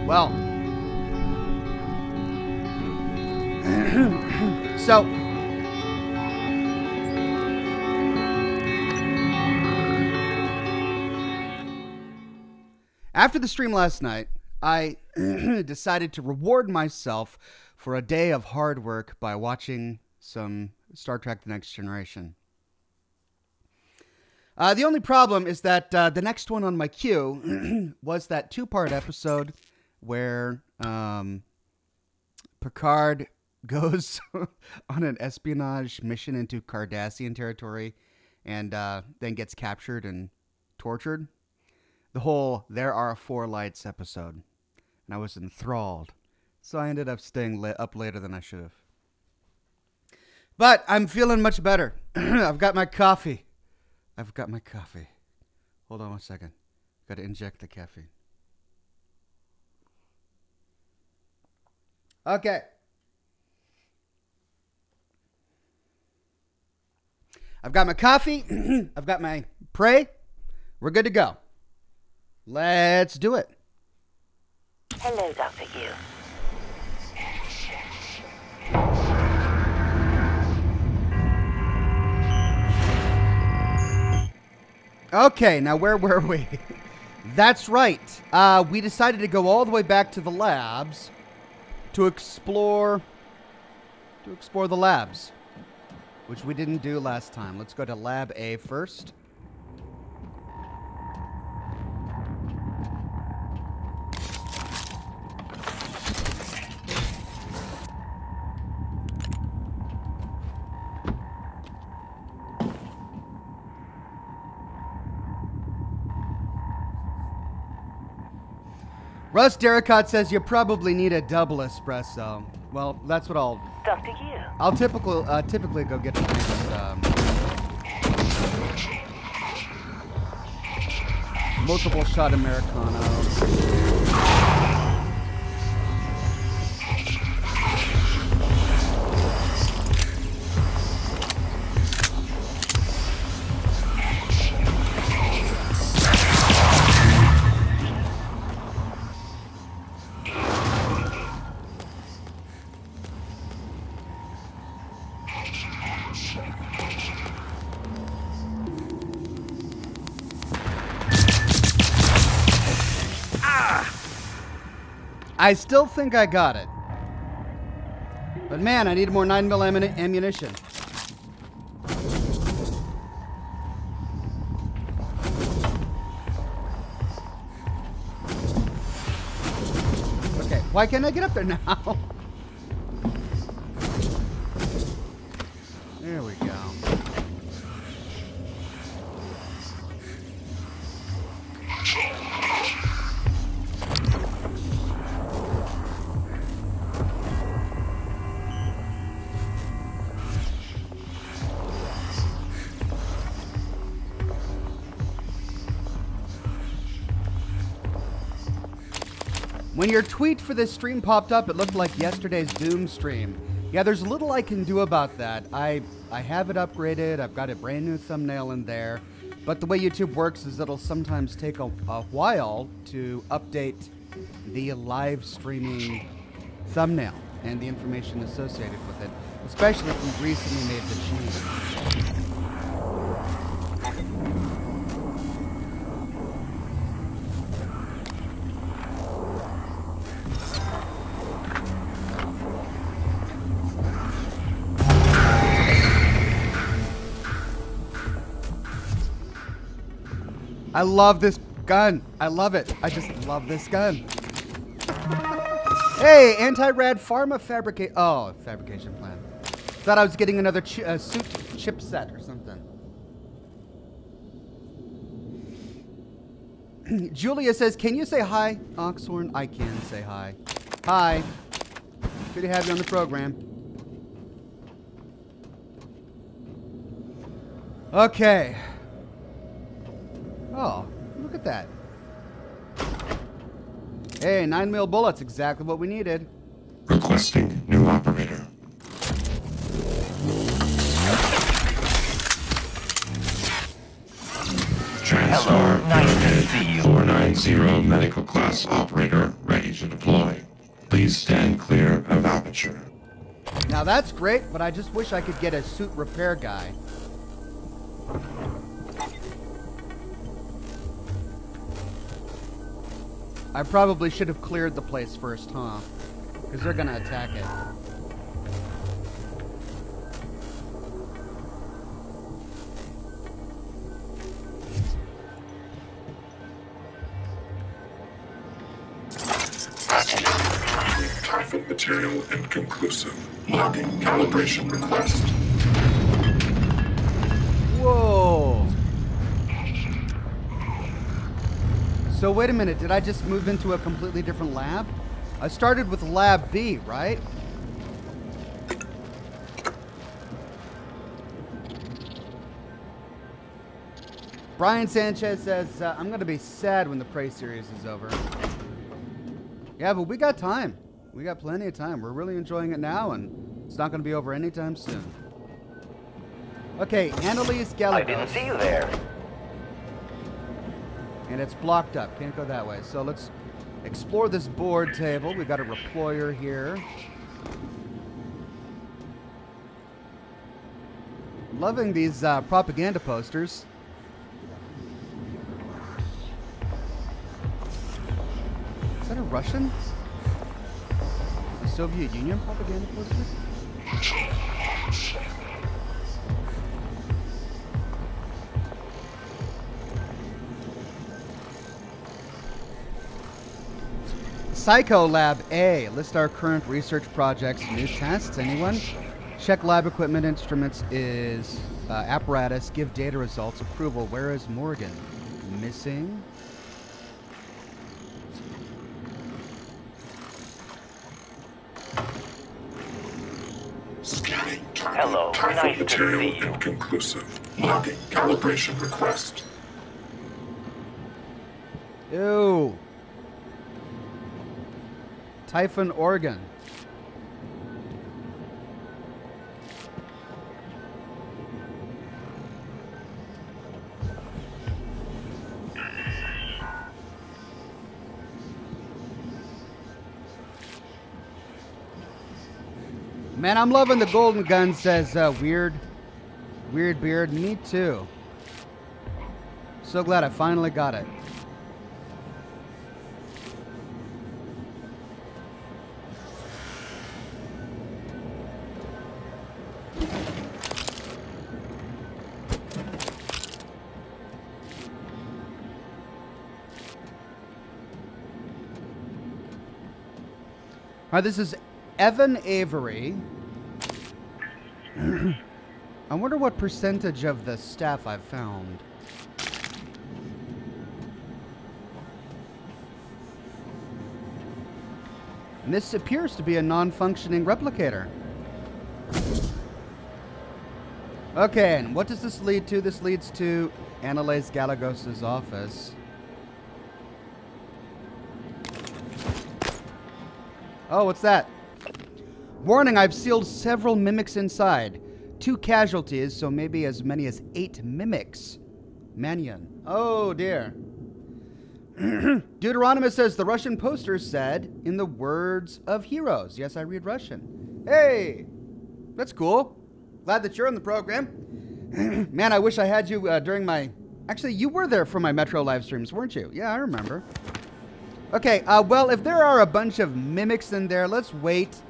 Well. So. After the stream last night, I decided to reward myself for a day of hard work by watching some Star Trek The Next Generation. The only problem is that the next one on my queue was that two-part episode where Picard goes on an espionage mission into Cardassian territory and then gets captured and tortured. The whole There Are Four Lights episode. And I was enthralled. So I ended up staying up later than I should have. But I'm feeling much better. I've got my coffee. Hold on one second. Got to inject the caffeine. Okay. I've got my coffee. I've got my pray. We're good to go. Let's do it. Hello, Dr. Yu. Okay, now where were we? That's right. We decided to go all the way back to the labs to explore the labs, which we didn't do last time. Let's go to Lab A first. Russ Derricott says you probably need a double espresso. Well, that's what I'll... Dr. Yu. I'll typically go get a multiple shot Americano. I still think I got it. But man, I need more 9mm ammunition. Okay, why can't I get up there now? There we go. When your tweet for this stream popped up, it looked like yesterday's Doom stream. Yeah, there's little I can do about that. I have it upgraded. I've got a brand new thumbnail in there. But the way YouTube works is it'll sometimes take a while to update the live streaming thumbnail and the information associated with it, especially if we've recently made the change. I love this gun. I love it. I just love this gun. Hey, anti-rad pharma fabrication plan. Thought I was getting another suit chipset or something. Julia says, can you say hi, Oxhorn? I can say hi. Hi. Good to have you on the program. Okay. Oh, look at that. Hey, 9mm bullets, exactly what we needed. Requesting new operator. TranStar nice to see you. 490 medical class operator ready to deploy. Please stand clear of aperture. Now that's great, but I just wish I could get a suit repair guy. I probably should have cleared the place first, huh? Because they're gonna attack it. Typhon material inconclusive. Logging calibration request. Whoa! So wait a minute, did I just move into a completely different lab? I started with Lab B, right? Brian Sanchez says, I'm going to be sad when the Prey series is over. Yeah, but we got time. We got plenty of time. We're really enjoying it now, and it's not going to be over anytime soon. Okay, Annalise Gallegos. I didn't see you there. And it's blocked up. Can't go that way. So let's explore this board table. We've got a reployer here. Loving these propaganda posters. Is that a Russian? The Soviet Union propaganda poster? Psycho Lab A. List our current research projects, new tests. Anyone? Check lab equipment, instruments is apparatus. Give data results. Approval. Where is Morgan? Missing. Scanning. Hello, Typhon nice to material see you. inconclusive. Logging calibration request. Ew. Typhon, Oregon. Man, I'm loving the golden gun, says Weird Beard. Me too. So glad I finally got it. All right, this is Evan Avery. I wonder what percentage of the staff I've found. And this appears to be a non-functioning replicator. Okay, and what does this lead to? This leads to Annalise Gallegos' office. Oh, what's that? Warning, I've sealed several mimics inside. 2 casualties, so maybe as many as 8 mimics. Mannion. Oh, dear. Deuteronomus says, the Russian poster said, in the words of heroes. Yes, I read Russian. Hey, that's cool. Glad that you're in the program. Man, I wish I had you during my... Actually, you were there for my Metro live streams, weren't you? Yeah, I remember. Okay, well, if there are a bunch of mimics in there, let's wait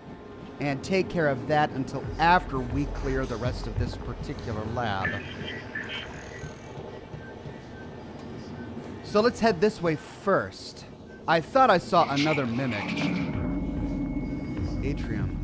and take care of that until after we clear the rest of this particular lab. So let's head this way first. I thought I saw another mimic. Atrium.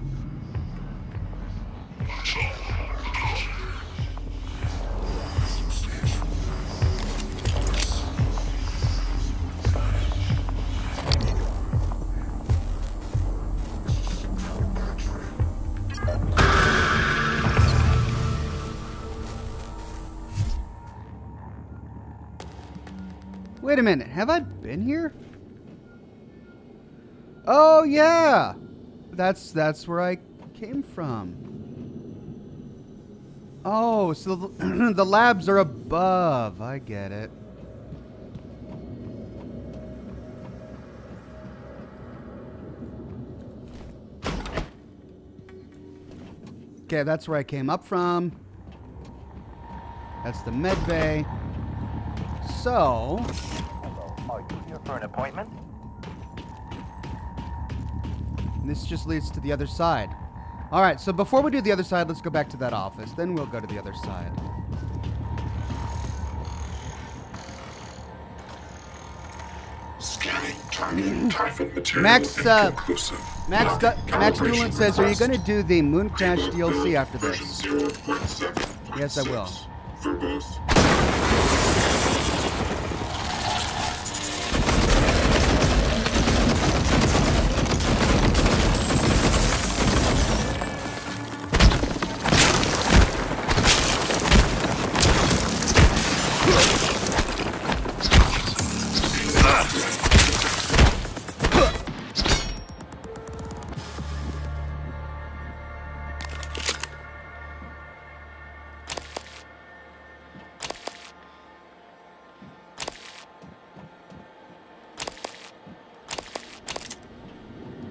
Wait a minute, have I been here? Oh yeah! That's where I came from. Oh, so the labs are above. I get it. Okay, that's where I came up from. That's the med bay. So... Are you here for an appointment? this just leads to the other side. Alright, so before we do the other side, let's go back to that office. Then we'll go to the other side. Scanning target Typhon material Max inconclusive. Max Doolan says, are you going to do the Moon Crash DLC after this? 0.7. Yes, I will. Verbose.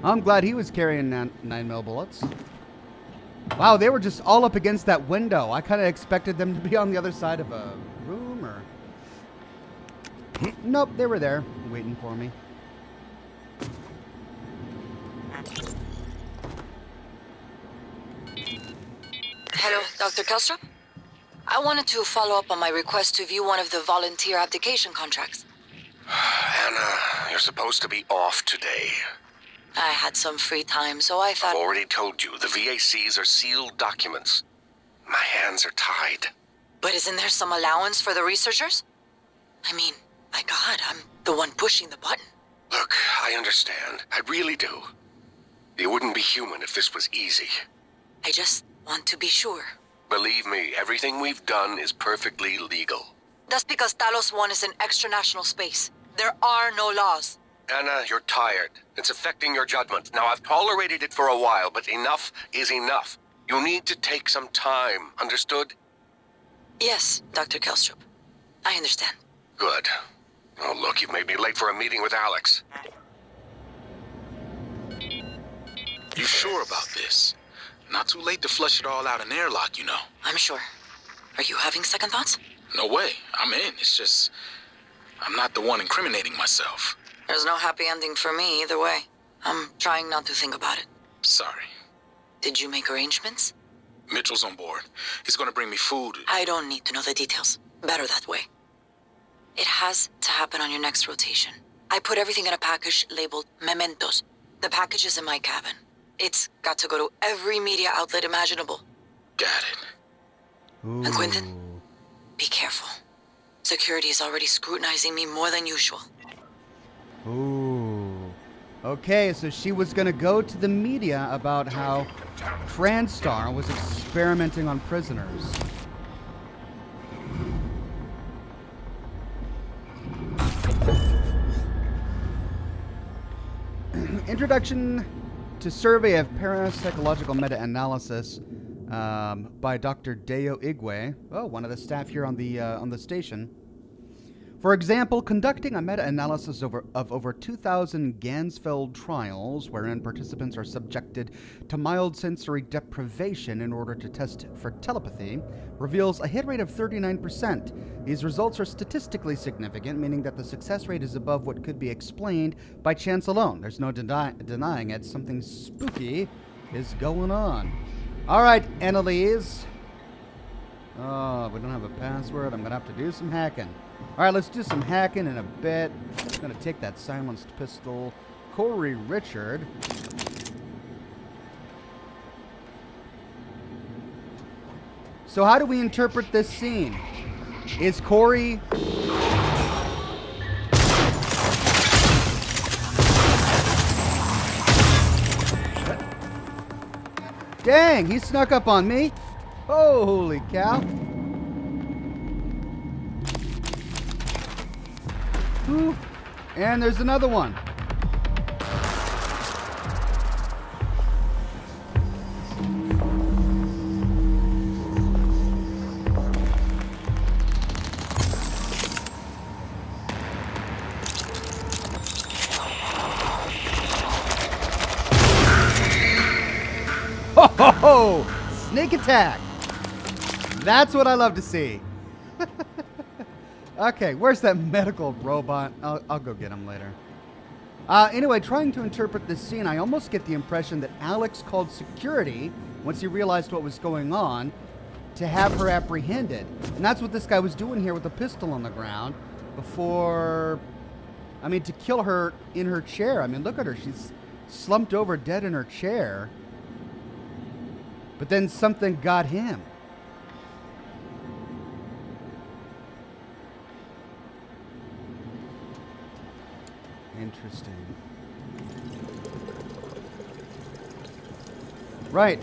I'm glad he was carrying 9mm bullets. Wow, they were just all up against that window. I kind of expected them to be on the other side of a room or... Nope, they were there waiting for me. Hello, Dr. Kelstrup? I wanted to follow up on my request to view one of the volunteer abdication contracts. Anna, you're supposed to be off today. I had some free time, so I thought... I've already told you, the VACs are sealed documents. My hands are tied. But isn't there some allowance for the researchers? I mean, my God, I'm the one pushing the button. Look, I understand. I really do. You wouldn't be human if this was easy. I just want to be sure. Believe me, everything we've done is perfectly legal. That's because Talos 1 is in extra-national space. There are no laws. Anna, you're tired. It's affecting your judgment. Now, I've tolerated it for a while, but enough is enough. You need to take some time, understood? Yes, Dr. Kelstrup. I understand. Good. Oh, look, you've made me late for a meeting with Alex. You sure about this? Not too late to flush it all out in airlock, you know. I'm sure. Are you having second thoughts? No way. I'm in. It's just... I'm not the one incriminating myself. There's no happy ending for me either way. I'm trying not to think about it. Sorry. Did you make arrangements? Mitchell's on board. He's gonna bring me food. I don't need to know the details. Better that way. It has to happen on your next rotation. I put everything in a package labeled mementos. The package is in my cabin. It's got to go to every media outlet imaginable. Got it. Ooh. And Quentin, be careful. Security is already scrutinizing me more than usual. Ooh. Okay, so she was going to go to the media about how TranStar was experimenting on prisoners. Introduction to Survey of Parapsychological Meta-Analysis by Dr. Deo Igwe, one of the staff here on the station. For example, conducting a meta-analysis of over 2,000 Gansfeld trials, wherein participants are subjected to mild sensory deprivation in order to test for telepathy, reveals a hit rate of 39%. These results are statistically significant, meaning that the success rate is above what could be explained by chance alone. There's no denying it. Something spooky is going on. All right, Annalise. Oh, we don't have a password. I'm going to have to do some hacking. All right, let's do some hacking in a bit. I'm going to take that silenced pistol. Corey Richard. So how do we interpret this scene? Is Corey... Dang, he snuck up on me. Holy cow. Ooh. And there's another one. Ho ho ho! Sneak attack. That's what I love to see. Okay, where's that medical robot? I'll go get him later. Anyway, trying to interpret this scene, I almost get the impression that Alex called security once he realized what was going on to have her apprehended. And that's what this guy was doing here with a pistol on the ground before, I mean, to kill her in her chair. I mean, look at her. She's slumped over dead in her chair. But then something got him. Interesting. Right.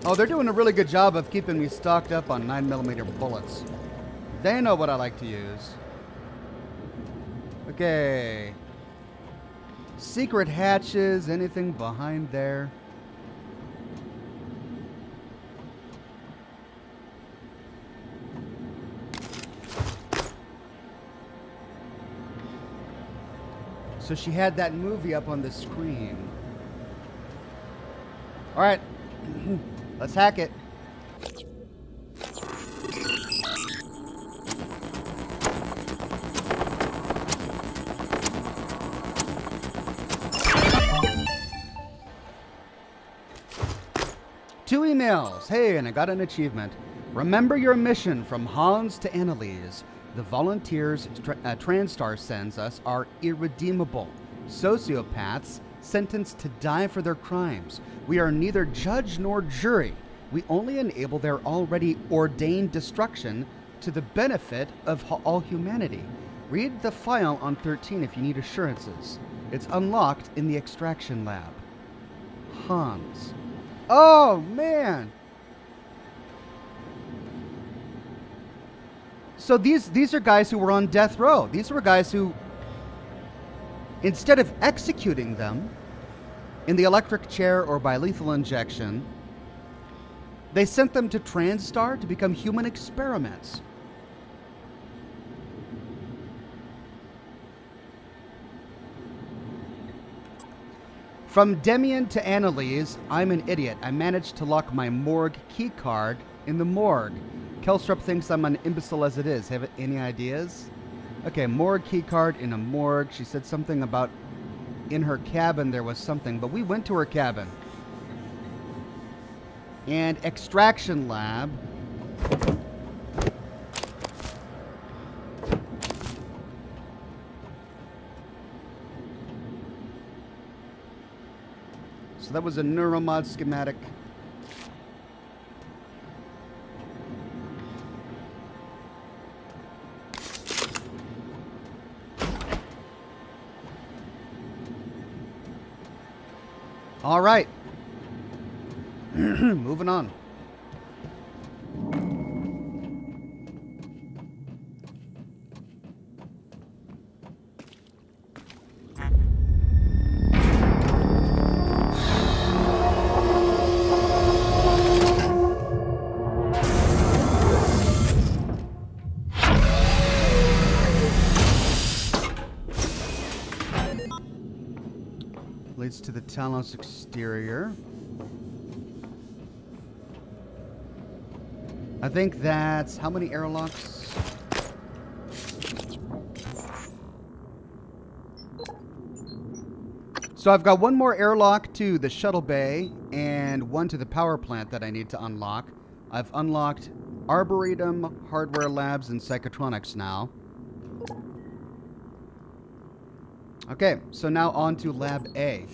Oh, they're doing a really good job of keeping me stocked up on 9mm bullets. They know what I like to use. Okay. Secret hatches, anything behind there? So she had that movie up on the screen. All right, let's hack it. Two emails. Hey, and I got an achievement. Remember your mission from Hans to Annalise. The volunteers TranStar sends us are irredeemable. Sociopaths sentenced to die for their crimes. We are neither judge nor jury. We only enable their already ordained destruction to the benefit of all humanity. Read the file on 13 if you need assurances. It's unlocked in the extraction lab. Hans. Oh, man! So these are guys who were on death row. These were guys who, instead of executing them in the electric chair or by lethal injection, they sent them to TranStar to become human experiments. From Demian to Annalise, I'm an idiot. I managed to lock my morgue key card in the morgue. Kelstrup thinks I'm an imbecile as it is. Have any ideas? Okay, morgue key card in a morgue. She said something about in her cabin there was something, but we went to her cabin. And extraction lab. So that was a neuromod schematic. All right. Moving on. Leads to the Talos exterior. I think that's how many airlocks? So I've got one more airlock to the shuttle bay and one to the power plant that I need to unlock. I've unlocked Arboretum, Hardware Labs, and Psychotronics now. Okay, so now on to Lab A.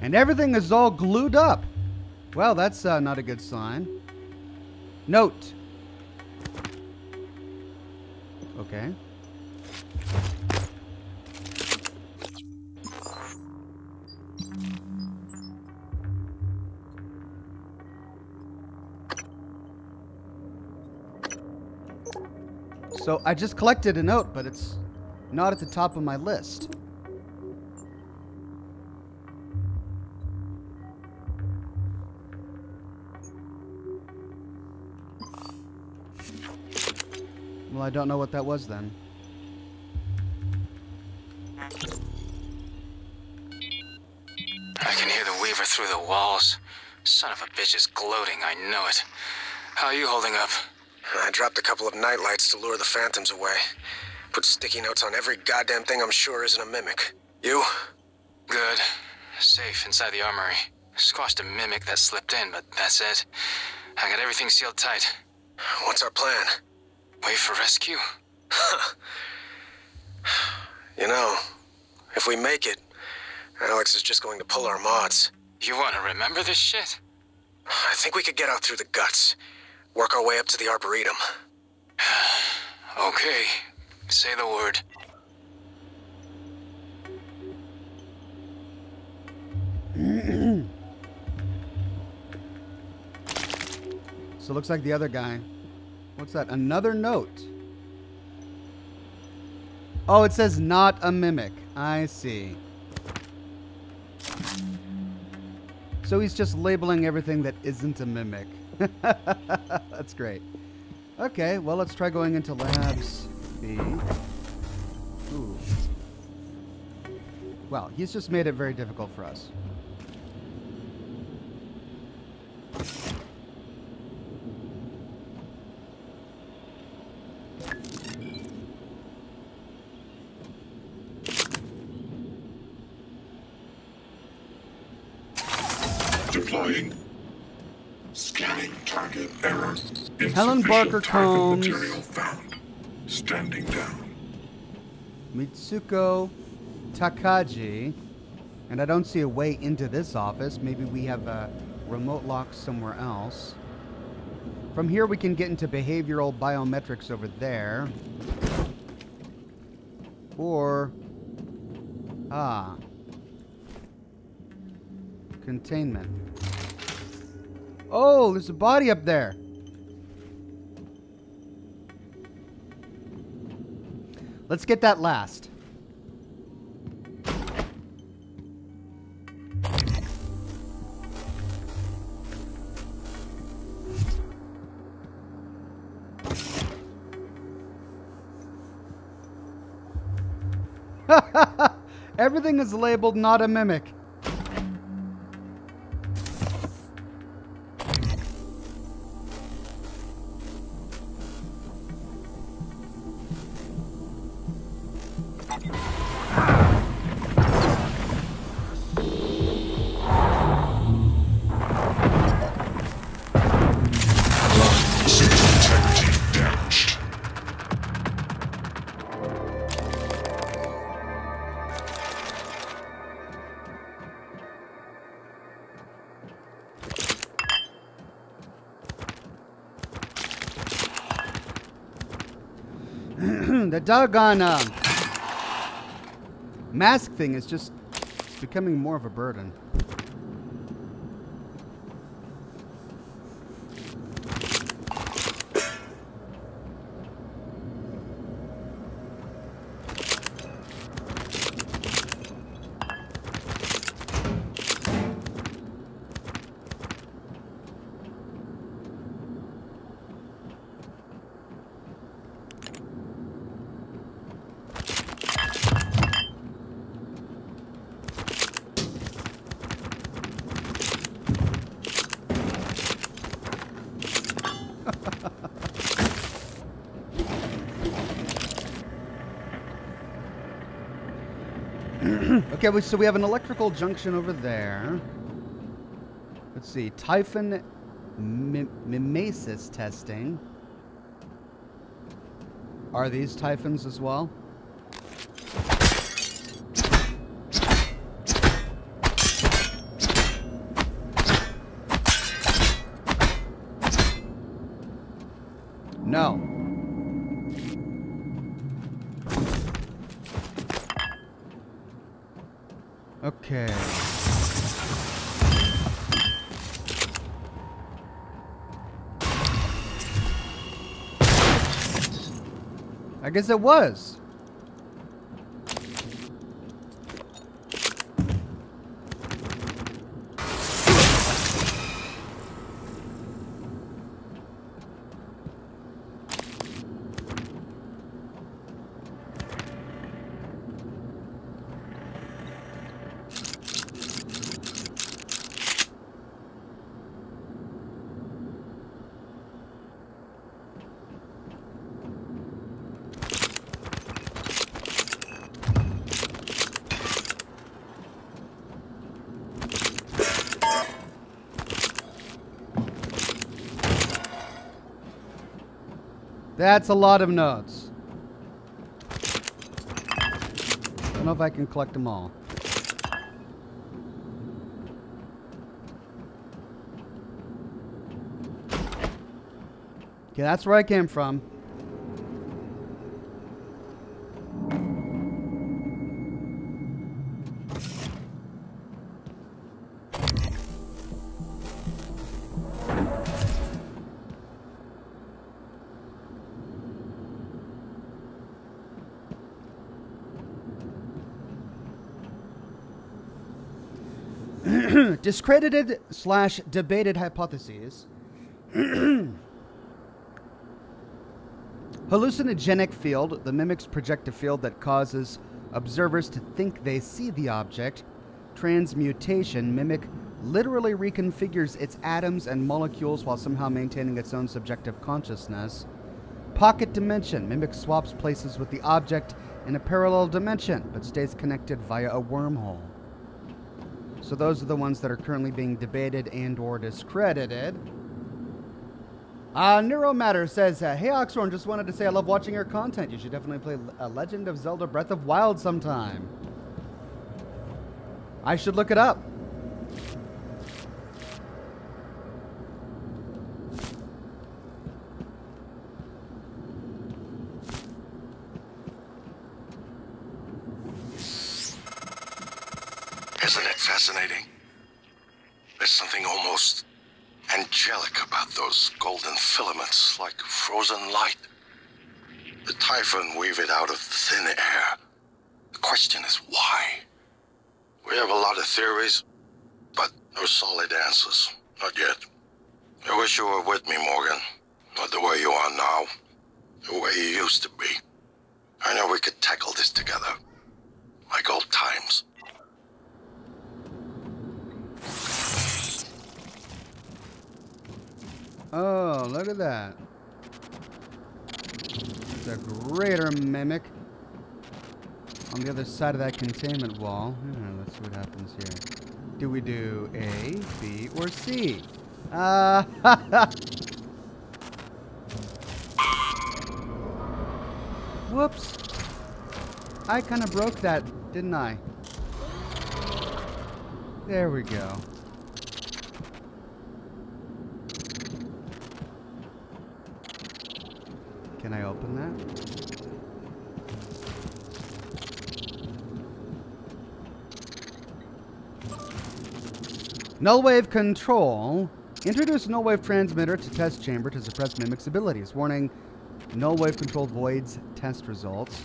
And everything is all glued up. Well, that's not a good sign. Note. Okay. So I just collected a note, but it's not at the top of my list. Well, I don't know what that was then. I can hear the Weaver through the walls. Son of a bitch is gloating, I know it. How are you holding up? I dropped a couple of nightlights to lure the phantoms away. Put sticky notes on every goddamn thing I'm sure isn't a mimic. You? Good. Safe inside the armory. Squashed a mimic that slipped in, but that's it. I got everything sealed tight. What's our plan? Wait for rescue? You know, if we make it, Alex is just going to pull our mods. You want to remember this shit? I think we could get out through the guts. Work our way up to the Arboretum. Okay. Say the word. So it looks like the other guy. What's that? Another note. Oh, it says not a mimic. I see. So he's just labeling everything that isn't a mimic. That's great. Okay, well, let's try going into Labs B. Ooh. Well, he's just made it very difficult for us. Deploying. Scanning target error. Helen Barker Insufficient Typhon Combs. material found. Standing down. Mitsuko Takagi. And I don't see a way into this office. Maybe we have a remote lock somewhere else. From here we can get into behavioral biometrics over there. Or... containment. Oh, there's a body up there. Let's get that last. Everything is labeled not a mimic. The doggone mask thing is just becoming more of a burden. Okay, so we have an electrical junction over there. Let's see. Typhon mimesis testing. Are these Typhons as well? No. Okay. I guess it was. That's a lot of notes. I don't know if I can collect them all. Okay, that's where I came from. Discredited / debated hypotheses. Hallucinogenic field. The mimics project a field that causes observers to think they see the object. Transmutation. Mimic literally reconfigures its atoms and molecules while somehow maintaining its own subjective consciousness. Pocket dimension. Mimic swaps places with the object in a parallel dimension, but stays connected via a wormhole. So those are the ones that are currently being debated and or discredited. Neuromatter says, hey Oxhorn, just wanted to say I love watching your content. You should definitely play Legend of Zelda Breath of Wild sometime. I should look it up. Isn't it fascinating? There's something almost angelic about those golden filaments, like frozen light. The Typhon weave it out of thin air. The question is why? We have a lot of theories, but no solid answers. Not yet. I wish you were with me, Morgan. Not the way you are now. The way you used to be. I know we could tackle this together. Like old times. Oh, look at that. It's a greater mimic on the other side of that containment wall. Let's see what happens here. Do we do A, B, or C? Whoops. I kind of broke that, didn't I? There we go. Can I open that? Null wave control. Introduce null wave transmitter to test chamber to suppress mimic's abilities. Warning, null wave control voids test results.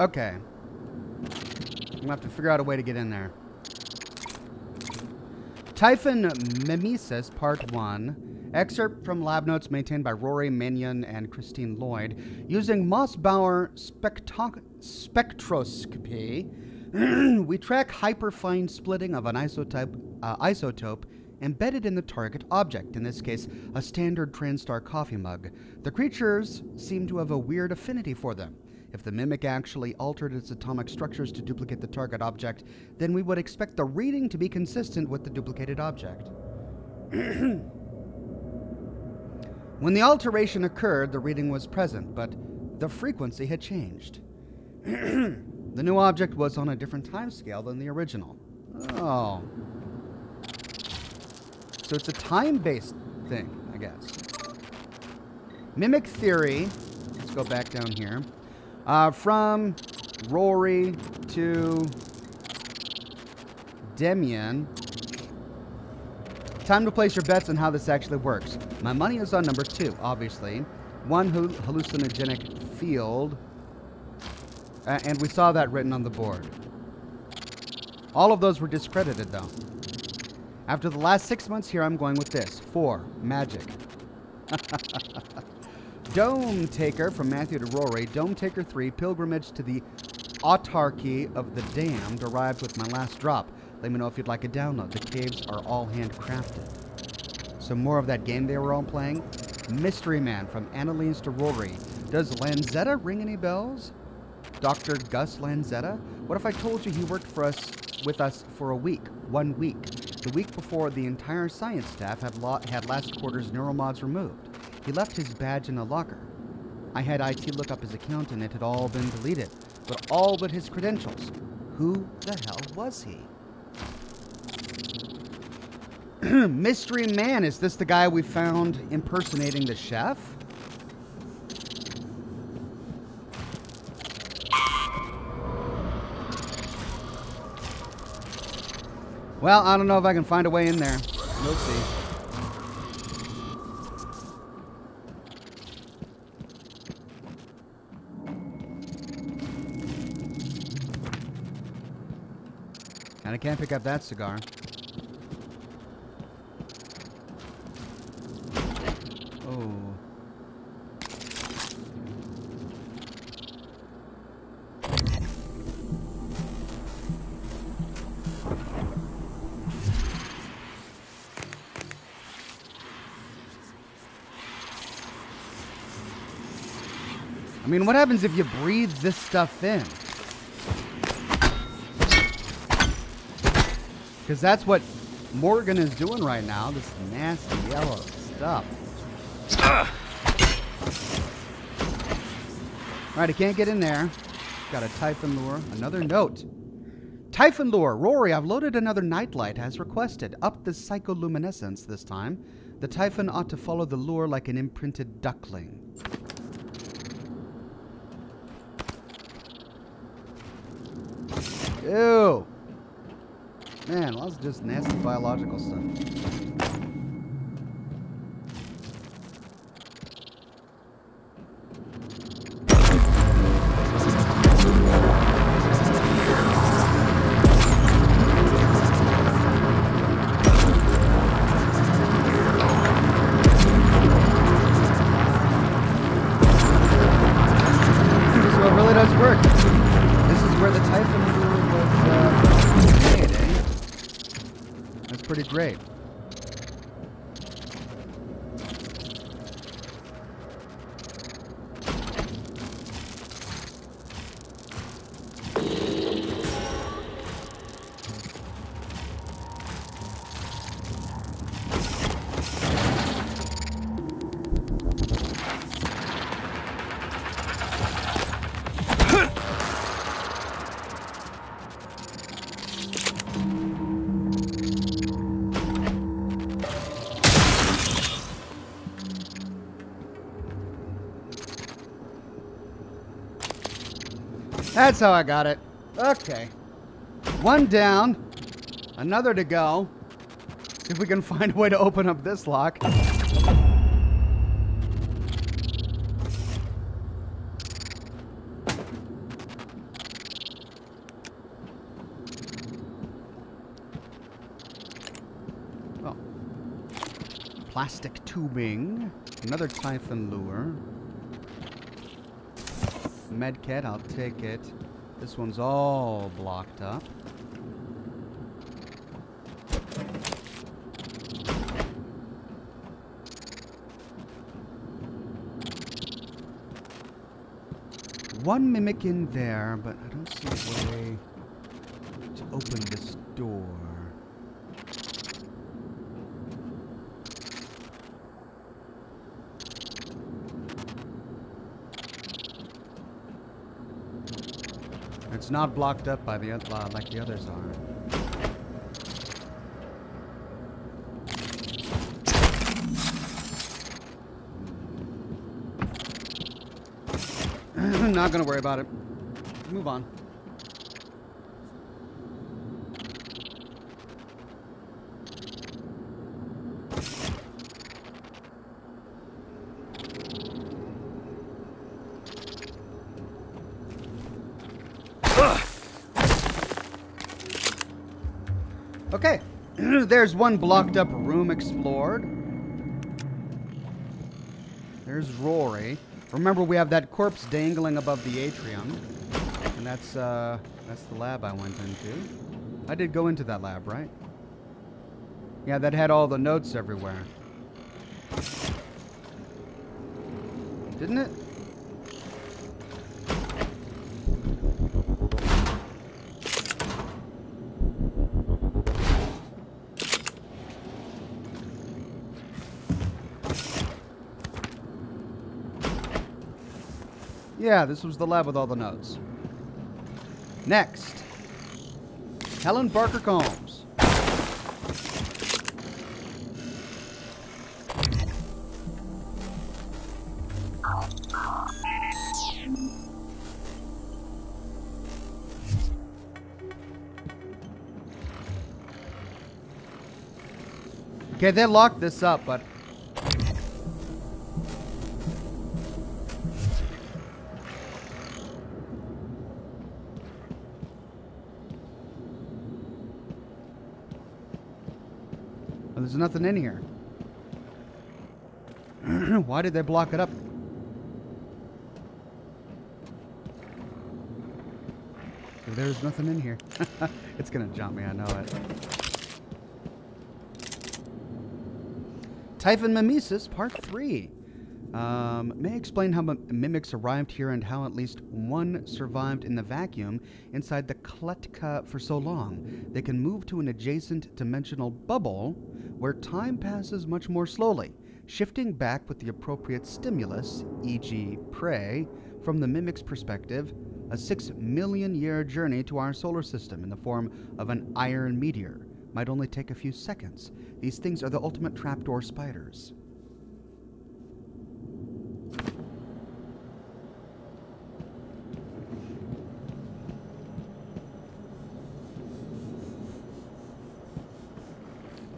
Okay. I'm gonna have to figure out a way to get in there. Typhon Mimesis, Part 1. Excerpt from lab notes maintained by Rory Mannion and Christine Lloyd. Using Mossbauer spectroscopy, we track hyperfine splitting of an isotope embedded in the target object, in this case, a standard TranStar coffee mug. The creatures seem to have a weird affinity for them. If the mimic actually altered its atomic structures to duplicate the target object, then we would expect the reading to be consistent with the duplicated object. When the alteration occurred, the reading was present, but the frequency had changed. The new object was on a different time scale than the original. Oh. So it's a time-based thing, I guess. Mimic theory. Let's go back down here. From Rory to Demian. Time to place your bets on how this actually works. My money is on number 2, obviously. One hallucinogenic field. And we saw that written on the board. All of those were discredited, though. After the last 6 months here, I'm going with this. 4, magic. Dome Taker from Matthew to Rory. Dome Taker 3, pilgrimage to the autarky of the damned, arrived with my last drop. Let me know if you'd like a download. The caves are all handcrafted. Some more of that game they were all playing. Mystery Man from Annalise to Rory. Does Lanzetta ring any bells? Dr. Gus Lanzetta? What if I told you he worked with us for a week? 1 week. The week before, the entire science staff had last quarter's neuromods removed. He left his badge in a locker. I had IT look up his account and it had all been deleted. But all but his credentials. Who the hell was he? Mystery Man, is this the guy we found impersonating the chef? Well, I don't know if I can find a way in there. We'll see. And I can't pick up that cigar. Oh. I mean, what happens if you breathe this stuff in? Because that's what Morgan is doing right now, this nasty yellow stuff. Alright, I can't get in there. Got a Typhon lure. Another note. Typhon lure. Rory, I've loaded another nightlight as requested. Up the psycholuminescence this time. The Typhon ought to follow the lure like an imprinted duckling. Ew. Man, well, that's just nasty biological stuff. So it really does work. This is where the Typhon was made, eh? That's pretty great. That's how I got it. Okay. One down. Another to go. See if we can find a way to open up this lock. Oh. Plastic tubing. Another Typhon lure. Medkit, I'll take it. This one's all blocked up. one mimic in there, but I don't see a way to open this door. It's not blocked up by the like the others are. Not gonna worry about it. Move on. Okay, there's one blocked up room explored. There's Rory. Remember, we have that corpse dangling above the atrium, and that's the lab I went into. I did go into that lab, right? Yeah, that had all the notes everywhere. Didn't it? Yeah, this was the lab with all the notes. Next, Helen Barker Combs. Okay, they locked this up, but there's nothing in here. Why did they block it up? There's nothing in here. It's gonna jump me, I know it. Typhon Mimesis, Part 3. May I explain how mimics arrived here and how at least one survived in the vacuum inside the Kletka for so long? They can move to an adjacent dimensional bubble where time passes much more slowly, shifting back with the appropriate stimulus, e.g. prey, from the mimic's perspective, a 6 million year journey to our solar system in the form of an iron meteor might only take a few seconds. These things are the ultimate trapdoor spiders.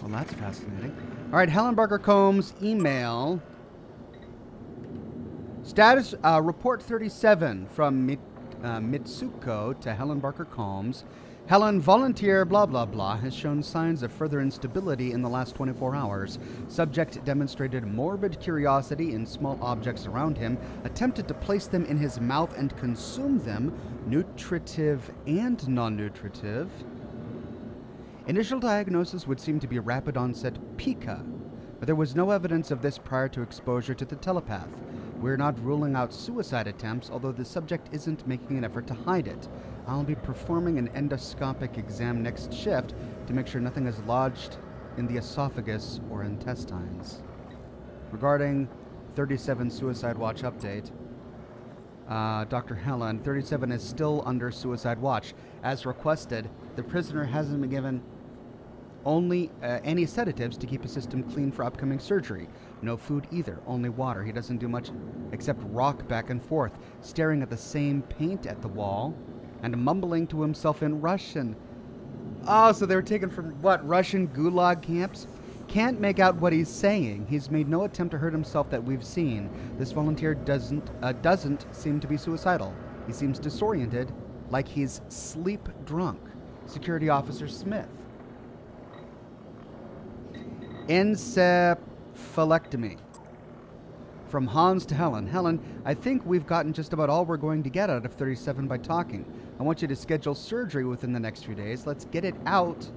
Well, that's fascinating. All right, Helen Barker Combs, email. Status report 37 from Mitsuko to Helen Barker Combs. Helen, volunteer blah blah blah, has shown signs of further instability in the last 24 hours. Subject demonstrated morbid curiosity in small objects around him, attempted to place them in his mouth and consume them, nutritive and non-nutritive. Initial diagnosis would seem to be rapid onset pica, but there was no evidence of this prior to exposure to the telepath. We're not ruling out suicide attempts, although the subject isn't making an effort to hide it. I'll be performing an endoscopic exam next shift to make sure nothing is lodged in the esophagus or intestines. Regarding 37 Suicide Watch update, Dr. Helen, 37 is still under suicide watch. As requested, the prisoner hasn't been given only any sedatives to keep his system clean for upcoming surgery. No food either, only water. He doesn't do much except rock back and forth, staring at the same paint at the wall and mumbling to himself in Russian. Oh, so they were taken from, what, Russian gulag camps? Can't make out what he's saying. He's made no attempt to hurt himself that we've seen. This volunteer doesn't seem to be suicidal. He seems disoriented, like he's sleep drunk. Security Officer Smith. Encephalectomy. From Hans to Helen. Helen, I think we've gotten just about all we're going to get out of 37 by talking. I want you to schedule surgery within the next few days. Let's get it out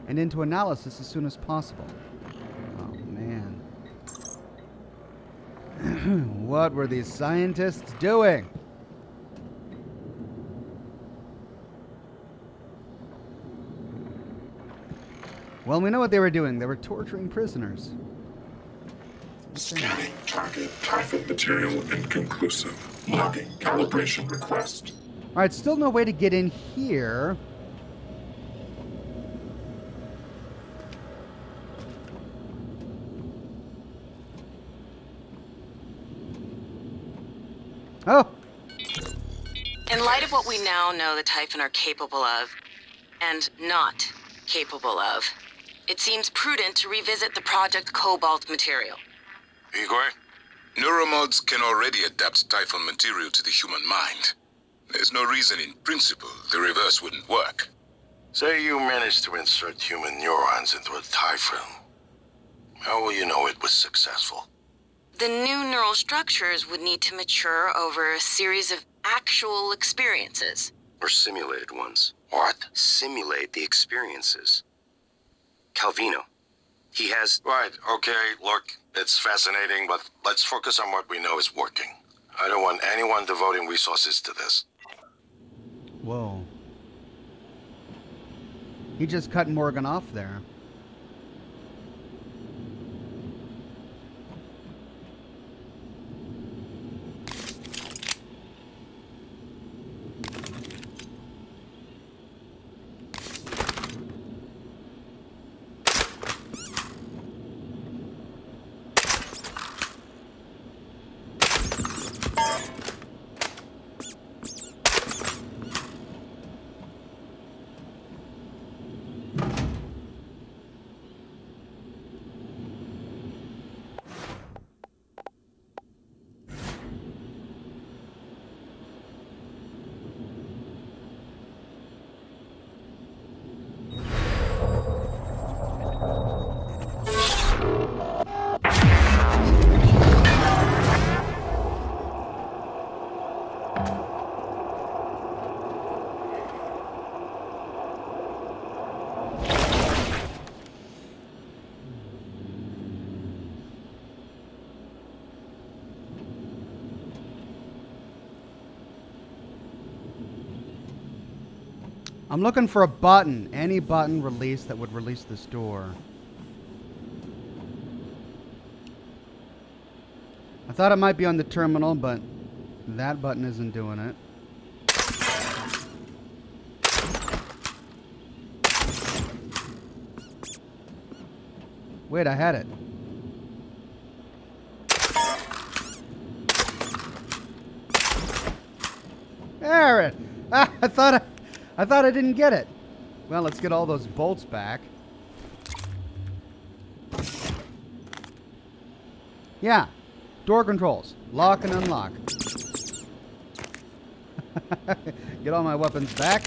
and into analysis as soon as possible. Oh, man. What were these scientists doing? Well, we know what they were doing. They were torturing prisoners. Scanning target Typhon material inconclusive. Logging calibration request. All right, still no way to get in here. Oh! In light of what we now know the Typhon are capable of, and not capable of, it seems prudent to revisit the Project Cobalt material. Igor, neuromods can already adapt Typhon material to the human mind. There's no reason in principle the reverse wouldn't work. Say you managed to insert human neurons into a Typhon. How will you know it was successful? The new neural structures would need to mature over a series of actual experiences. Or simulated ones. What? Simulate the experiences. Calvino. He has... Right, okay, look, it's fascinating, but let's focus on what we know is working. I don't want anyone devoting resources to this. Whoa. He just cut Morgan off there. I'm looking for a button. Any button released that would release this door. I thought it might be on the terminal, but that button isn't doing it. Wait, I had it. There it. I thought I didn't get it. Well, let's get all those bolts back. Yeah. Door controls. Lock and unlock. Get all my weapons back.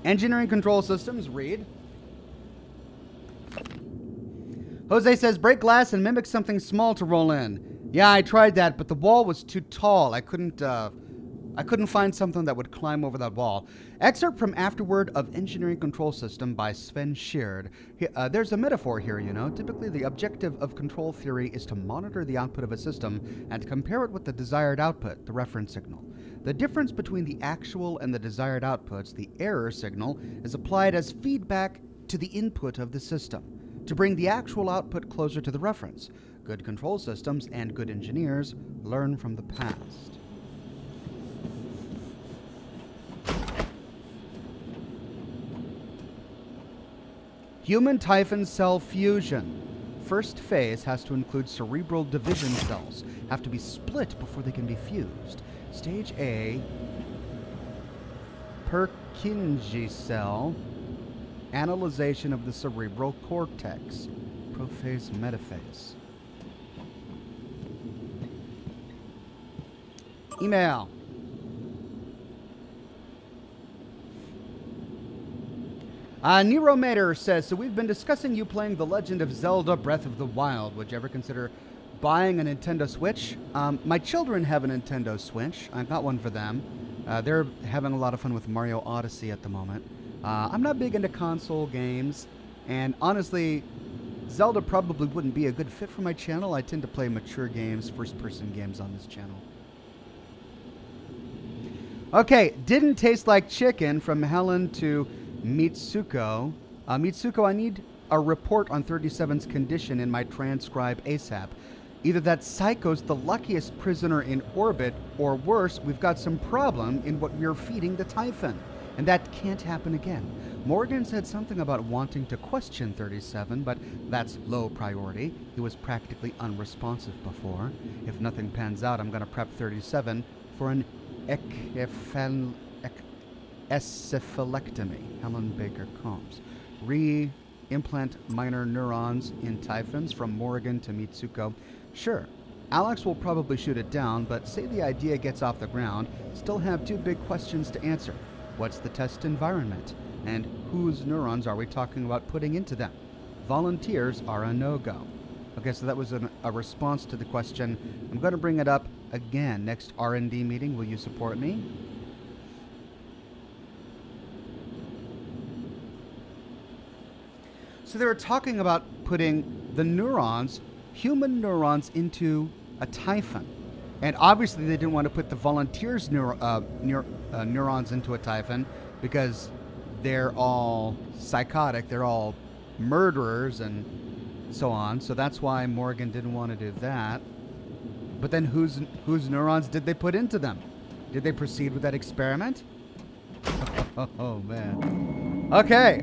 Engineering control systems, read. Jose says, break glass and mimic something small to roll in. Yeah, I tried that, but the wall was too tall. I couldn't find something that would climb over that wall. Excerpt from Afterword of Engineering Control System by Sven Sheard. There's a metaphor here, you know. Typically, the objective of control theory is to monitor the output of a system and compare it with the desired output, the reference signal. The difference between the actual and the desired outputs, the error signal, is applied as feedback to the input of the system to bring the actual output closer to the reference. Good control systems and good engineers learn from the past. Human Typhon cell fusion. First phase has to include cerebral division cells. Have to be split before they can be fused. Stage A, Purkinje cell. Analyzation of the cerebral cortex. Prophase, metaphase. Email. Nero Mater says, so we've been discussing you playing The Legend of Zelda Breath of the Wild. Would you ever consider buying a Nintendo Switch? My children have a Nintendo Switch. I got one for them. They're having a lot of fun with Mario Odyssey at the moment. I'm not big into console games, and honestly, Zelda probably wouldn't be a good fit for my channel. I tend to play mature games, first-person games on this channel. Okay, didn't taste like chicken from Helen to Mitsuko. Mitsuko, I need a report on 37's condition in my transcribe ASAP. Either that psycho's the luckiest prisoner in orbit, or worse, we've got some problem in what we're feeding the Typhon. And that can't happen again. Morgan said something about wanting to question 37, but that's low priority. He was practically unresponsive before. If nothing pans out, I'm going to prep 37 for an encephalectomy. Helen Baker Combs. Re-implant minor neurons in Typhons from Morgan to Mitsuko. Sure, Alex will probably shoot it down, but say the idea gets off the ground, still have two big questions to answer. What's the test environment? And whose neurons are we talking about putting into them? Volunteers are a no-go. Okay, so that was a response to the question. I'm going to bring it up again. Next R&D meeting, will you support me? So they were talking about putting the neurons, human neurons, into a Typhon. And obviously they didn't want to put the volunteers' neurons into a Typhon because they're all psychotic, they're all murderers and so on. So that's why Morgan didn't want to do that. But then whose neurons did they put into them? Did they proceed with that experiment? Oh man. Okay,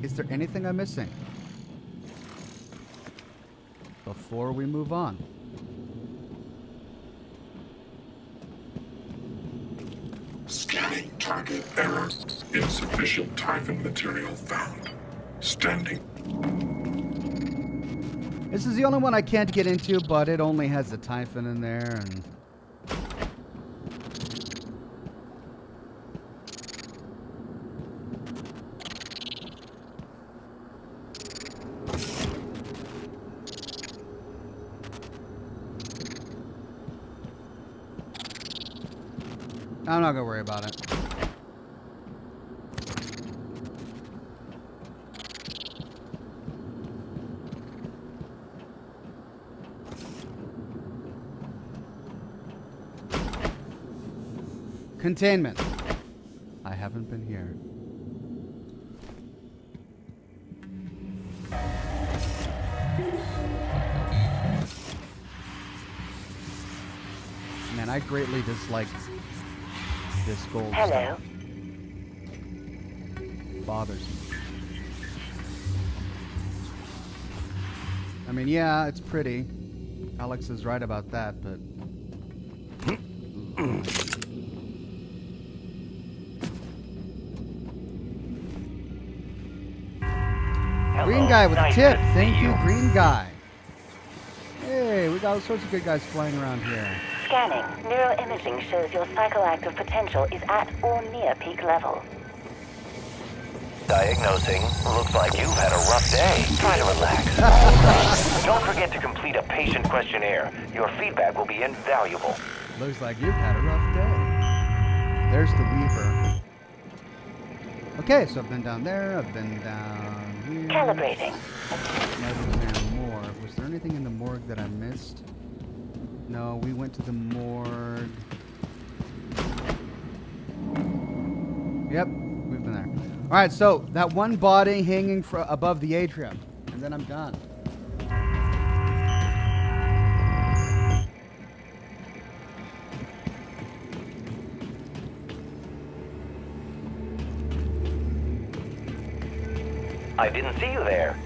is there anything I'm missing before we move on? Scanning target error. Insufficient Typhon material found. Standing. This is the only one I can't get into, but it only has a Typhon in there, and I'm not gonna worry about it. Containment. I haven't been here. Man, I greatly dislike this gold stuff. Bothers me. I mean, yeah, it's pretty. Alex is right about that, but Green guy with a tip. Thank you, green guy. Hey, we got all sorts of good guys flying around here. Scanning. Neuroimaging shows your psychoactive potential is at or near peak level. Diagnosing. Looks like you've had a rough day. Try to relax. Don't forget to complete a patient questionnaire. Your feedback will be invaluable. Looks like you've had a rough day. There's the Weaver. Okay, so I've been down there. I've been down here. Calibrating. More. Was there anything in the morgue that I missed? No, we went to the morgue. Yep, we've been there. All right, so that one body hanging above the atrium, and then I'm done. I didn't see you there.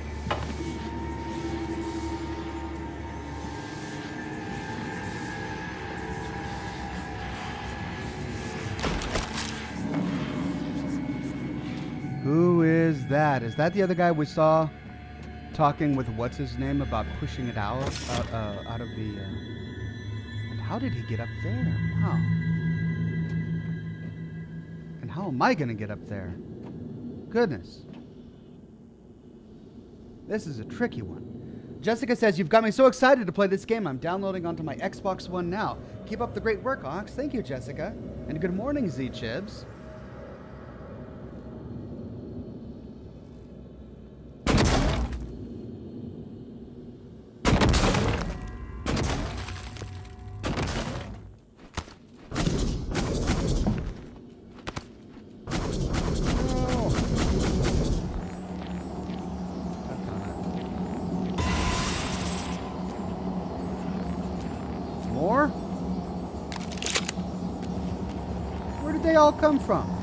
Who is that? Is that the other guy we saw talking with what's his name about pushing it out of the? And how did he get up there? Wow. And how am I gonna get up there? Goodness. This is a tricky one. Jessica says, you've got me so excited to play this game. I'm downloading onto my Xbox One now. Keep up the great work, Ox. Thank you, Jessica. And good morning, Z-Chibs. More? Where did they all come from?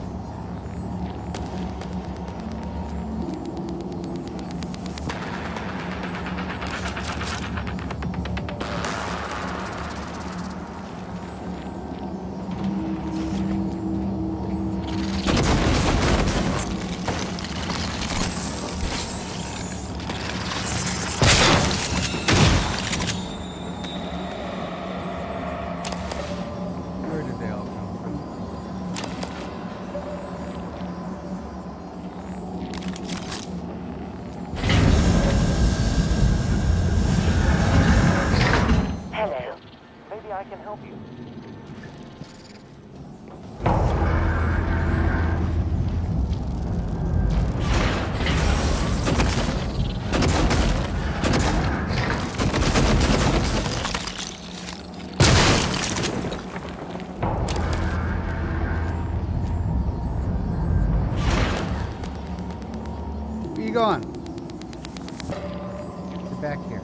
Going. Get back here.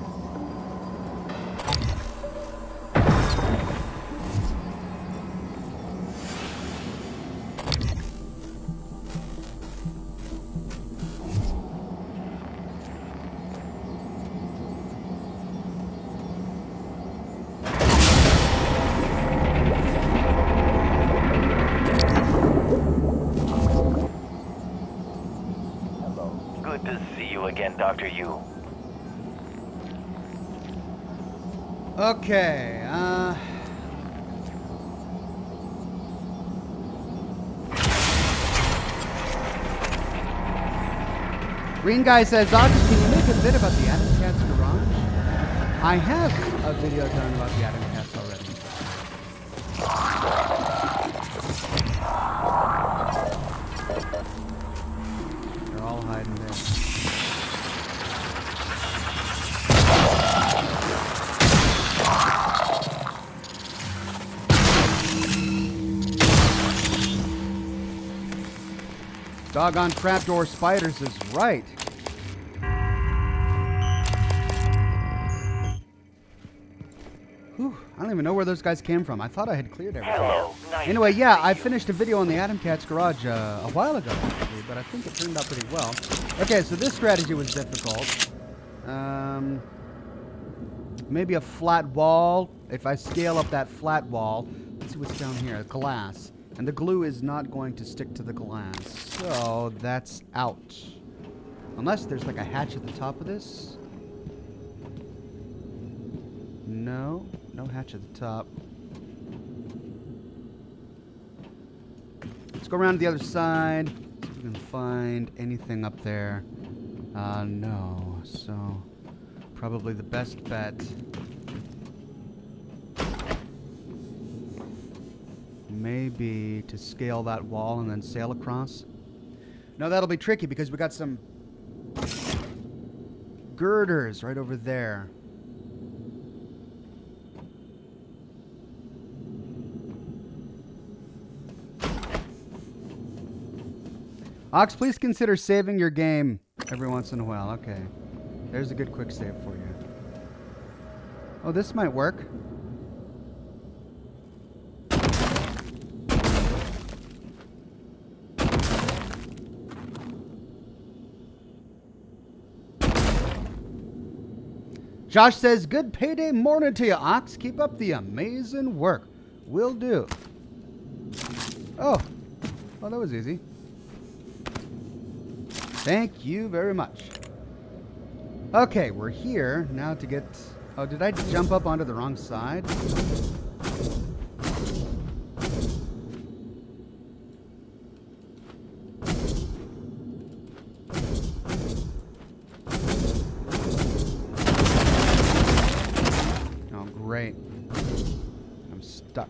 Good to see you again, Dr. Yu. Okay, Green guy says, Ox, can you make a bit about the Atom Cat's garage? I have a video done about the Atom Cats already. They're all hiding there. Doggone trapdoor spiders is right. Whew, I don't even know where those guys came from. I thought I had cleared everything. Hello. Nice Anyway, yeah, I finished a video on the Atom Cat's garage a while ago, actually, but I think it turned out pretty well. Okay, so this strategy was difficult. Maybe a flat wall. If I scale up that flat wall, let's see what's down here. Glass. And the glue is not going to stick to the glass. So that's out. Unless there's like a hatch at the top of this. No. No hatch at the top. Let's go around to the other side. See if we can find anything up there. No. So probably the best bet. Maybe to scale that wall and then sail across. No, that'll be tricky because we got some girders right over there. Ox, please consider saving your game every once in a while. Okay. There's a good quick save for you. Oh, this might work. Josh says, good payday morning to you, Ox. Keep up the amazing work. Will do. Oh. Oh, that was easy. Thank you very much. Okay, we're here now to get... Oh, did I jump up onto the wrong side? Oh, great. I'm stuck.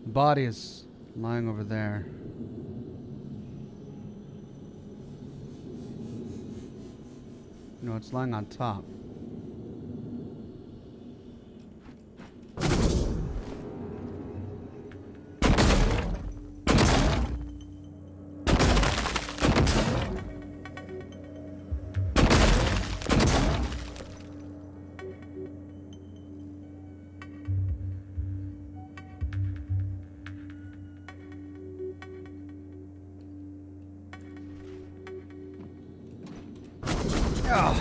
Body is lying over there. No, it's lying on top. Hello.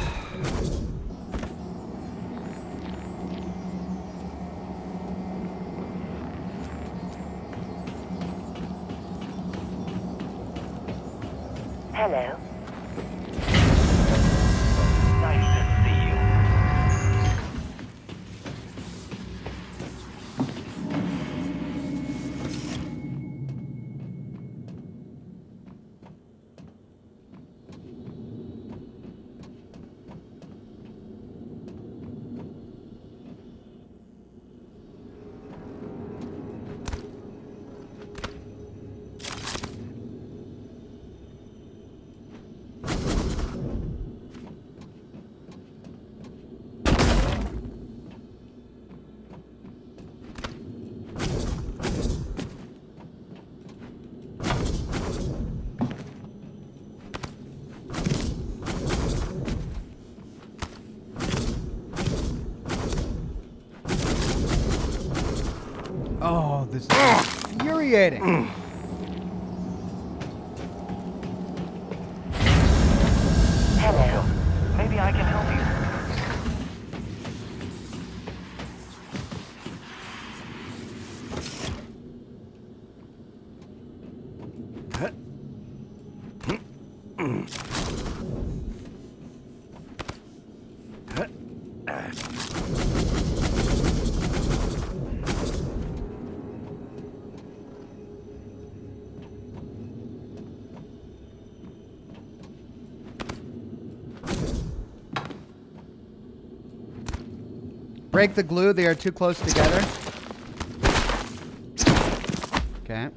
Nice to see you. Oh, this is infuriating. Hello. Maybe I can help you. Break the glue. They are too close together. Okay.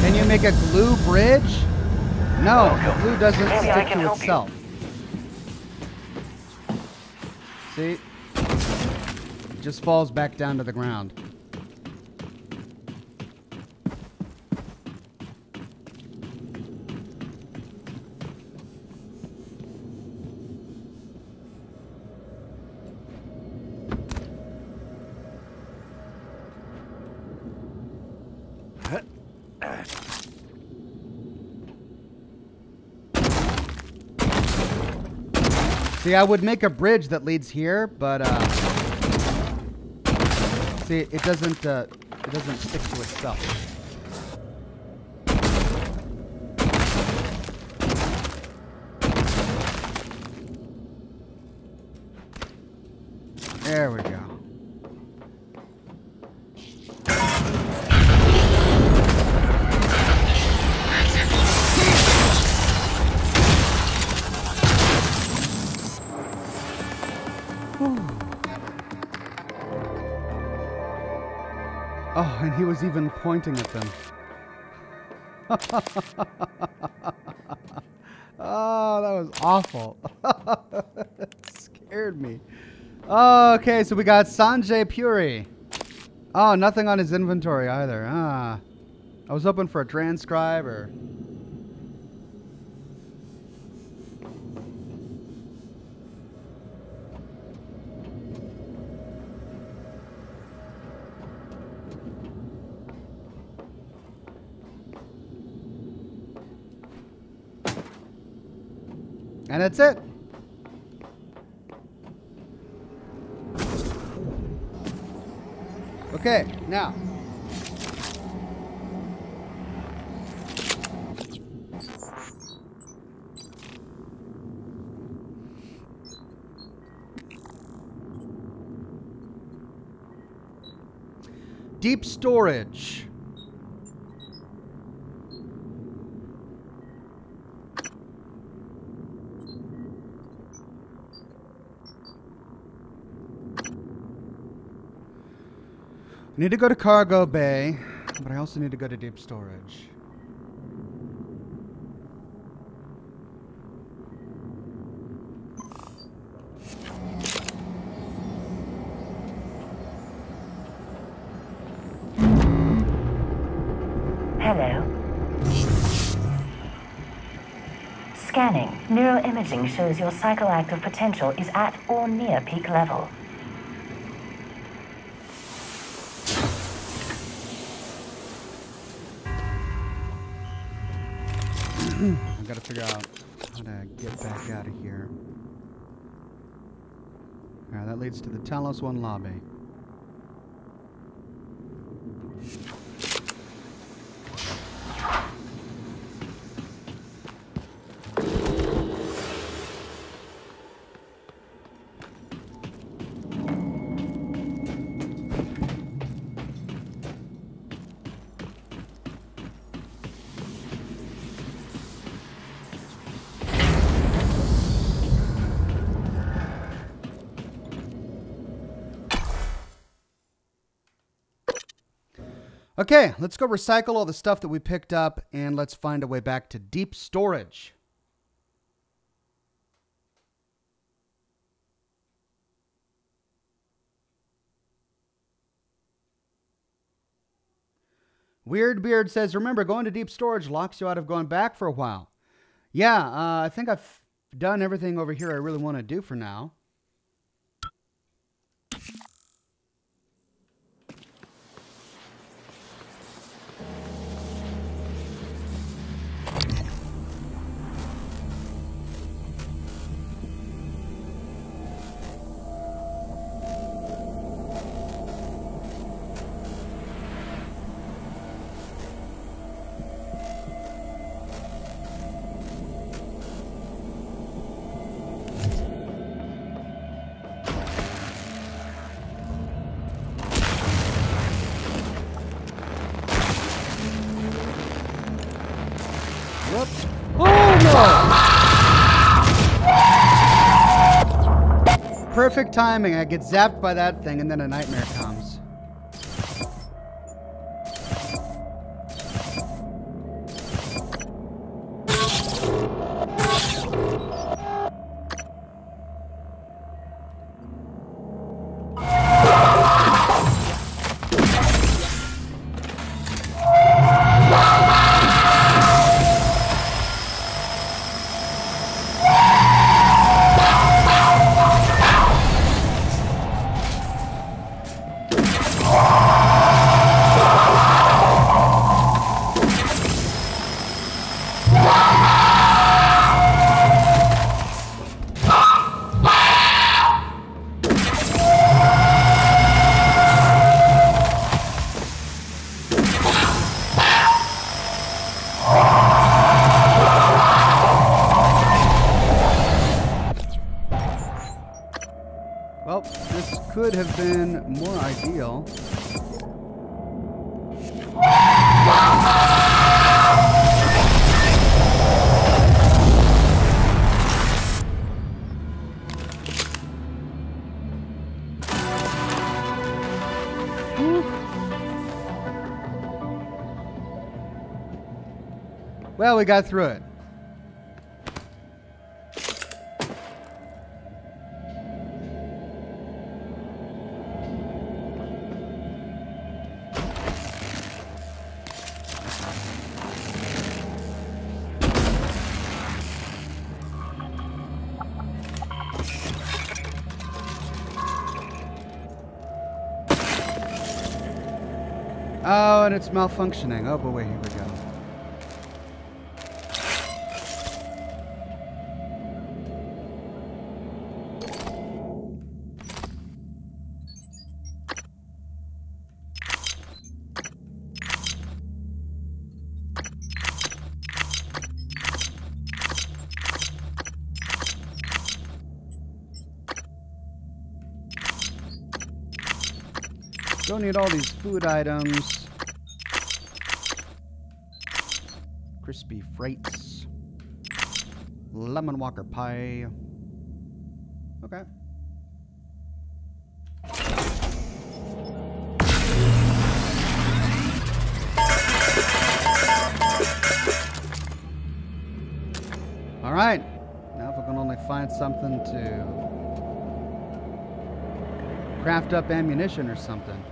Can you make a glue bridge? No, the glue doesn't Maybe I stick can to help you. itself. See? It just falls back down to the ground. See, I would make a bridge that leads here, but see, it doesn't stick to itself. There we go. Oh, and he was even pointing at them. Oh, that was awful. It scared me. Oh, okay, so we got Sanjay Puri. Oh, nothing on his inventory either. Ah, I was hoping for a transcribe or... And that's it. Okay, now. Deep storage. I need to go to cargo bay, but I also need to go to deep storage. Hello. Scanning. Neuroimaging shows your psychoactive potential is at or near peak level. I gotta figure out how to get back out of here. Alright, that leads to the Talos 1 lobby. Okay, let's go recycle all the stuff that we picked up, and let's find a way back to deep storage. Weird Beard says, remember, going to deep storage locks you out of going back for a while. Yeah, I think I've done everything over here I really want to do for now. Whoops. Oh no! Perfect timing. I get zapped by that thing and then a nightmare comes. Well, this could have been more ideal. Well, we got through it. Oh, and it's malfunctioning. Oh, but wait, here we go. Don't need all these food items. Crispy Freights. Lemon Walker Pie. Okay. All right. Now if we can only find something to craft up ammunition or something.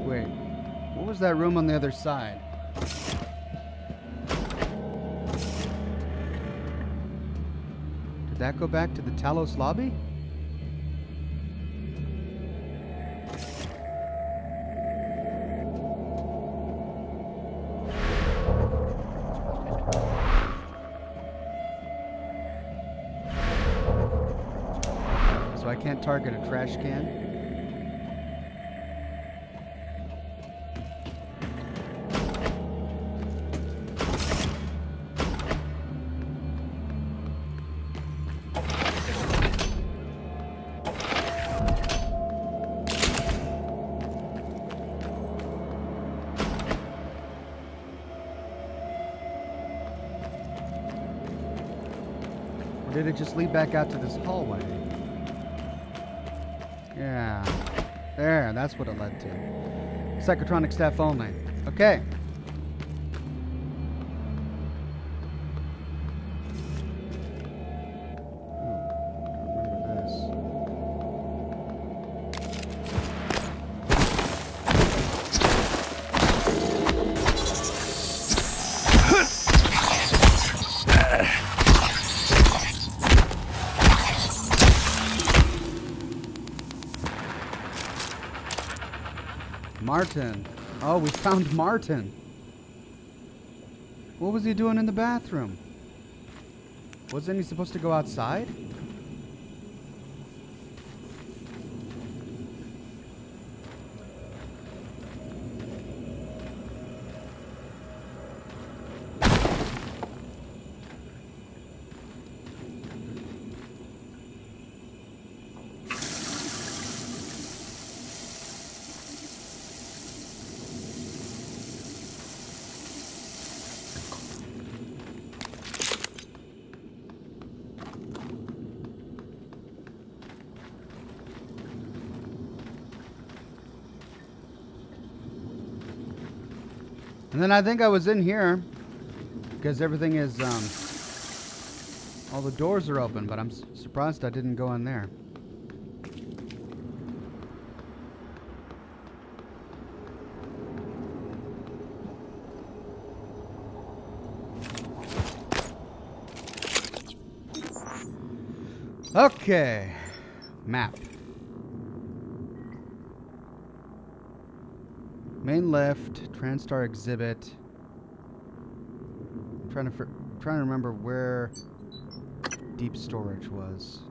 Wait. What was that room on the other side? Did that go back to the Talos lobby? So I can't target a trash can? Or did it just lead back out to this hallway? Yeah. There, that's what it led to. Psychotronic staff only. Okay. Martin. Oh, we found Martin. What was he doing in the bathroom? Wasn't he supposed to go outside? And then I think I was in here because everything is, all the doors are open, but I'm surprised I didn't go in there. Okay, map. Main lift, TranStar exhibit. I'm trying to remember where deep storage was.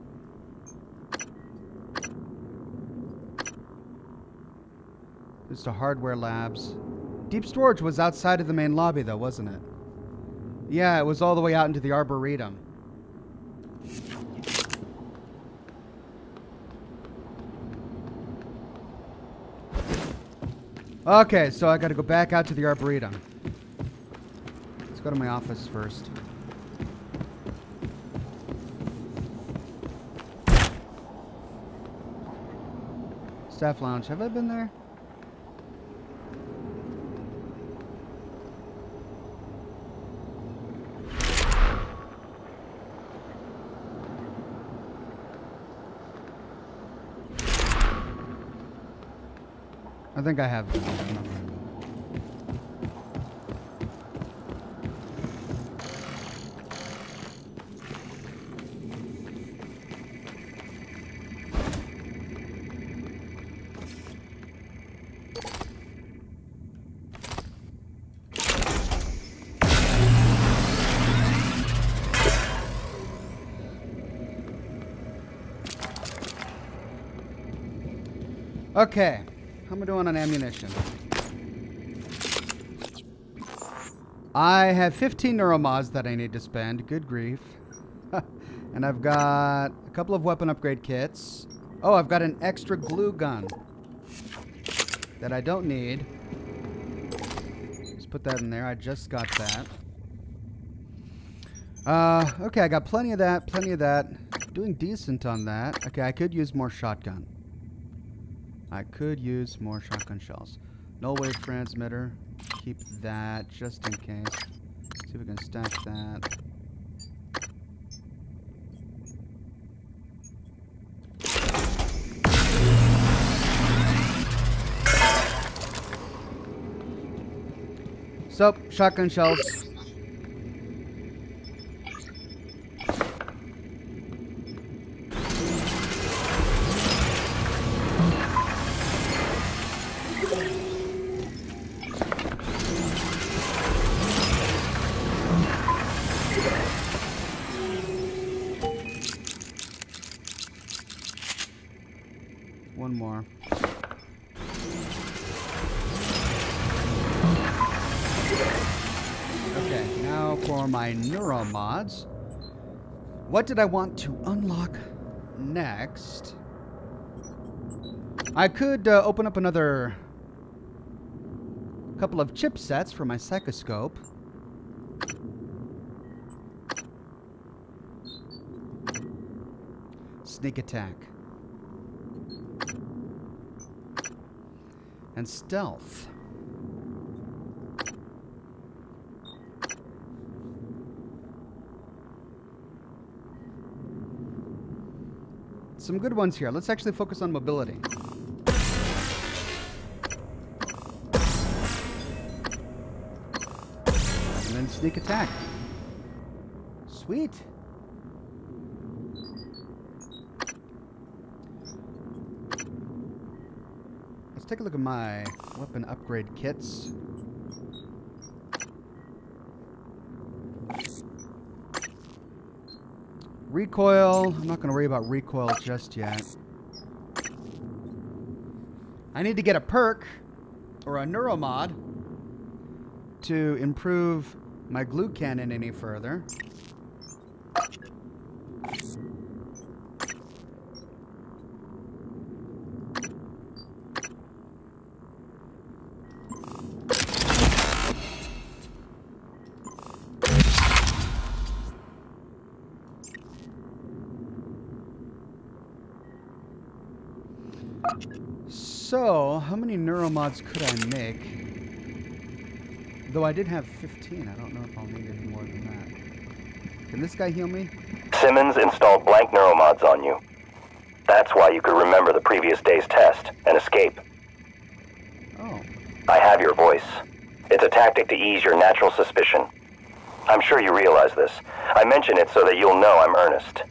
It's the hardware labs. Deep storage was outside of the main lobby, though, wasn't it? Yeah, it was all the way out into the Arboretum. Okay, so I gotta go back out to the Arboretum. Let's go to my office first. Staff lounge. Have I been there? I think I have been there. Okay, how am I doing on ammunition? I have 15 neuromods that I need to spend. Good grief. And I've got a couple of weapon upgrade kits. Oh, I've got an extra glue gun that I don't need. Let's put that in there. I just got that. Okay, I got plenty of that, plenty of that. Doing decent on that. Okay, I could use more shotgun. I could use more shotgun shells. Null wave transmitter. Keep that just in case. See if we can stash that. So, shotgun shells. One more. Okay, now for my neuromods. What did I want to unlock next? I could open up another couple of chipsets for my psychoscope. Sneak attack. And stealth. Some good ones here. Let's actually focus on mobility. And then sneak attack. Sweet. Let's take a look at my weapon upgrade kits. Recoil. I'm not going to worry about recoil just yet. I need to get a perk or a neuromod to improve my glue cannon any further. So, how many neuromods could I make? Though I did have 15, I don't know if I'll need any more than that. Can this guy heal me? Simmons installed blank neuromods on you. That's why you could remember the previous day's test and escape. Oh. I have your voice. It's a tactic to ease your natural suspicion. I'm sure you realize this. I mention it so that you'll know I'm earnest.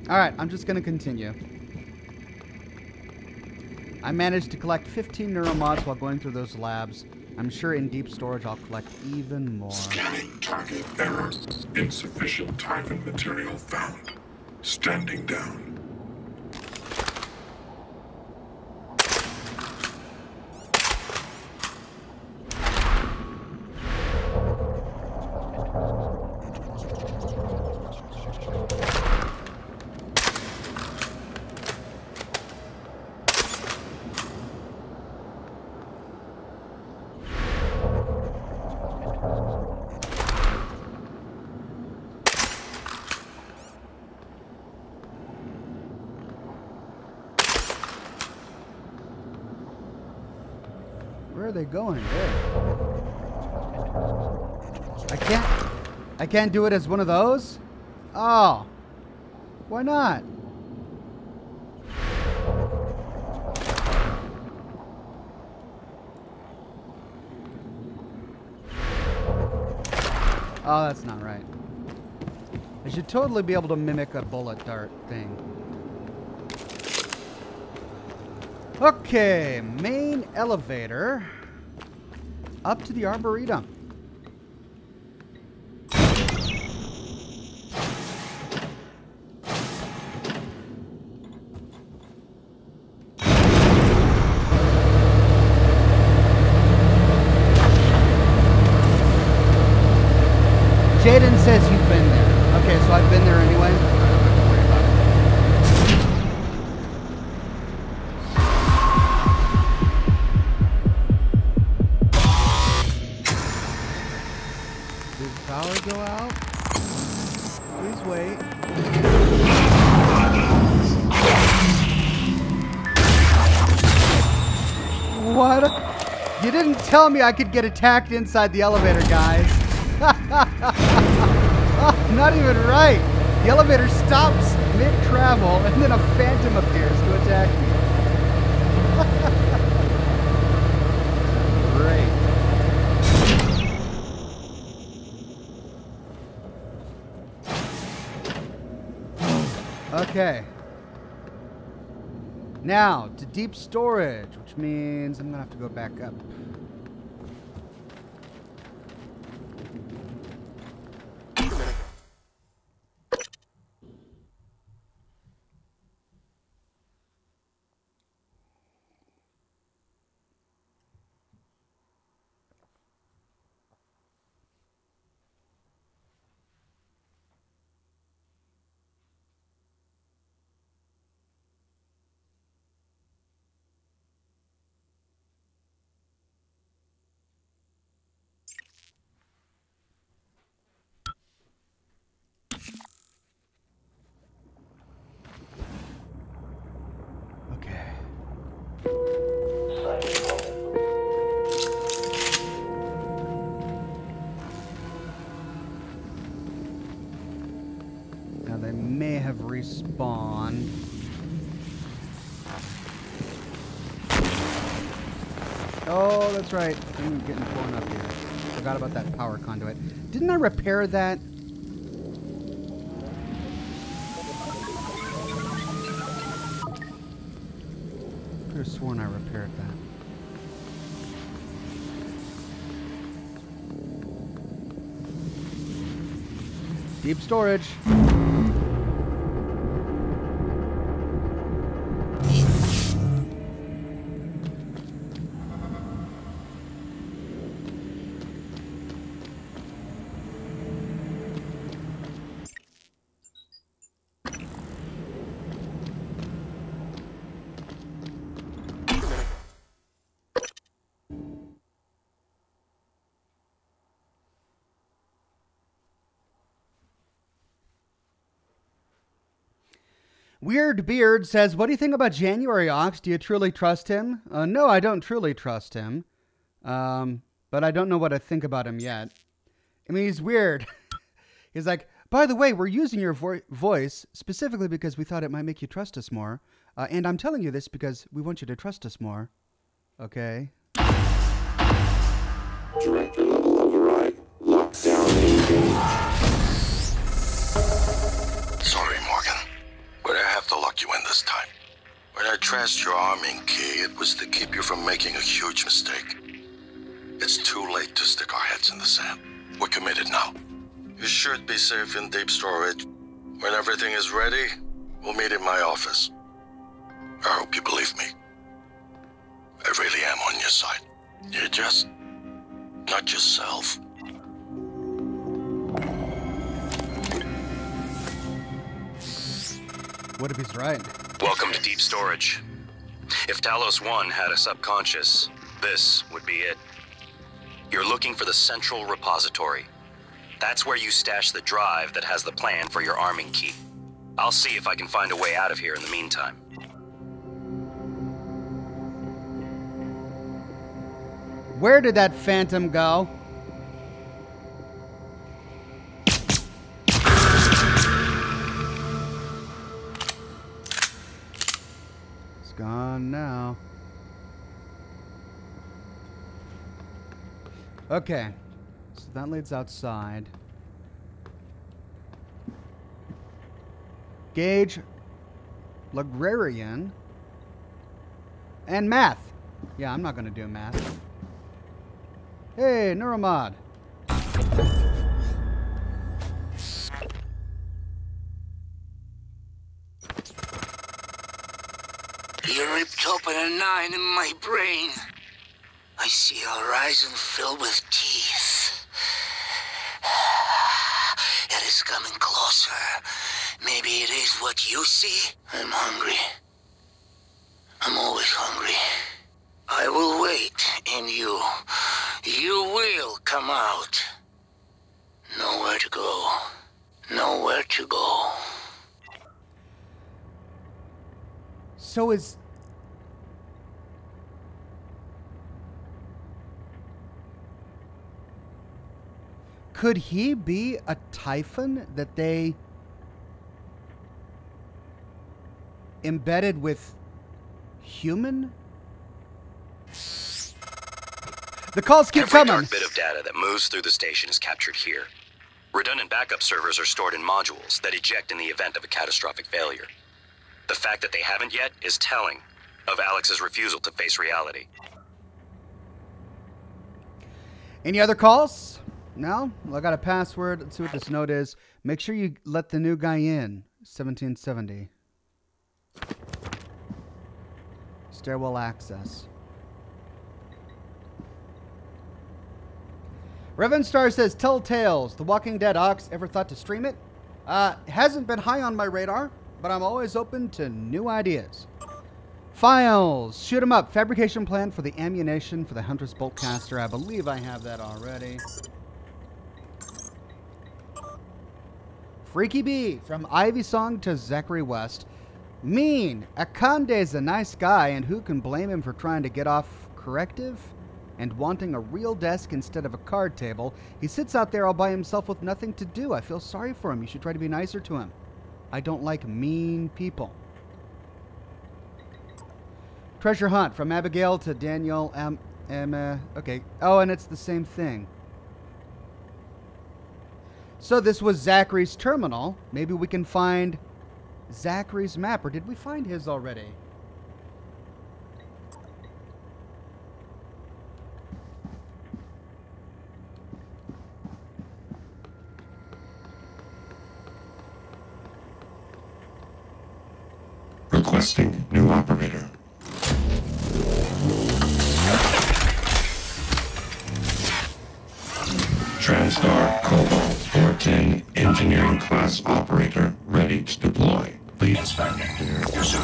Alright, I'm just going to continue. I managed to collect 15 neuromods while going through those labs. I'm sure in deep storage I'll collect even more. Scanning target error. Insufficient Typhon material found. Standing down. Where are they going? There. I can't do it as one of those? Oh. Why not? Oh, that's not right. I should totally be able to mimic a bullet dart thing. Okay, main elevator up to the Arboretum. Jaden says he's been there. Okay, so I've been there anyway. I don't have to worry about it. Did the power go out? Please wait. What? You didn't tell me I could get attacked inside the elevator, guys. Oh, not even right. The elevator stops mid-travel, and then a phantom appears to attack me. Great. Okay. Now, to deep storage, which means I'm going to have to go back up. Now they may have respawned. Oh, that's right. I'm getting blown up here. Forgot about that power conduit. Didn't I repair that? Could have sworn I repaired that. Deep storage. Weird Beard says, what do you think about January, Ox? Do you truly trust him? No, I don't truly trust him. But I don't know what I think about him yet. I mean, he's weird. He's like, by the way, we're using your voice specifically because we thought it might make you trust us more. And I'm telling you this because we want you to trust us more. Okay? Director level override. Lockdown engaged. Sorry, Morgan. But I have to lock you in this time. When I trashed your arming key, it was to keep you from making a huge mistake. It's too late to stick our heads in the sand. We're committed now. You should be safe in deep storage. When everything is ready, we'll meet in my office. I hope you believe me. I really am on your side. You're just not yourself. What if he's right? Welcome to deep storage. If Talos 1 had a subconscious, this would be it. You're looking for the central repository. That's where you stash the drive that has the plan for your arming key. I'll see if I can find a way out of here in the meantime. Where did that phantom go? It's gone now. Okay, so that leads outside. Gage, librarian, and math. Yeah, I'm not going to do math. Hey, Neuromod. You ripped open a 9 in my brain. I see a horizon filled with teeth. coming closer. Maybe it is what you see. I'm hungry. I'm always hungry. I will wait, and you will come out. Nowhere to go. Nowhere to go. So is... Could he be a Typhon that they embedded with human? The calls keep Every coming. dark bit of data that moves through the station is captured here. Redundant backup servers are stored in modules that eject in the event of a catastrophic failure. The fact that they haven't yet is telling of Alex's refusal to face reality. Any other calls? No? Well, I got a password. Let's see what this note is. Make sure you let the new guy in. 1770. Stairwell access. Revan Star says, Tell Tales. The Walking Dead Ox. Ever thought to stream it? Hasn't been high on my radar, but I'm always open to new ideas. Files. Shoot 'em up. Fabrication plan for the ammunition for the Huntress Boltcaster. I believe I have that already. Freaky B. From Ivy Song to Zachary West. Mean. Akande's a nice guy, and who can blame him for trying to get off corrective? And wanting a real desk instead of a card table. He sits out there all by himself with nothing to do. I feel sorry for him. You should try to be nicer to him. I don't like mean people. Treasure Hunt. From Abigail to Daniel okay. Oh, and it's the same thing. So this was Zachary's terminal. Maybe we can find Zachary's map. Or did we find his already? Requesting new operator. Transtar Cobalt 410 engineering class operator ready to deploy. Please inspect your suit.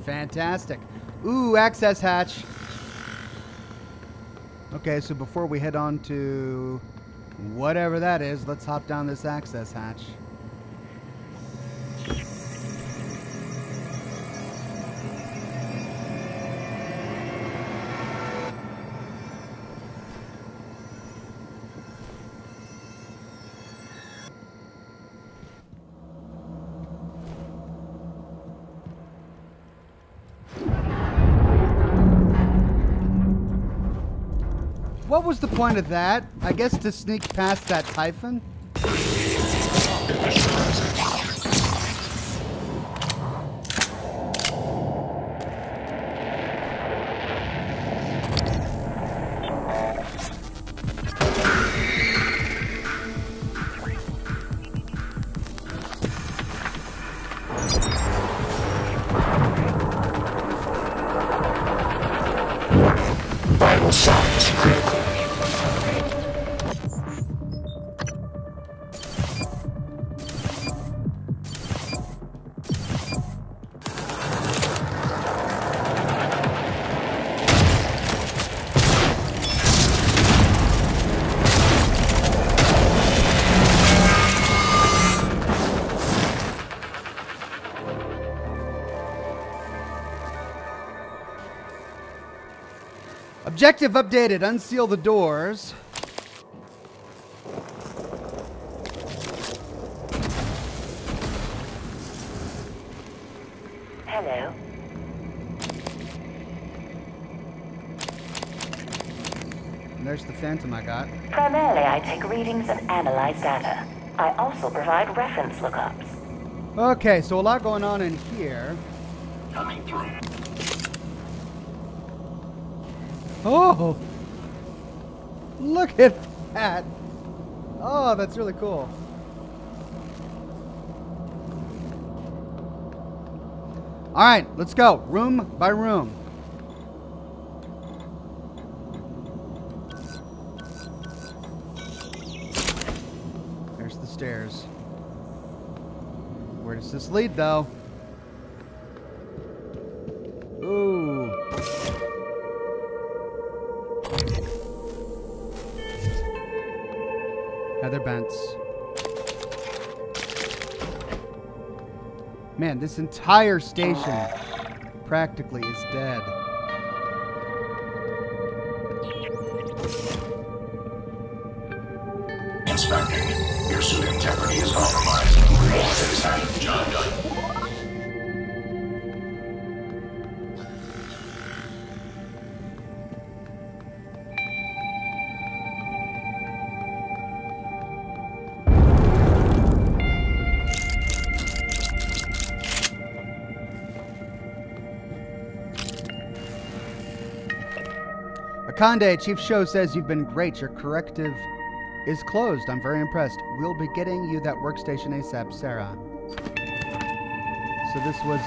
Fantastic. Ooh, access hatch. Okay, so before we head on to whatever that is, let's hop down this access hatch. What was the point of that? I guess to sneak past that Typhon? Vital signs critical. Objective updated. Unseal the doors. Hello. And there's the Phantom I got. Primarily, I take readings and analyze data. I also provide reference lookups. Okay, so a lot going on in here. Coming through. Oh! Look at that! Oh, that's really cool. Alright, let's go. Room by room. upstairs. Where does this lead, though? Ooh. Heather Bents. Man, this entire station practically is dead. Inspector, your suit integrity is compromised. It is time to job done. Akande, Chief Show says you've been great. Your corrective is closed. I'm very impressed. We'll be getting you that workstation ASAP, Sarah. So this was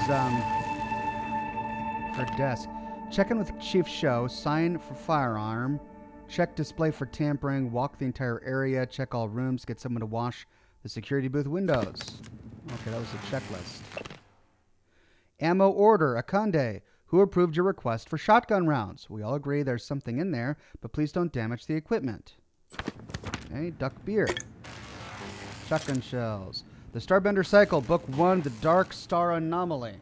her desk. Check in with Chief Show. Sign for firearm. Check display for tampering. Walk the entire area. Check all rooms. Get someone to wash the security booth windows. Okay, that was a checklist. Ammo order. Akande. Who approved your request for shotgun rounds? We all agree there's something in there, but please don't damage the equipment. Okay, duck beer. Shotgun shells. The Starbender Cycle, Book 1, The Dark Star Anomaly.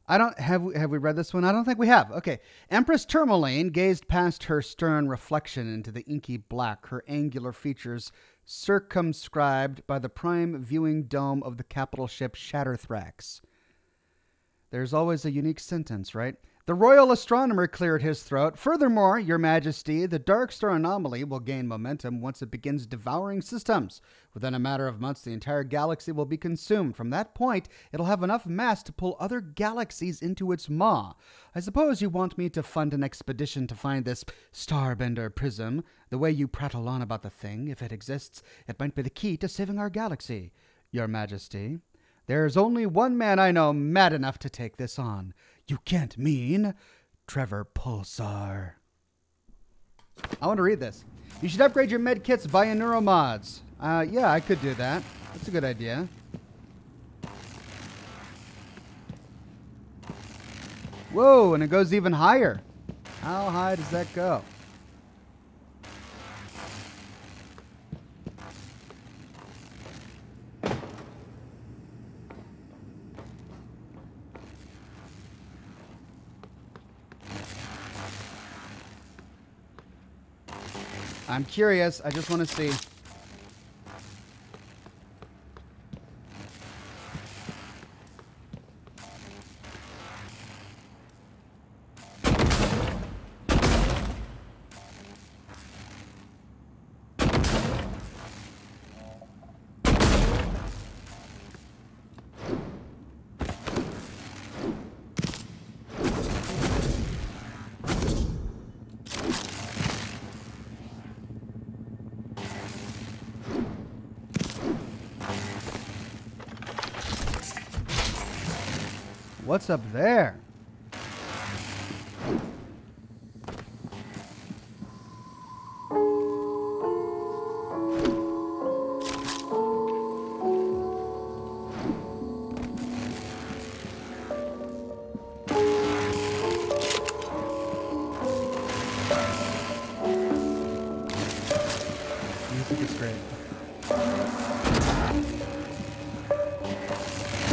Have we read this one? I don't think we have. Okay. Empress Tourmaline gazed past her stern reflection into the inky black, her angular features circumscribed by the prime viewing dome of the capital ship Shatterthrax. There's always a unique sentence, right? The royal astronomer cleared his throat. Furthermore, Your Majesty, the Dark Star Anomaly will gain momentum once it begins devouring systems. Within a matter of months, the entire galaxy will be consumed. From that point, it'll have enough mass to pull other galaxies into its maw. I suppose you want me to fund an expedition to find this Starbender prism. The way you prattle on about the thing, if it exists, it might be the key to saving our galaxy. Your Majesty, there's only one man I know mad enough to take this on. You can't mean Trevor Pulsar. I want to read this. You should upgrade your med kits via neuromods. Yeah, I could do that. That's a good idea. Whoa, and it goes even higher. How high does that go? I'm curious. I just want to see. What's up there? Music is great.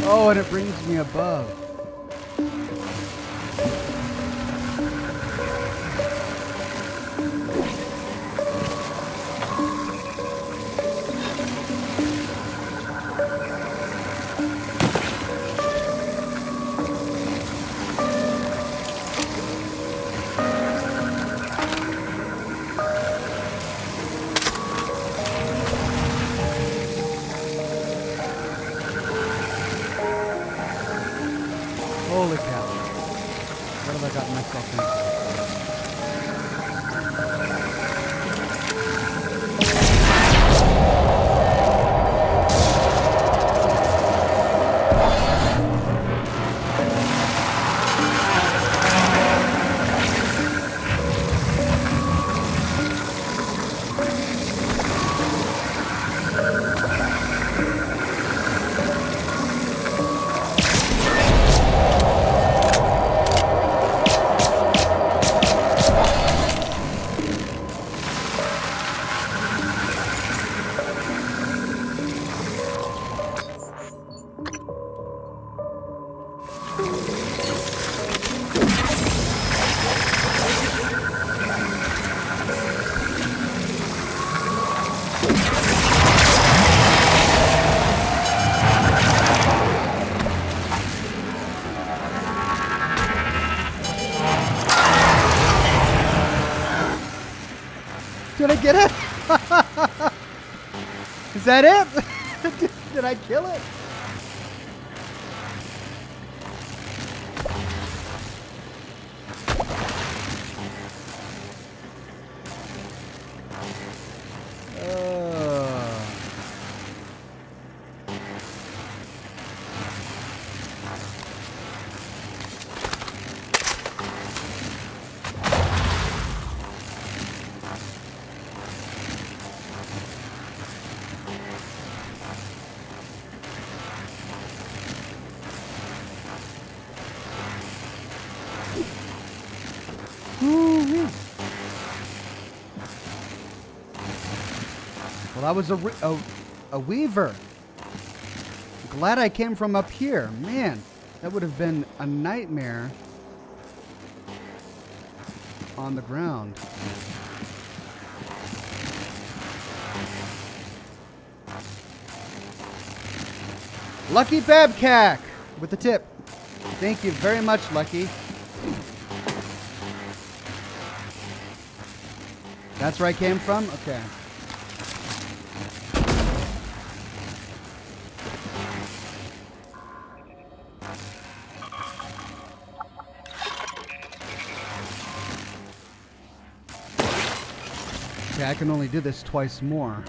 Oh, and it brings me above. Holy cow. What have I gotten myself into? Did I get it? Is that it? Did I kill it? Well, that was a weaver. Glad I came from up here. Man, that would have been a nightmare on the ground. Lucky Babcack with the tip. Thank you very much, Lucky. That's where I came from? Okay. Okay, I can only do this twice more.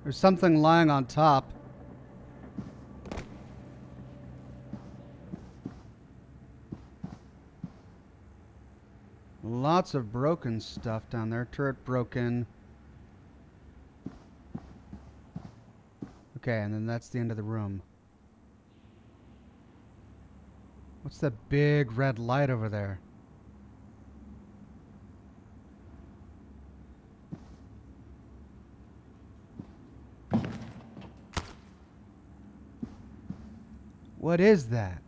There's something lying on top. Lots of broken stuff down there. Turret broken. Okay, and then that's the end of the room. What's that big red light over there? What is that?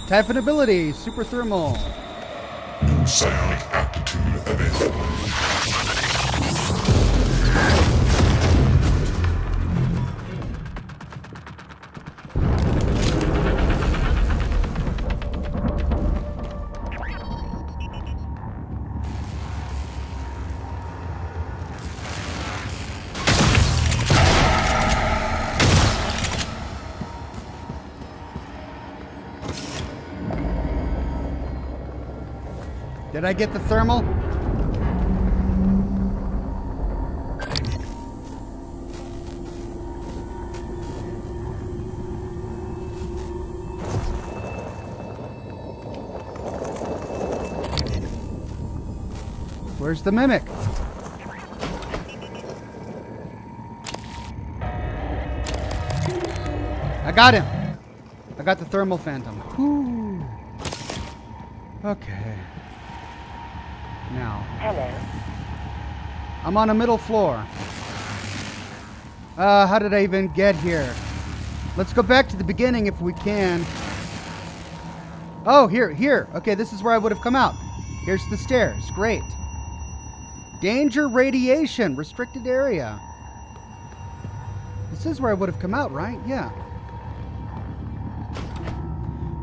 Typhon ability, super thermal. New psionic aptitude available. Did I get the thermal? Where's the mimic? I got him. I got the thermal phantom. Whew. Okay. Now. Hello. I'm on a middle floor. How did I even get here? Let's go back to the beginning if we can. Oh, here. Okay, this is where I would have come out. Here's the stairs. Great. Danger radiation. Restricted area. This is where I would have come out, right? Yeah.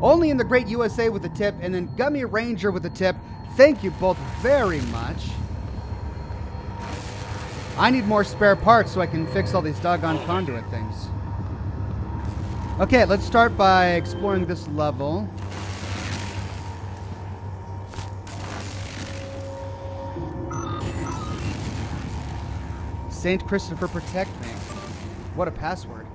Only in the Great USA with a tip, and then Gummy Ranger with a tip. Thank you both very much. I need more spare parts so I can fix all these doggone conduit things. Okay, let's start by exploring this level. Saint Christopher protect me. What a password.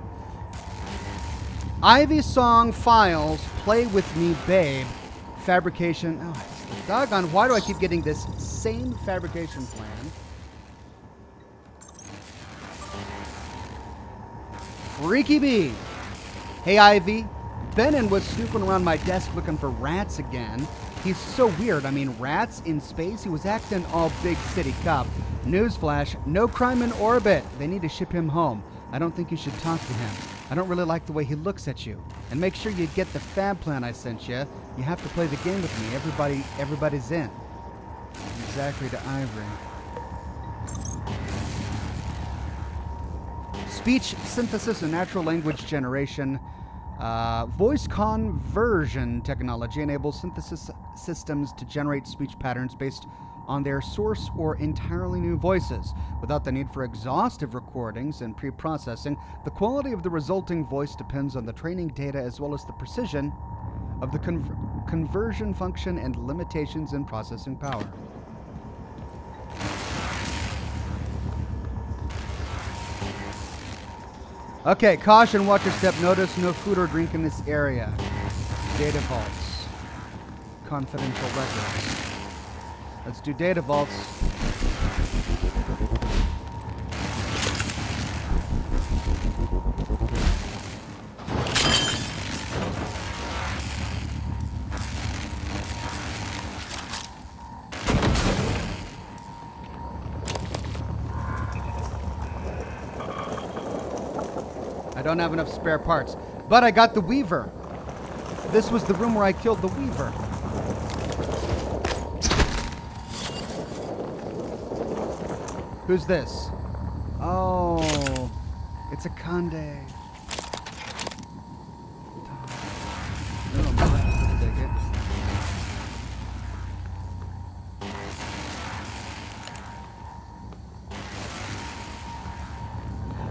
Ivy Song Files, Play With Me Babe, Fabrication. Oh, doggone, why do I keep getting this same fabrication plan? Freaky Bee. Hey, Ivy. Benin was snooping around my desk looking for rats again. He's so weird. I mean, rats in space? He was acting all big city cop. Newsflash, no crime in orbit. They need to ship him home. I don't think you should talk to him. I don't really like the way he looks at you. And make sure you get the fab plan I sent you. You have to play the game with me. Everybody's in. Zachary to Ivory. Speech synthesis and natural language generation. Voice conversion technology enables synthesis systems to generate speech patterns based on their source or entirely new voices. Without the need for exhaustive recordings and pre-processing, the quality of the resulting voice depends on the training data as well as the precision of the conversion function and limitations in processing power. Okay, caution, watch your step. Notice no food or drink in this area. Data vaults. Confidential records. Let's do data vaults. I don't have enough spare parts, but I got the Weaver. This was the room where I killed the Weaver. Who's this? Oh, it's a Conde.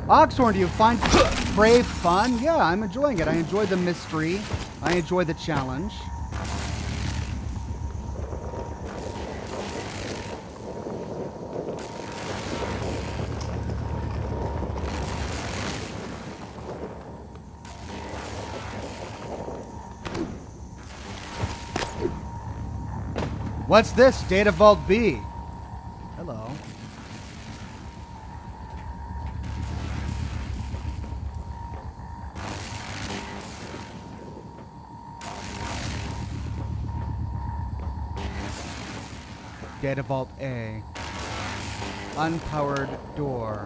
Oxhorn, do you find Brave fun? Yeah, I'm enjoying it. I enjoy the mystery. I enjoy the challenge. What's this? Data Vault B. Hello. Data Vault A. Unpowered door.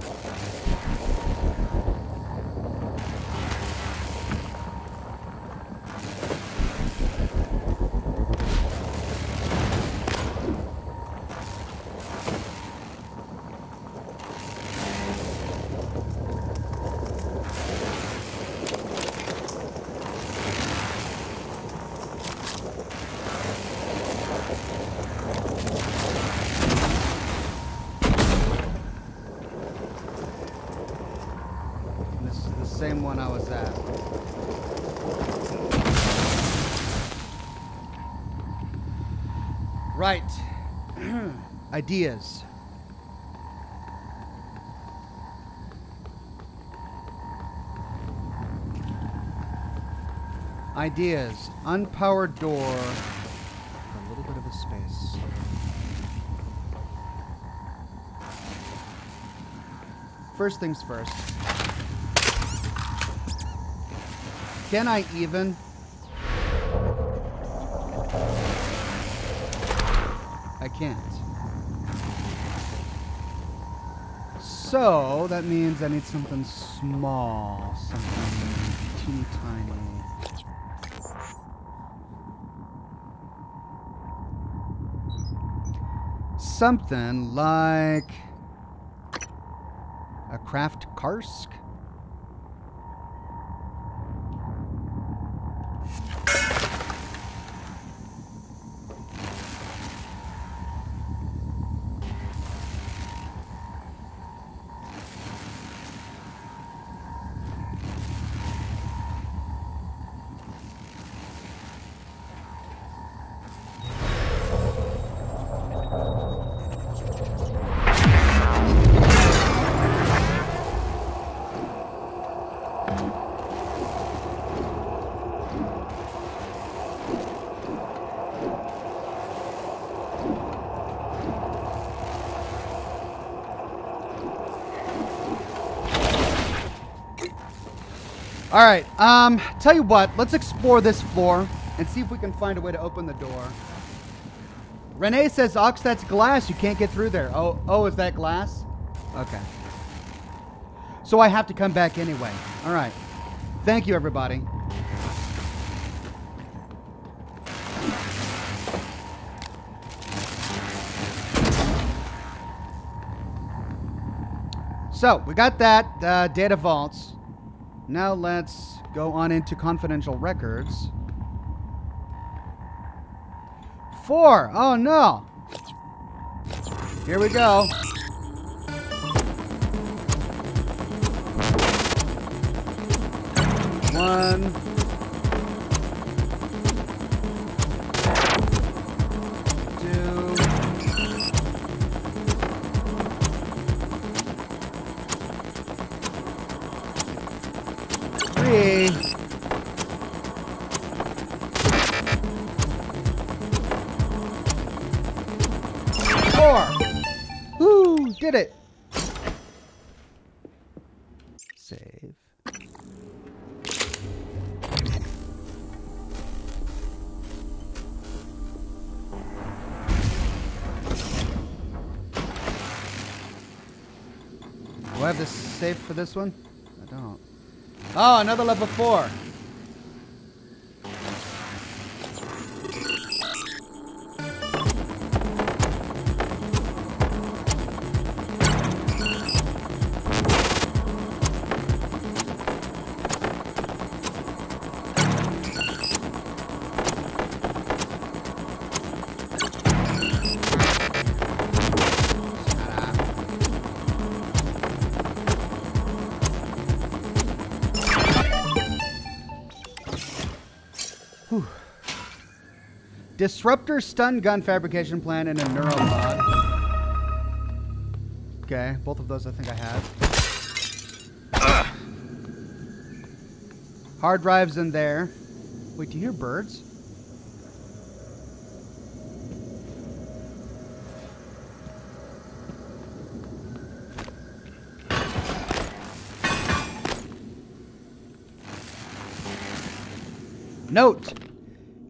Same one I was at. Right. Ideas. Ideas. Unpowered door. A little bit of a space. first things first. Can I even? I can't. So that means I need something small, something teeny tiny. Something like a craft karsk. All right, tell you what, let's explore this floor and see if we can find a way to open the door. Renee says, Ox, that's glass. You can't get through there. Oh, is that glass? Okay. So I have to come back anyway. All right. Thank you, everybody. So we got that data vaults. Now let's go on into confidential records. 4. Oh no. Here we go. One. 3. 4. Woo! Did it. Save. Do I have this save for this one? I don't. Oh, another level 4. Disruptor stun gun fabrication plan and a neuromod. Okay, both of those I think I have. Hard drives in there. Wait, do you hear birds? Note.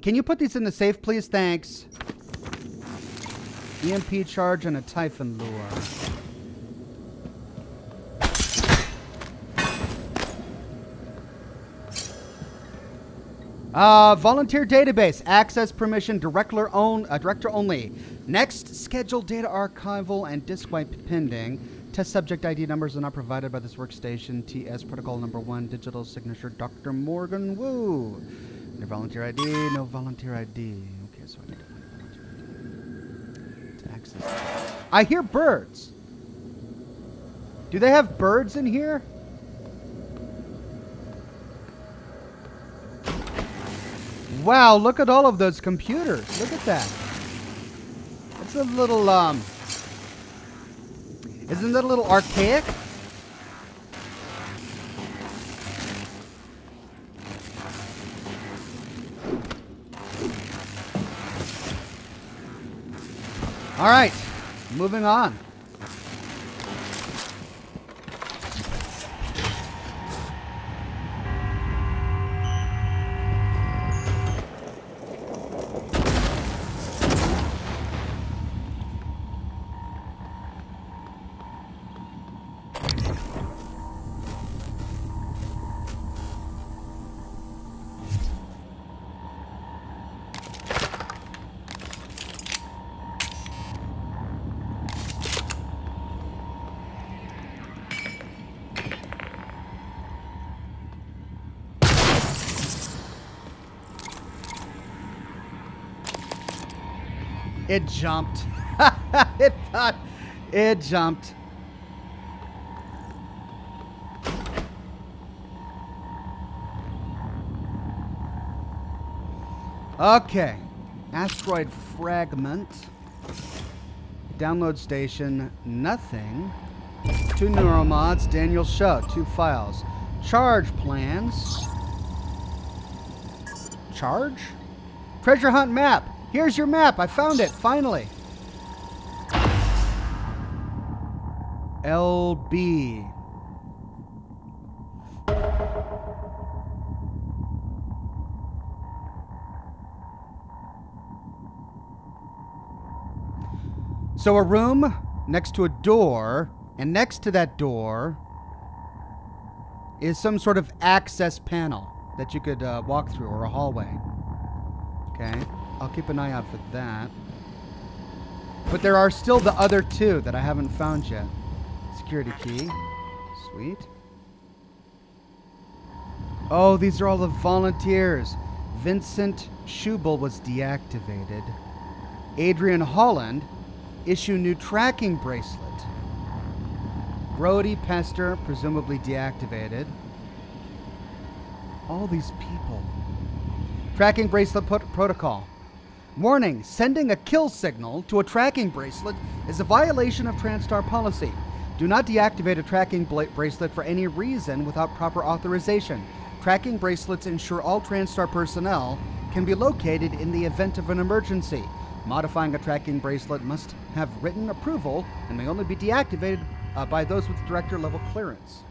Can you put these in the safe, please? Thanks. EMP charge and a Typhon lure. Volunteer database. Access permission. Director only. Next, scheduled data archival and disk wipe pending. Test subject ID numbers are not provided by this workstation. TS protocol number 1. Digital signature. Dr. Morgan Woo. No volunteer ID, no volunteer ID. Okay, so I need to find a volunteer ID to access. I hear birds. Do they have birds in here? Wow, look at all of those computers. Look at that. It's a little, isn't that a little archaic? All right, moving on. It jumped. It jumped. Okay. Asteroid fragment. Download station. Nothing. 2 neuromods. Daniel Show. 2 files. Charge plans. Charge? Treasure hunt map. Here's your map. I found it. Finally. LB. So a room next to a door, and next to that door is some sort of access panel that you could walk through, or a hallway. Okay, I'll keep an eye out for that. But there are still the other 2 that I haven't found yet. Security key. Sweet. Oh, these are all the volunteers. Vincent Schubel was deactivated. Adrian Holland, issue new tracking bracelet. Brody Pester, presumably deactivated. All these people. Tracking bracelet protocol. Warning, sending a kill signal to a tracking bracelet is a violation of TranStar policy. Do not deactivate a tracking bracelet for any reason without proper authorization. Tracking bracelets ensure all TranStar personnel can be located in the event of an emergency. Modifying a tracking bracelet must have written approval and may only be deactivated by those with director level clearance.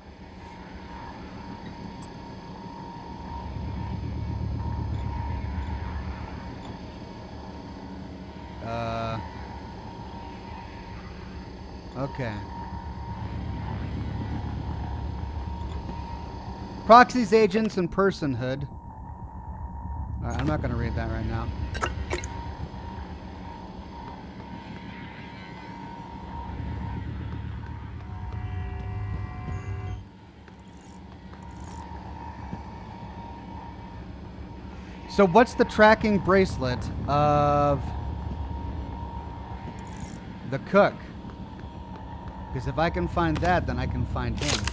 Okay. Proxies, agents, and personhood. I'm not going to read that right now. So what's the tracking bracelet of the cook? Because if I can find that, then I can find him.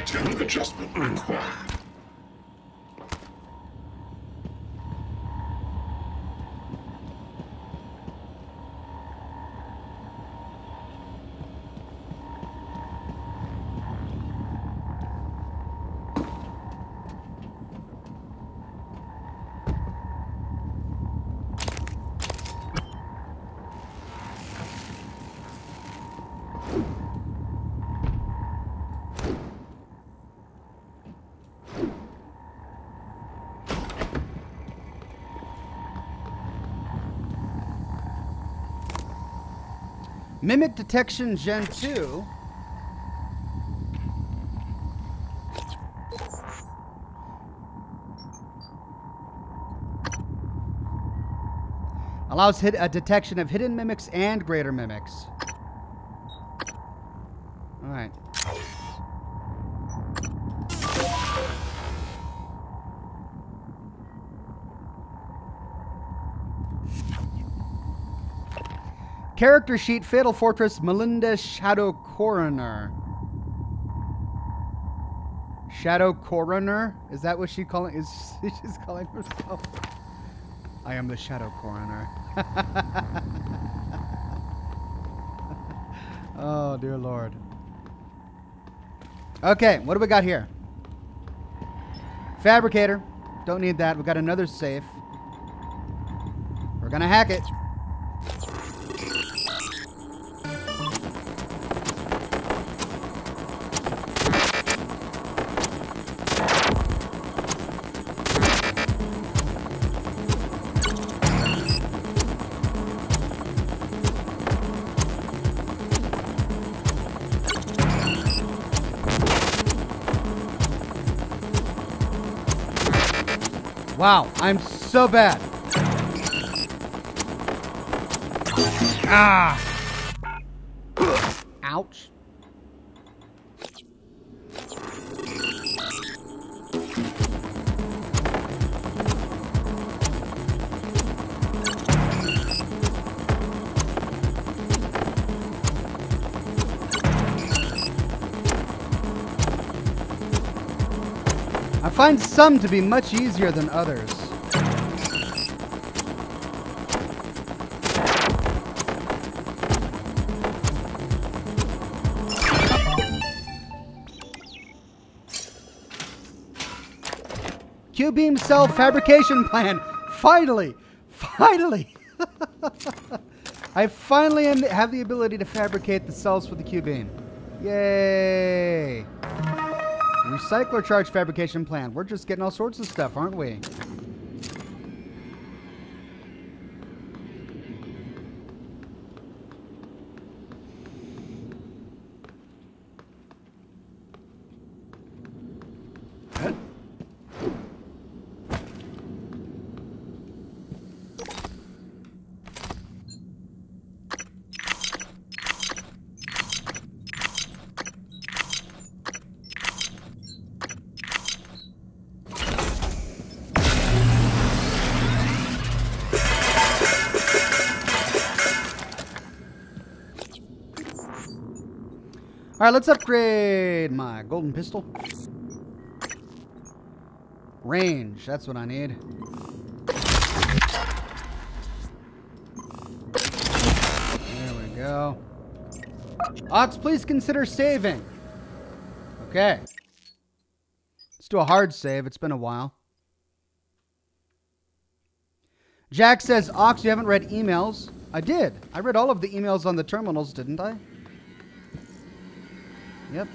Atrium adjustment required. Mimic detection Gen 2. Allows a detection of hidden mimics and greater mimics. All right. Character sheet, Fatal Fortress, Melinda Shadow Coroner. Shadow Coroner? Is that what she's calling herself? I am the Shadow Coroner. Oh, dear Lord. Okay, what do we got here? Fabricator. Don't need that. We got another safe. We're gonna hack it. Wow, I'm so bad. Ah! Ouch. I find some to be much easier than others. Q-beam cell fabrication plan. Finally! Finally! I finally have the ability to fabricate the cells for the Q-beam. Yay! Recycler charge fabrication plan. We're just getting all sorts of stuff, aren't we? Alright, let's upgrade my golden pistol. Range, that's what I need. There we go. Ox, please consider saving. Okay. Let's do a hard save. It's been a while. Jack says, Ox, you haven't read emails. I did. I read all of the emails on the terminals, didn't I? Yep.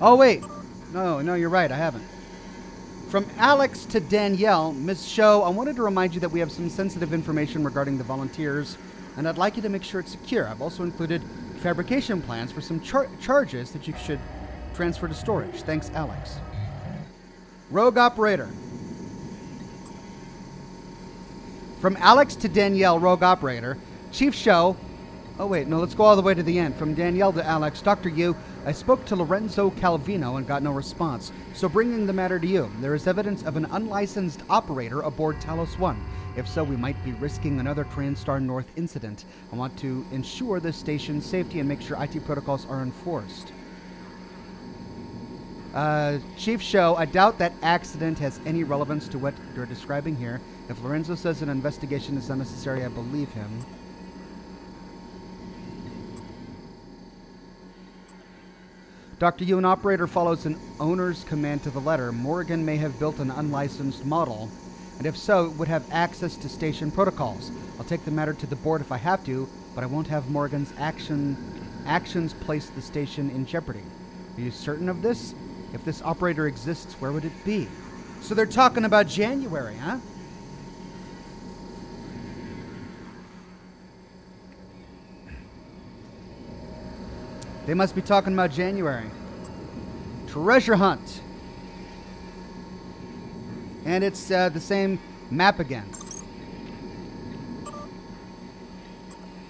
Oh, wait. No, you're right. I haven't. From Alex to Danielle, Ms. Show, I wanted to remind you that we have some sensitive information regarding the volunteers, and I'd like you to make sure it's secure. I've also included fabrication plans for some charges that you should transfer to storage. Thanks, Alex. Rogue Operator. From Alex to Danielle, Rogue Operator. Chief Show. Oh, wait, no, let's go all the way to the end. From Danielle to Alex. Dr. Yu, I spoke to Lorenzo Calvino and got no response. So bringing the matter to you, there is evidence of an unlicensed operator aboard Talos 1. If so, we might be risking another TranStar North incident. I want to ensure the station's safety and make sure IT protocols are enforced. Chief Show, I doubt that accident has any relevance to what you're describing here. If Lorenzo says an investigation is unnecessary, I believe him. Dr. Yu, an operator follows an owner's command to the letter. Morgan may have built an unlicensed model, and if so, would have access to station protocols. I'll take the matter to the board if I have to, but I won't have Morgan's actions place the station in jeopardy. Are you certain of this? If this operator exists, where would it be? So they're talking about January, huh? They must be talking about January. Treasure hunt. And it's the same map again.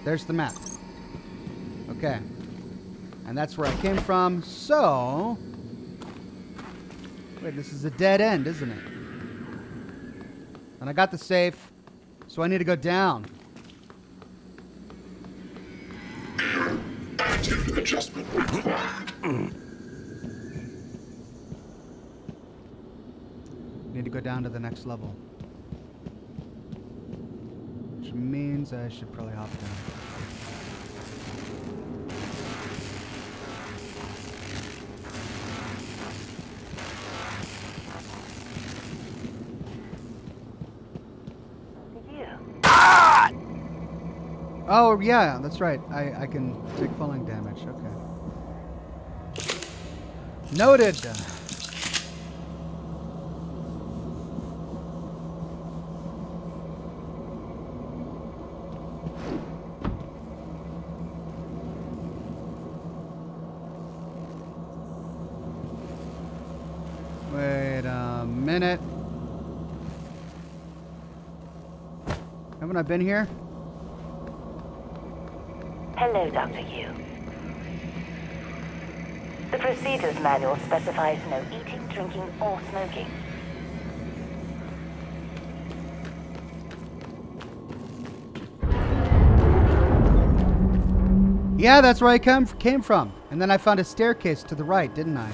There's the map. Okay. And that's where I came from. So... Wait, this is a dead end, isn't it? And I got the safe. So I need to go down. Attitude adjustment required. Need to go down to the next level. Which means I should probably hop down. Oh, yeah, that's right. I can take falling damage. Okay. Noted. Wait a minute. Haven't I been here? Hello, Dr. Yu. The procedures manual specifies no eating, drinking, or smoking. Yeah, that's where I came from. And then I found a staircase to the right, didn't I?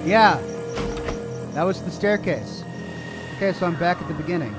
Yeah, that was the staircase. Okay, so I'm back at the beginning.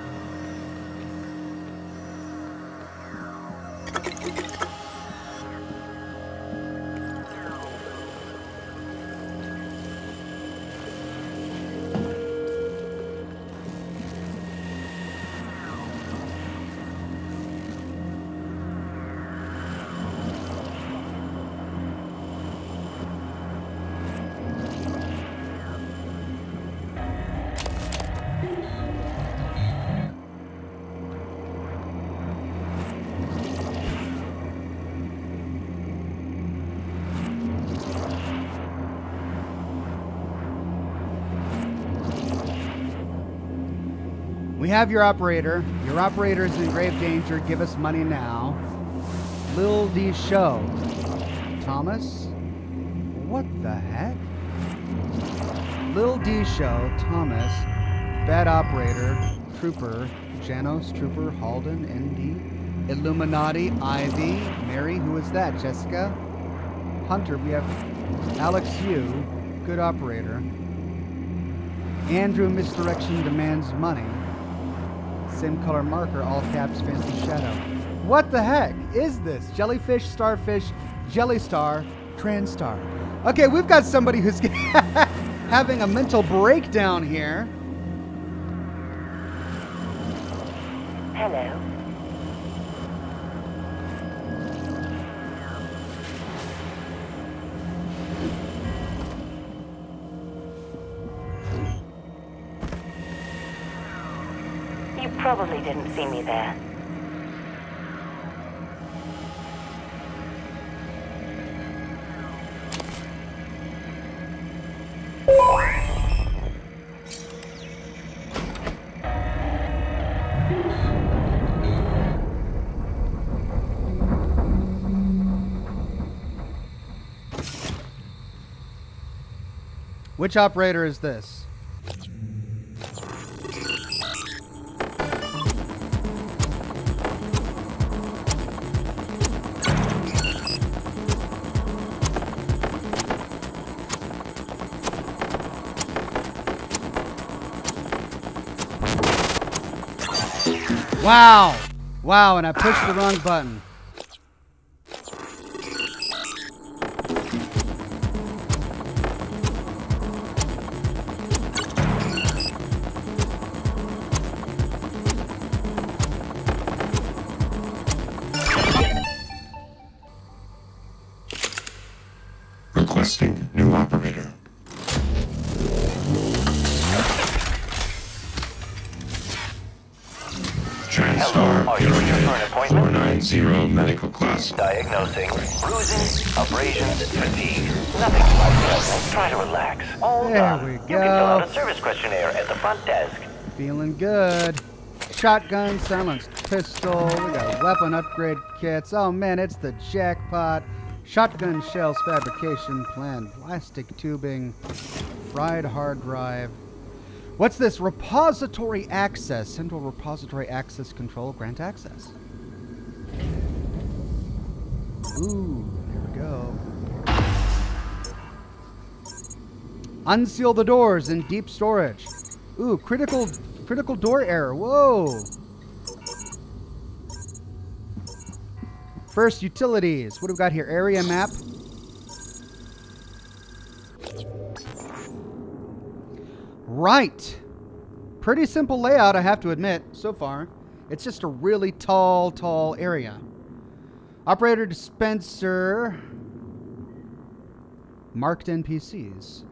We have your operator. Your operator is in grave danger. Give us money now. Lil D Show. Thomas? What the heck? Lil D Show, Thomas, Bad Operator, Trooper, Janos, Trooper, Halden, ND, Illuminati, Ivy, Mary, who is that? Jessica? Hunter, we have Alex Yu, Good Operator. Andrew, Misdirection, Demands Money. Same color marker, all caps, Fancy Shadow. What the heck is this? Jellyfish, Starfish, Jelly Star, Trans Star. Okay, we've got somebody who's having a mental breakdown here. Hello. You probably didn't see me there. Which operator is this? Wow! Wow, and I pushed the wrong button. Requesting new operator. Hello, are you here for an appointment? 490 medical class. Diagnosing bruising, abrasions, fatigue. Nothing life-threatening. Try to relax. All There done. we You can fill out go. a service questionnaire at the front desk. Feeling good. Shotgun, silenced pistol. We got weapon upgrade kits. Oh man, it's the jackpot. Shotgun shells fabrication plan. Plastic tubing. Fried hard drive. What's this? Repository access. Central repository access control. Grant access. Ooh, here we go. Unseal the doors in deep storage. Ooh, critical door error. Whoa. First, utilities. What do we got here? Area map. Right. Pretty simple layout, I have to admit, so far. It's just a really tall area. Operator dispenser. Marked NPCs.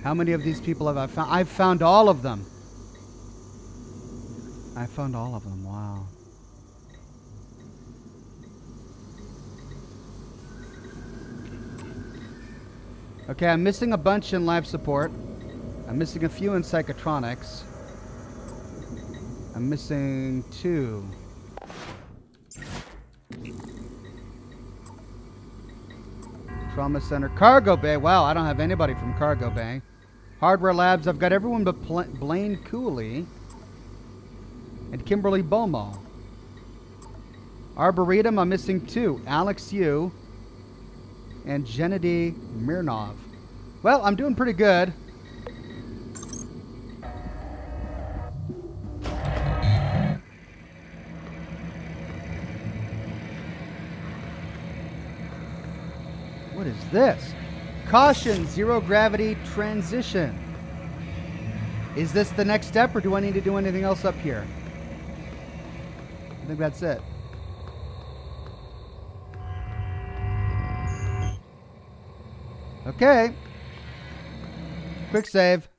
How many of these people have I found? I've found all of them. I found all of them. Wow. Okay, I'm missing a bunch in life support. I'm missing a few in psychotronics. I'm missing 2. Trauma center. Cargo bay. Wow, I don't have anybody from cargo bay. Hardware labs. I've got everyone but Blaine Cooley and Kimberly Bomo. Arboretum. I'm missing 2. Alex Yu and Gennady Mirnov. Well, I'm doing pretty good. What is this? Caution, zero gravity transition. Is this the next step, or do I need to do anything else up here? I think that's it. Okay. Quick save.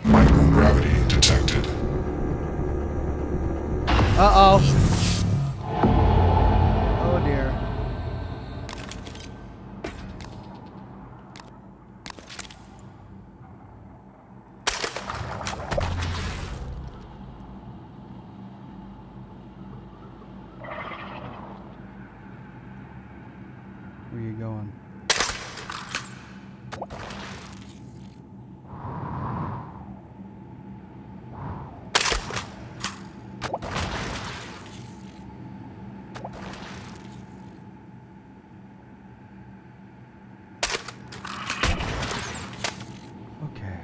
Microgravity detected. Uh-oh. Oh, dear. Where are you going? Okay.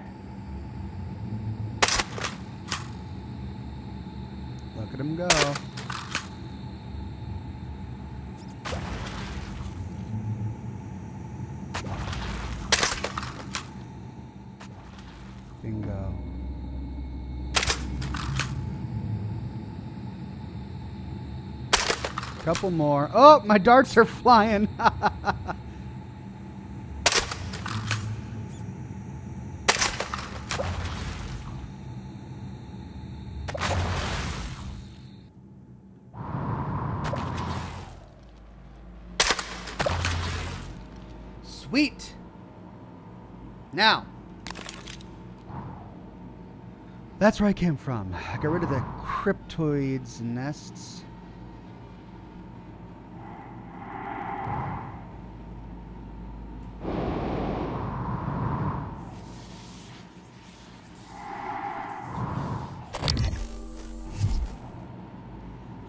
Look at him go. Bingo. Couple more. Oh, my darts are flying. Sweet. Now, that's where I came from. I got rid of the cryptoids' nests.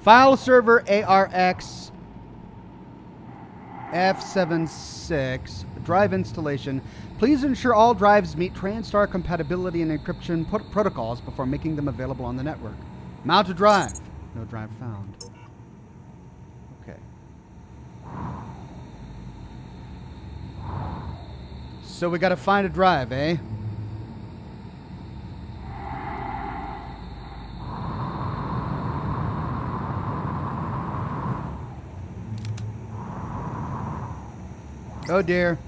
File server ARX F76 drive installation. Please ensure all drives meet TranStar compatibility and encryption protocols before making them available on the network. Mount a drive. No drive found. Okay. So we gotta find a drive, eh? Oh dear.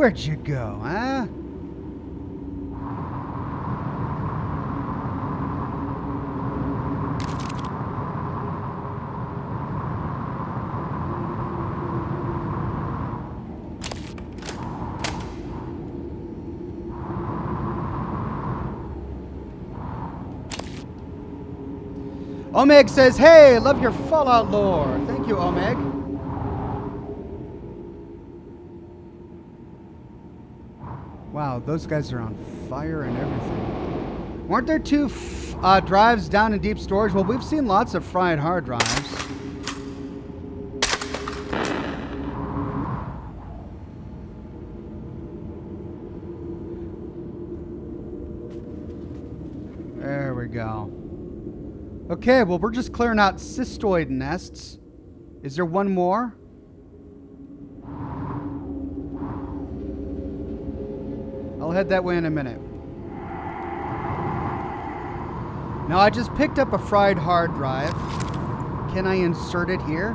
Where'd you go, huh? Omeg says, hey, love your Fallout lore. Thank you, Omeg. Wow, those guys are on fire and everything. Weren't there two drives down in deep storage? Well, we've seen lots of fried hard drives. There we go. Okay, well, we're just clearing out cystoid nests. Is there one more? I'll head that way in a minute. Now, I just picked up a fried hard drive. Can I insert it here?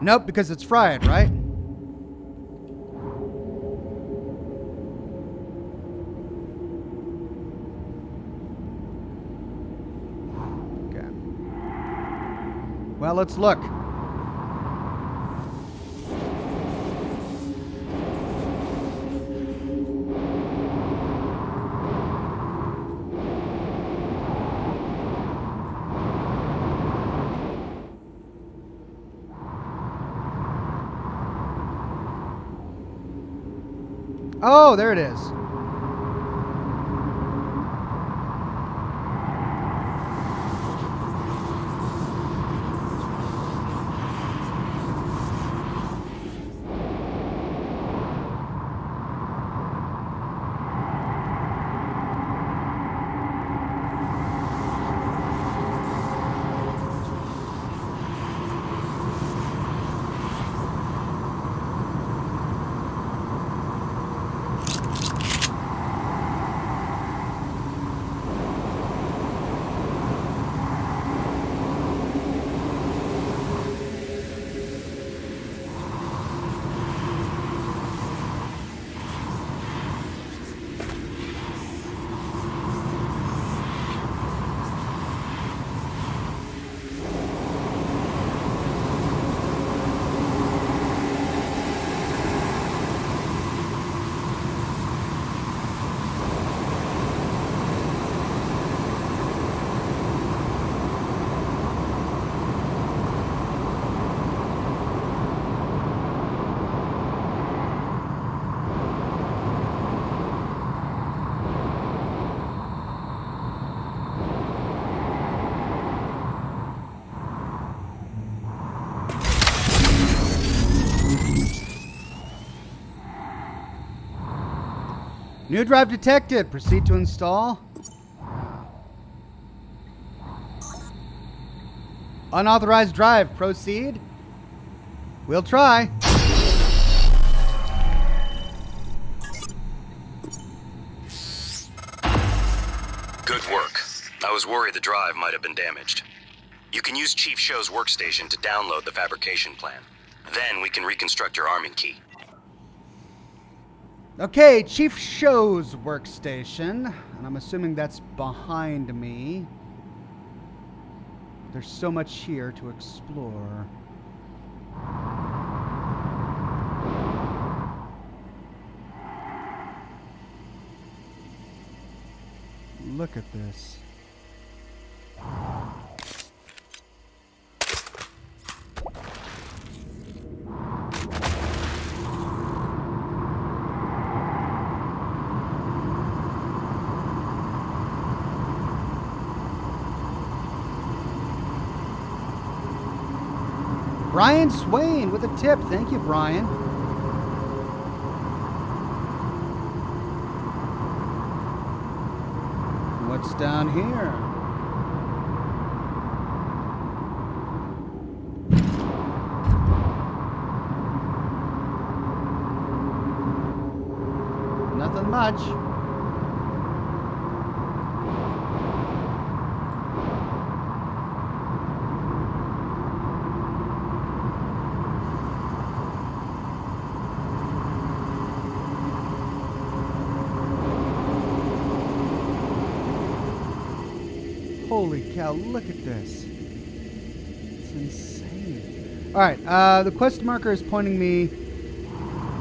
Nope, because it's fried, right? Okay. Well, let's look. Oh, there it is. New drive detected. Proceed to install. Unauthorized drive. Proceed. We'll try. Good work. I was worried the drive might have been damaged. You can use Chief Show's workstation to download the fabrication plan. Then we can reconstruct your arming key. Okay, Chief Show's workstation. And I'm assuming that's behind me. There's so much here to explore. Look at this. Brian Swain with a tip. Thank you, Brian. What's down here? Nothing much. Holy cow, look at this. It's insane. Alright, the quest marker is pointing me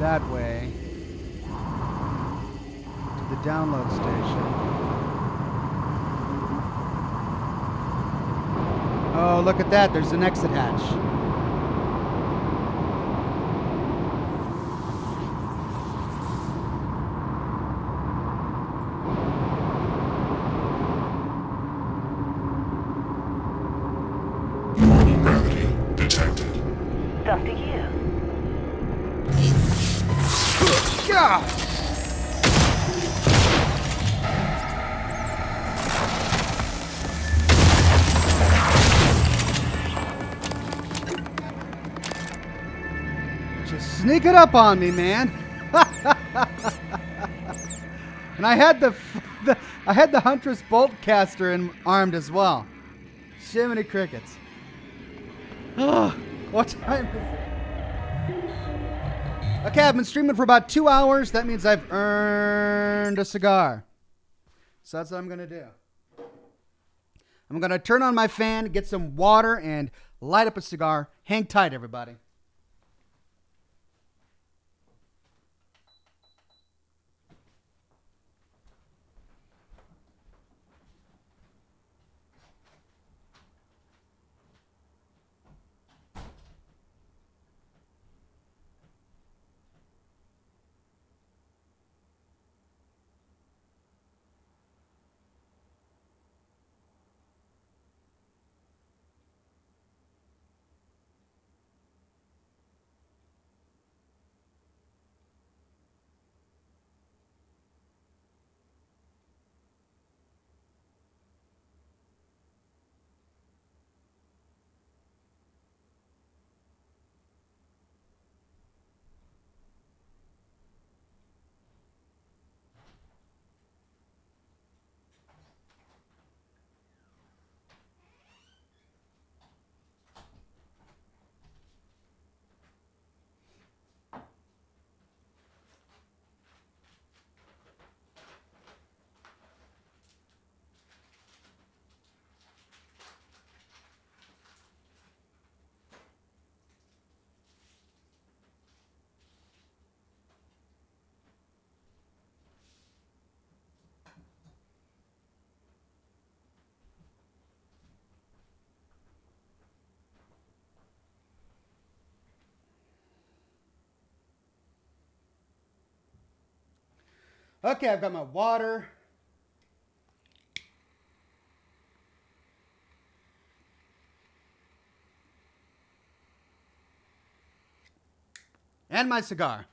that way. To the download station. Oh, look at that. There's an exit hatch. Normal gravity detected. Dr. Yu. Yeah. Just sneak it up on me, man. And I had the Huntress bolt caster armed as well. Jiminy crickets. What time is it? Okay, I've been streaming for about 2 hours. That means I've earned a cigar. So that's what I'm going to do. I'm going to turn on my fan, get some water, and light up a cigar. Hang tight, everybody. Okay, I've got my water. And my cigar.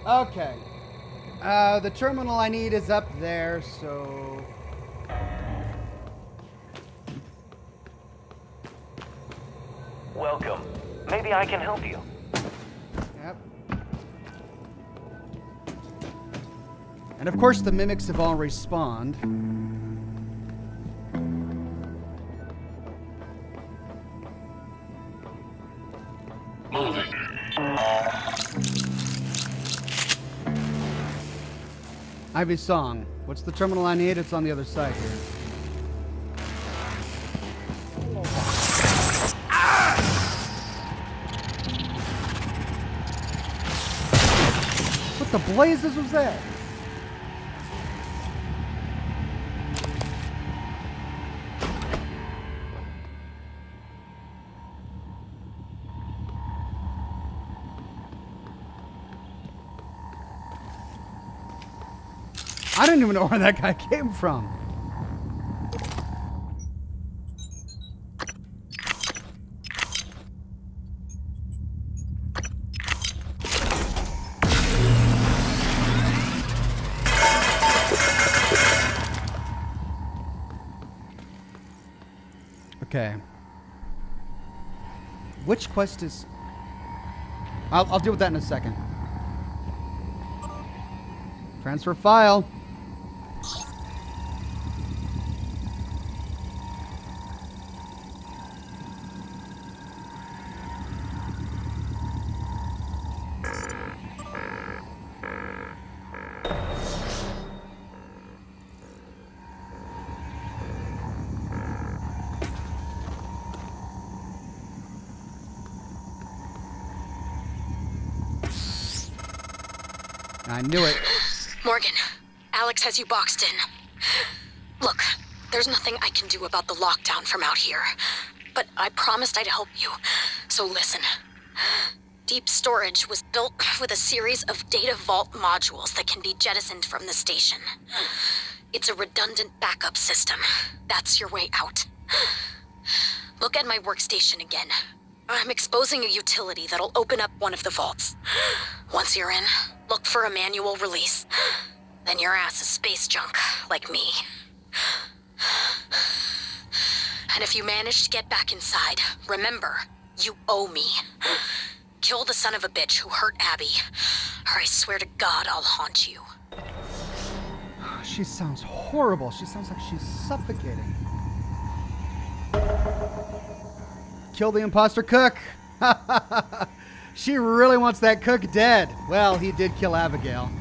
Okay. The terminal I need is up there, so... Welcome. Maybe I can help you. Yep. And of course the mimics have all respawned. Moving. Ivy's song. What's the terminal I need? It's on the other side here. What the blazes was that? I didn't even know where that guy came from. Okay. Which quest is... I'll deal with that in a second. Transfer file. I knew it. Morgan, Alex has you boxed in. Look, there's nothing I can do about the lockdown from out here. But I promised I'd help you. So listen. Deep storage was built with a series of data vault modules that can be jettisoned from the station. It's a redundant backup system. That's your way out. Look at my workstation again. I'm exposing a utility that'll open up one of the vaults. Once you're in, look for a manual release. Then your ass is space junk, like me. And if you manage to get back inside, remember, you owe me. Kill the son of a bitch who hurt Abby, or I swear to God I'll haunt you. She sounds horrible. She sounds like she's suffocating. Kill the imposter cook. She really wants that cook dead. Well, he did kill Abigail.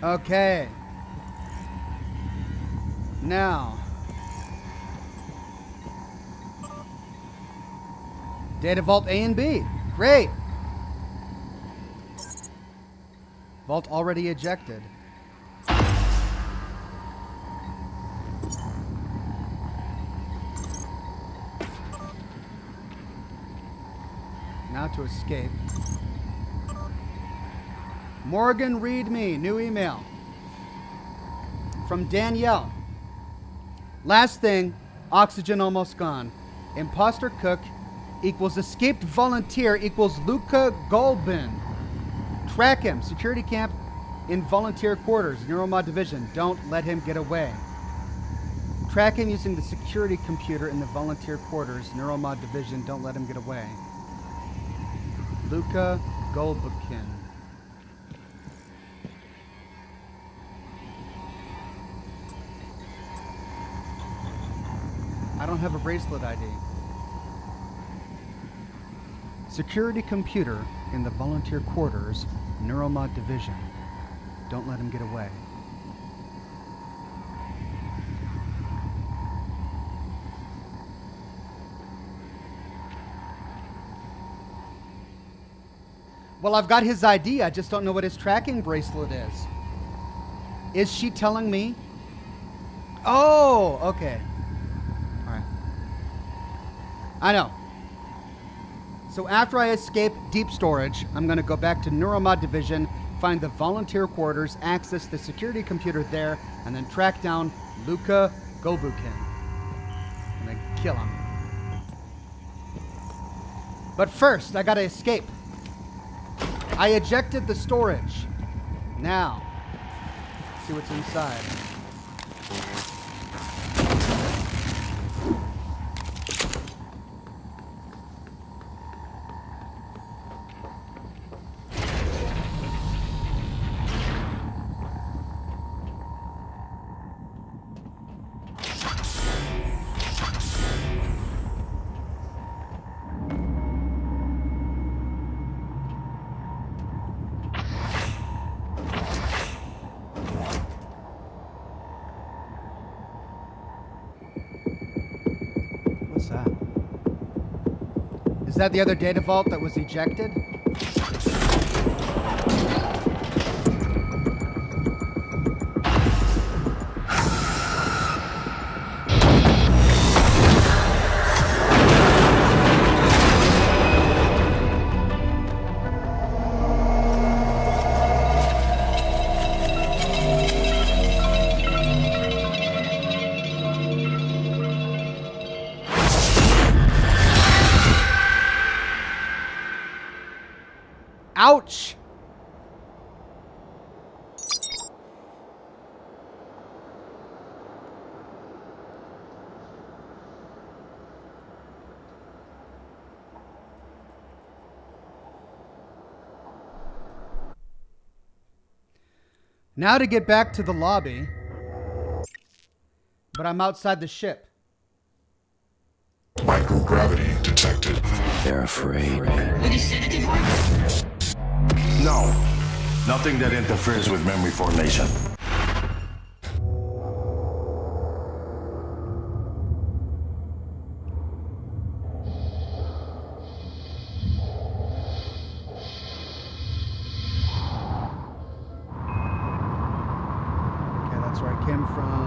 Okay. Now. Data vault A and B. Great. Vault already ejected. Now to escape. Morgan, read me. New email. From Danielle. Last thing, oxygen almost gone. Imposter cook equals escaped volunteer equals Luca Golbin. Track him. Security camp in volunteer quarters. Neuromod division. Don't let him get away. Track him using the security computer in the volunteer quarters. Neuromod division. Don't let him get away. Luca Golbukin. I don't have a bracelet ID. Security computer in the volunteer quarters, Neuromod division. Don't let him get away. Well, I've got his ID. I just don't know what his tracking bracelet is. Is she telling me? Oh, okay. All right. I know. So after I escape deep storage, I'm going to go back to Neuromod division, find the volunteer quarters, access the security computer there, and then track down Luca Golbukin. And then kill him. But first, I got to escape. I ejected the storage. Now, let's see what's inside. Is that the other data vault that was ejected? Ouch! Now to get back to the lobby. But I'm outside the ship. Microgravity detected. They're afraid. Would a sedative work? No. Nothing that interferes with memory formation. Okay, that's where I came from.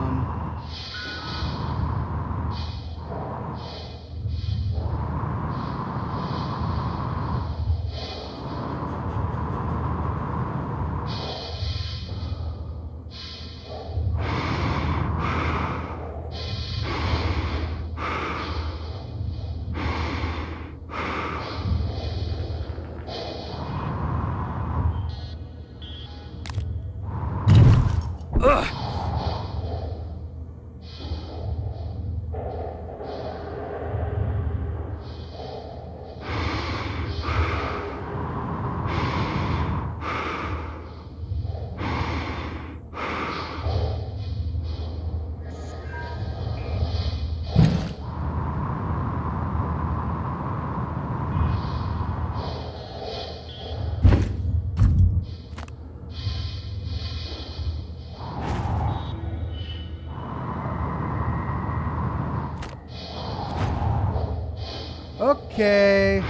Okay.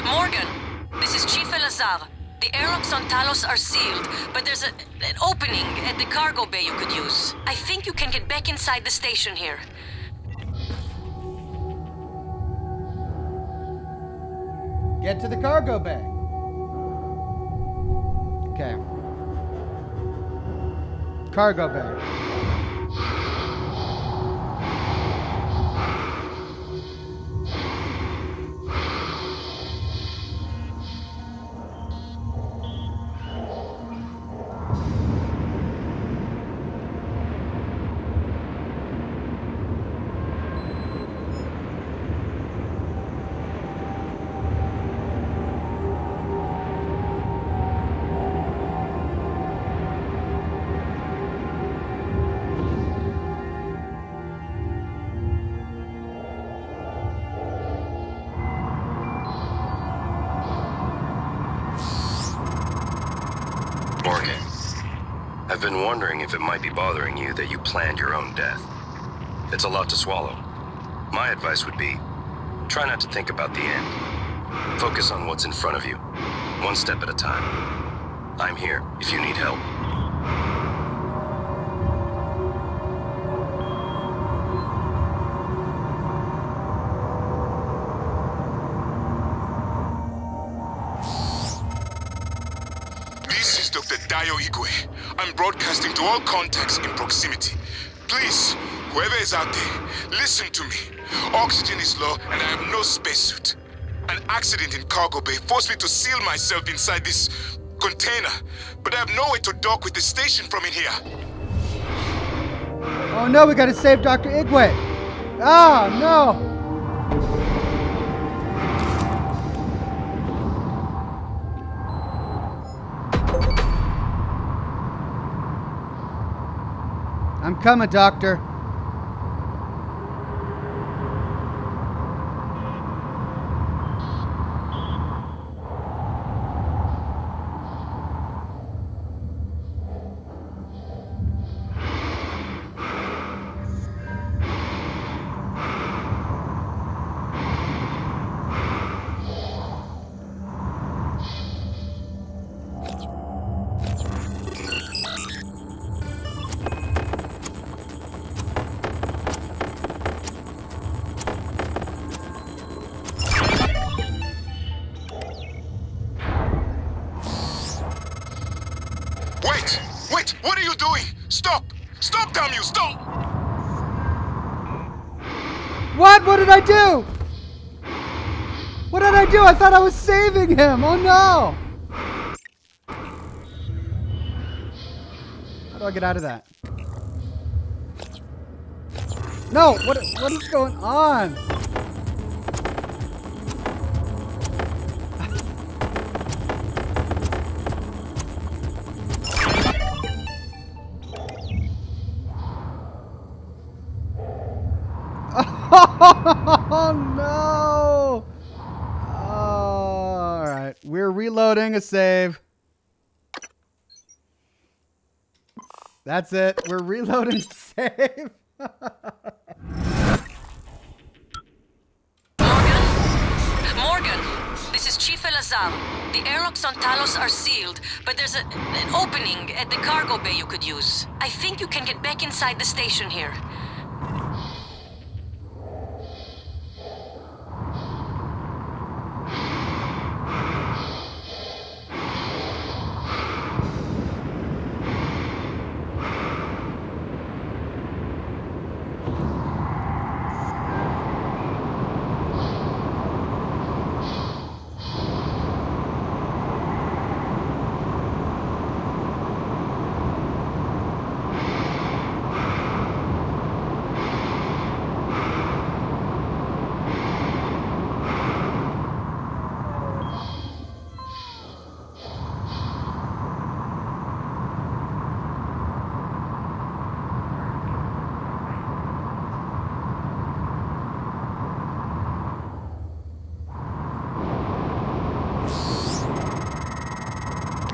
Morgan, this is Chief Elazar. The airlocks on Talos are sealed, but there's an opening at the cargo bay you could use. I think you can get back inside the station here. Get to the cargo bay. Okay. Cargo bay. I've been wondering if it might be bothering you that you planned your own death. It's a lot to swallow. My advice would be, try not to think about the end. Focus on what's in front of you, one step at a time. I'm here if you need help. This is Dr. Dayo Igwe. I'm broadcasting to all contacts in proximity. Please, whoever is out there, listen to me. Oxygen is low and I have no spacesuit. An accident in cargo bay forced me to seal myself inside this container, but I have no way to dock with the station from in here. Oh no, we gotta save Dr. Igwe. Ah, no. I'm coming, Doctor. Wait! What are you doing? Stop! Stop, damn you! Stop! What? What did I do? What did I do? I thought I was saving him. Oh no! How do I get out of that? No! What is going on? Oh no! Alright, we're reloading a save. That's it. We're reloading a save. Morgan, this is Chief Elazar. The airlocks on Talos are sealed, but there's an opening at the cargo bay you could use. I think you can get back inside the station here.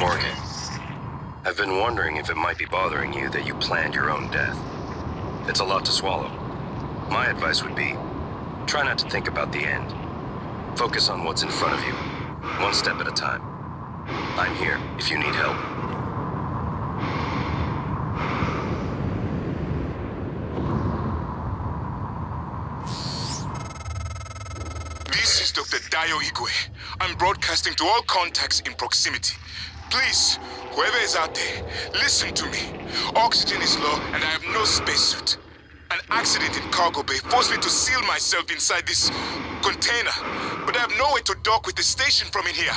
Morgan, I've been wondering if it might be bothering you that you planned your own death. It's a lot to swallow. My advice would be, try not to think about the end. Focus on what's in front of you, one step at a time. I'm here if you need help. This is Dr. Dio Igwe. I'm broadcasting to all contacts in proximity. Please, whoever is out there, listen to me. Oxygen is low and I have no spacesuit. An accident in cargo bay forced me to seal myself inside this container, but I have no way to dock with the station from in here.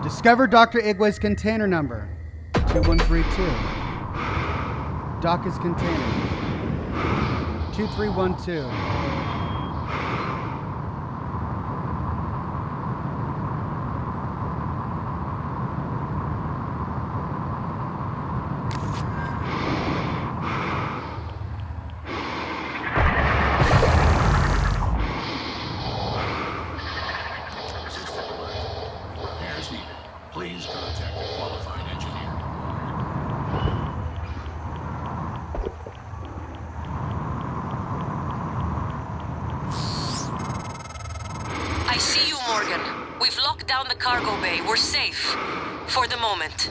Discover Dr. Igwe's container number. 2132. Dock is container. 2312. Please contact a qualified engineer. I see you, Morgan. We've locked down the cargo bay. We're safe. For the moment.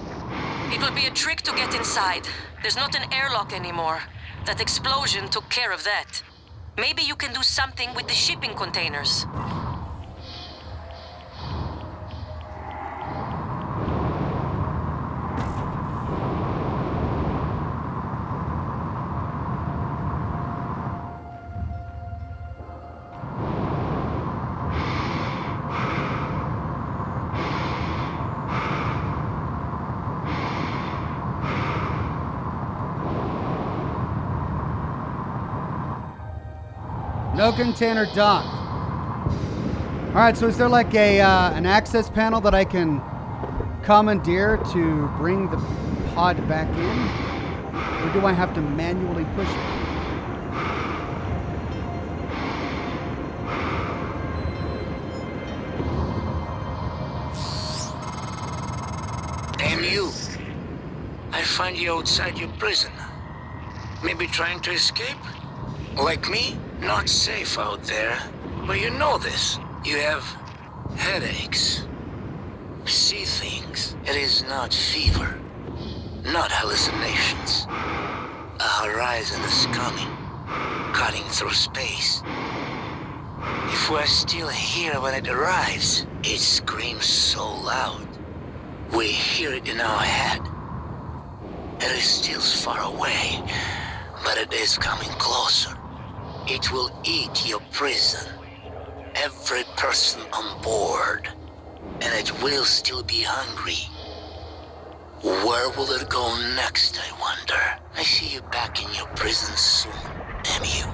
It will be a trick to get inside. There's not an airlock anymore. That explosion took care of that. Maybe you can do something with the shipping containers. No container docked. All right, so is there like a an access panel that I can commandeer to bring the pod back in? Or do I have to manually push it? Damn you. I find you outside your prison. Maybe trying to escape? Like me? Not safe out there. But you know this. You have headaches. See things. It is not fever. Not hallucinations. A horizon is coming. Cutting through space. If we're still here when it arrives, it screams so loud. We hear it in our head. It is still far away, but it is coming closer. It will eat your prison, every person on board, and it will still be hungry. Where will it go next, I wonder? I see you back in your prison soon, MU.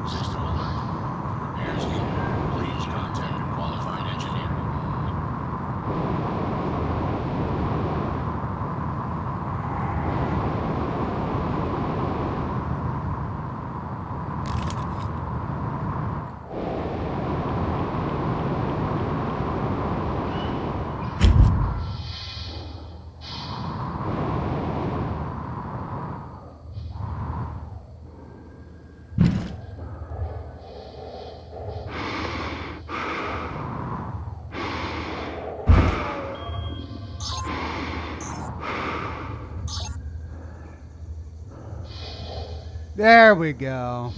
System alert. Repairs needed. Please contact a qualified engineer. There we go.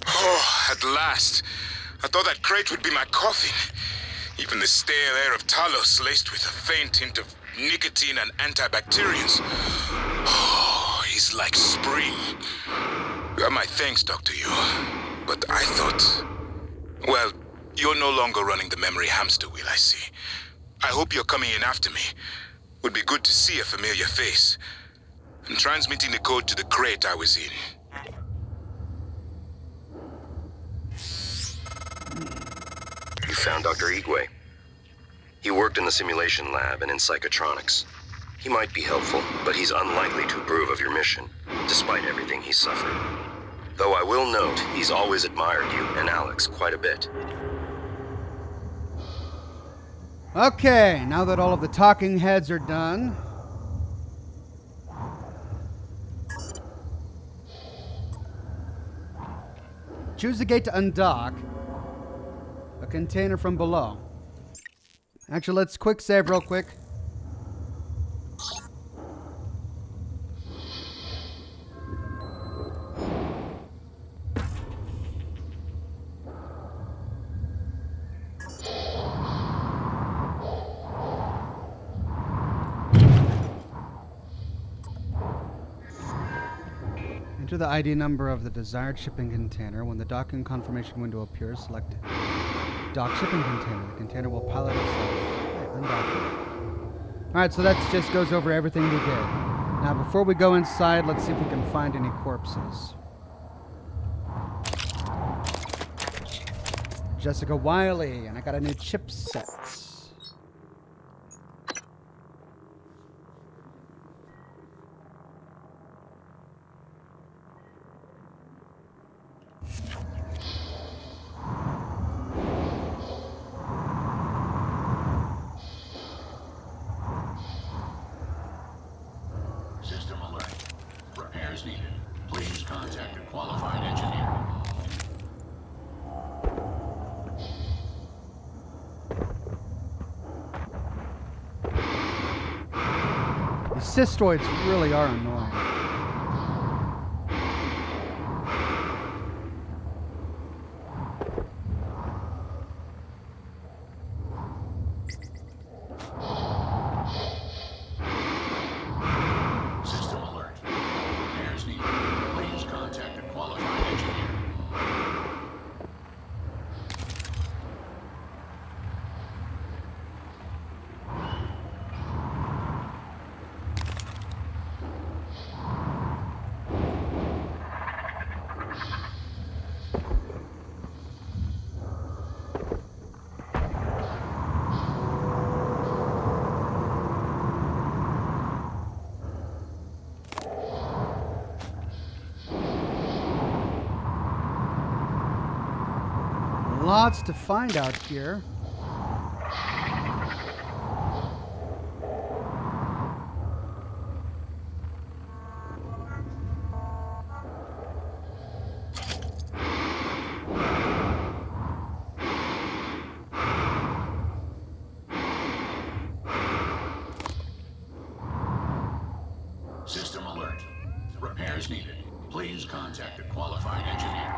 Oh, at last. I thought that crate would be my coffin. Even the stale air of Talos laced with a faint hint of nicotine and antibacterials. Oh, he's like spring. My thanks, Dr. Yu. But I thought... Well, you're no longer running the memory hamster wheel, I see. I hope you're coming in after me. Would be good to see a familiar face. I'm transmitting the code to the crate I was in. You found Dr. Igwe. He worked in the simulation lab and in psychotronics. He might be helpful, but he's unlikely to approve of your mission, despite everything he's suffered. Though I will note, he's always admired you and Alex quite a bit. Okay, now that all of the talking heads are done, choose the gate to undock a container from below. Actually, let's quick save real quick. Enter the ID number of the desired shipping container. When the docking confirmation window appears, select dock shipping container. The container will pilot itself. Okay, undock it. Alright, so that just goes over everything we did. Now, before we go inside, let's see if we can find any corpses. Jessica Wiley, and I got a new chipset. System alert. Repairs needed. Please contact a qualified engineer. The cystoids really are annoying. System alert. Repairs needed. Please contact a qualified engineer. Lots to find out here. System alert. Repairs needed. Please contact a qualified engineer.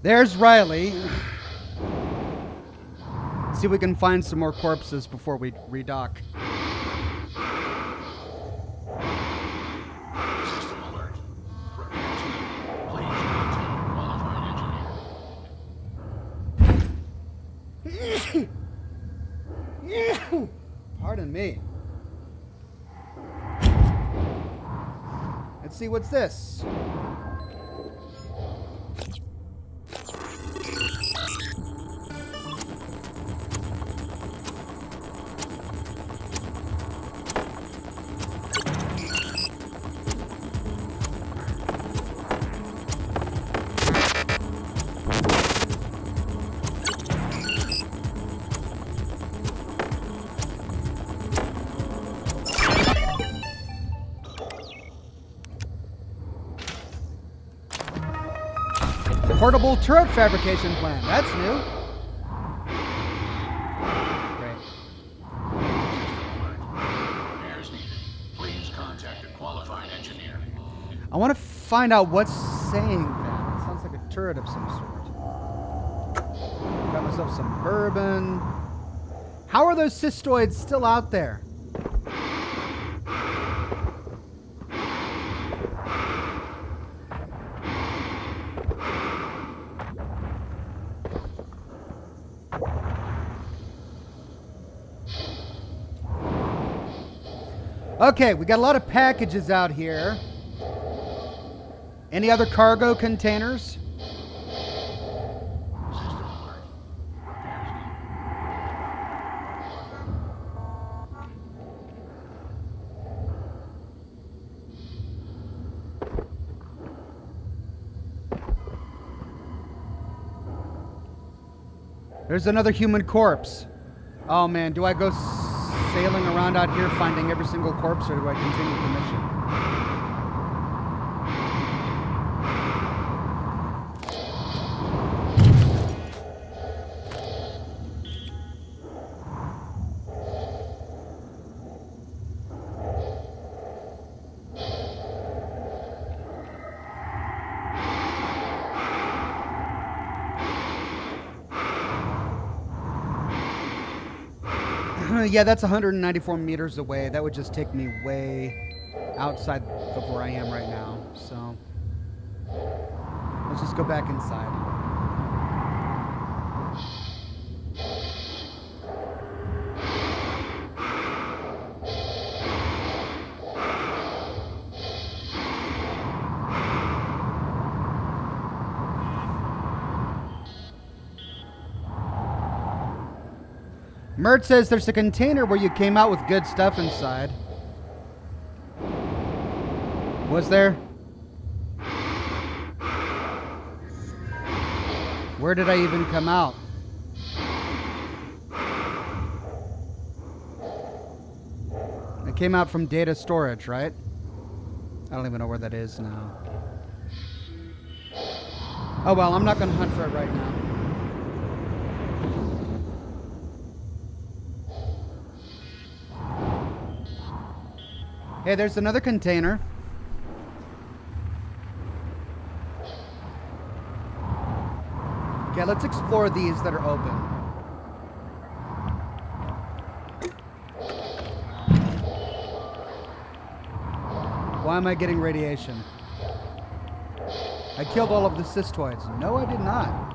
There's Riley. See if we can find some more corpses before we redock. System alert. Repairs needed. Please contact a qualified engineer. Pardon me. Let's see, what's this? Portable turret fabrication plan. That's new. Great. Repairs needed. Please contact a qualified engineer. I want to find out what's saying that. It sounds like a turret of some sort. Got myself some bourbon. How are those cystoids still out there? Okay, we got a lot of packages out here. Any other cargo containers? There's another human corpse. Oh man, do I go sailing around out here finding every single corpse, or do I continue the mission? Yeah, that's 194 meters away. That would just take me way outside of where I am right now. So let's just go back inside. Mert says there's a container where you came out with good stuff inside. Was there? Where did I even come out? I came out from data storage, right? I don't even know where that is now. Oh well, I'm not going to hunt for it right now. Hey, there's another container. Okay, let's explore these that are open. Why am I getting radiation? I killed all of the cystoids. No, I did not.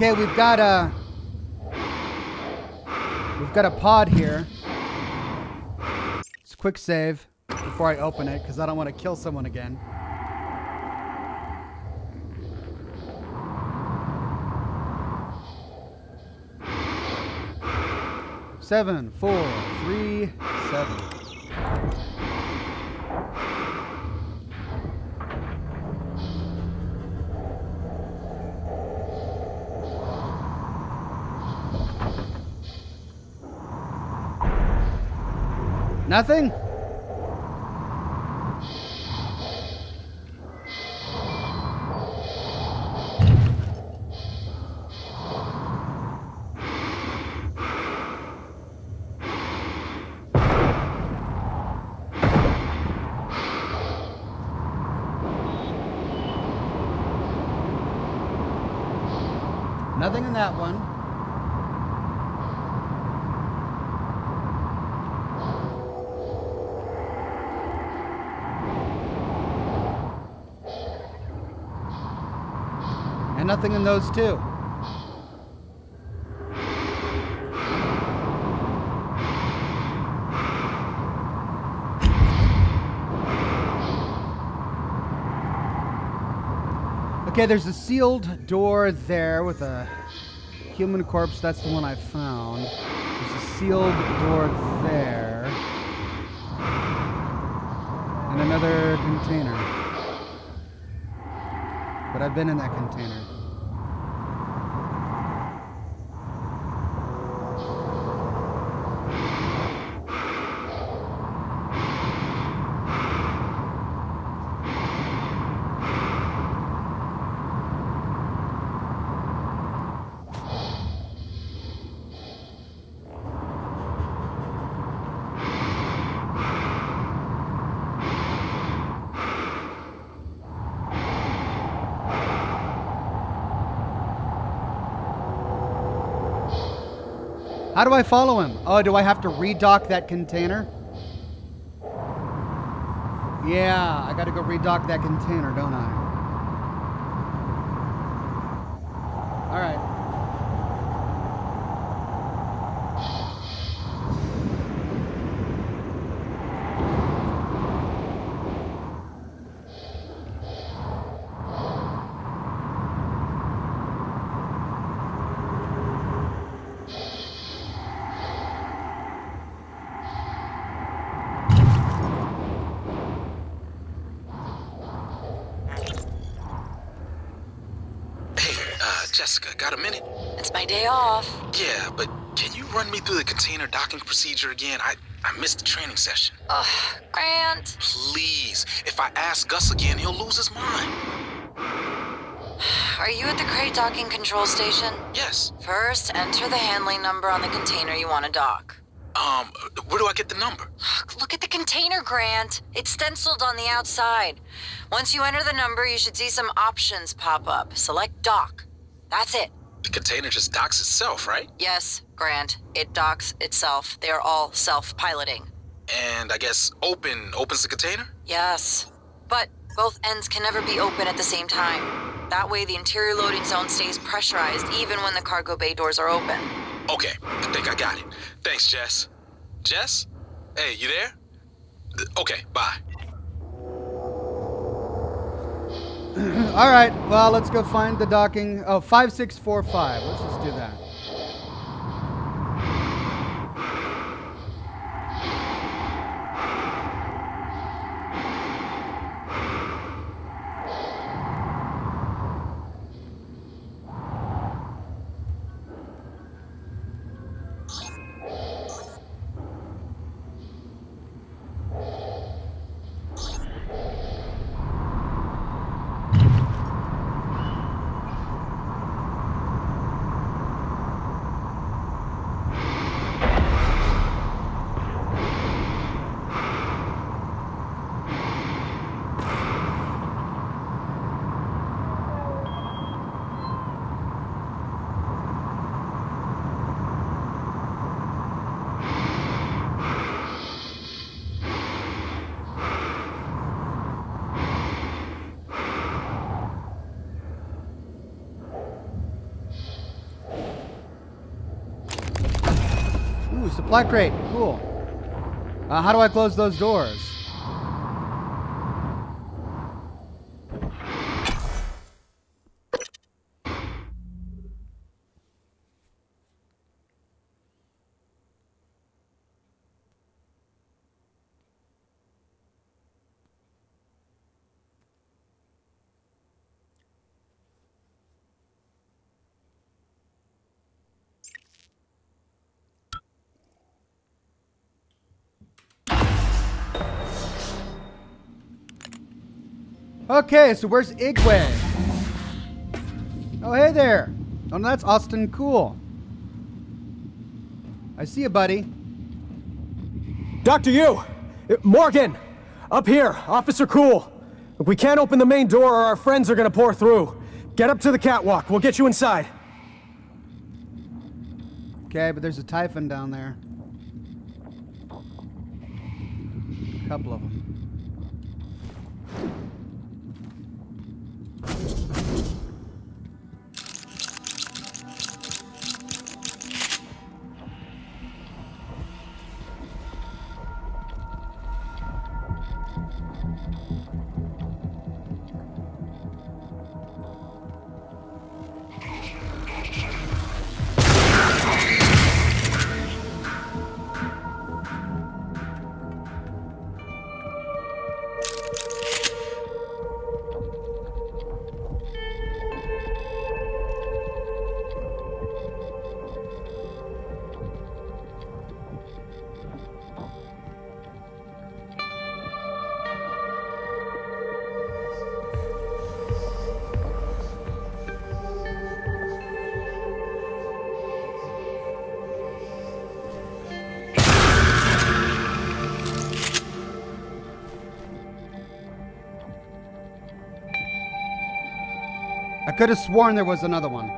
Okay, we've got a pod here. It's a quick save before I open it because I don't want to kill someone again. Seven, 4, 3, 7. Nothing? Nothing in that one. And nothing in those two. Okay, there's a sealed door there with a human corpse. That's the one I found. There's a sealed door there. And another container. But I've been in that container. How do I follow him? Oh, do I have to redock that container? Yeah, I gotta go redock that container, don't I? Alright. Jessica, got a minute? It's my day off. Yeah, but can you run me through the container docking procedure again? I missed the training session. Ugh, Grant. Please. If I ask Gus again, he'll lose his mind. Are you at the crate docking control station? Yes. First, enter the handling number on the container you want to dock. Where do I get the number? Look at the container, Grant. It's stenciled on the outside. Once you enter the number, you should see some options pop up. Select dock. That's it. The container just docks itself, right? Yes, Grant. It docks itself. They are all self-piloting. And I guess opens the container? Yes. But both ends can never be open at the same time. That way the interior loading zone stays pressurized even when the cargo bay doors are open. Okay, I think I got it. Thanks, Jess. Jess? Hey, you there? Okay, bye. Alright, well, let's go find the docking. Oh, 5645. Let's just do that. supply crate. Cool. How do I close those doors? Okay, so where's Igwe? Oh, hey there. Oh, no, that's Austin. Cool. I see you, buddy. Dr. Yu! Morgan! Up here, Officer Cool. Look, we can't open the main door or our friends are gonna pour through. Get up to the catwalk. We'll get you inside. Okay, but there's a Typhon down there. A couple of them. I could have sworn there was another one.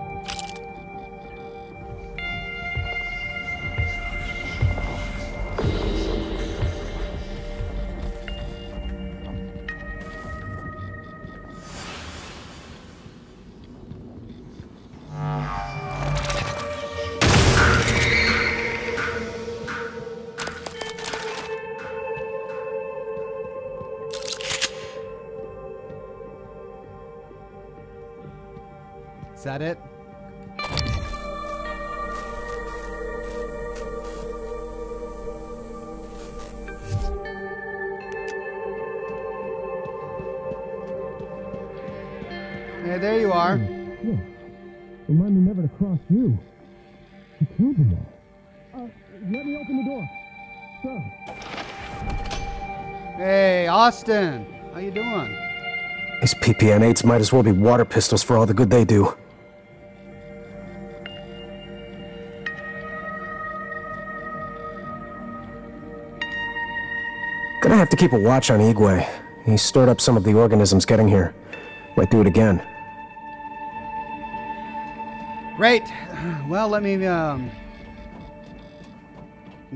Is that it? Yeah, there you are. Yeah. Remind me never to cross you. You killed them all. Let me open the door. Sir. Hey, Austin. How you doing? These PPN-8s might as well be water pistols for all the good they do. Gonna have to keep a watch on Igwe. He stirred up some of the organisms getting here. Might do it again. Great. Well, let me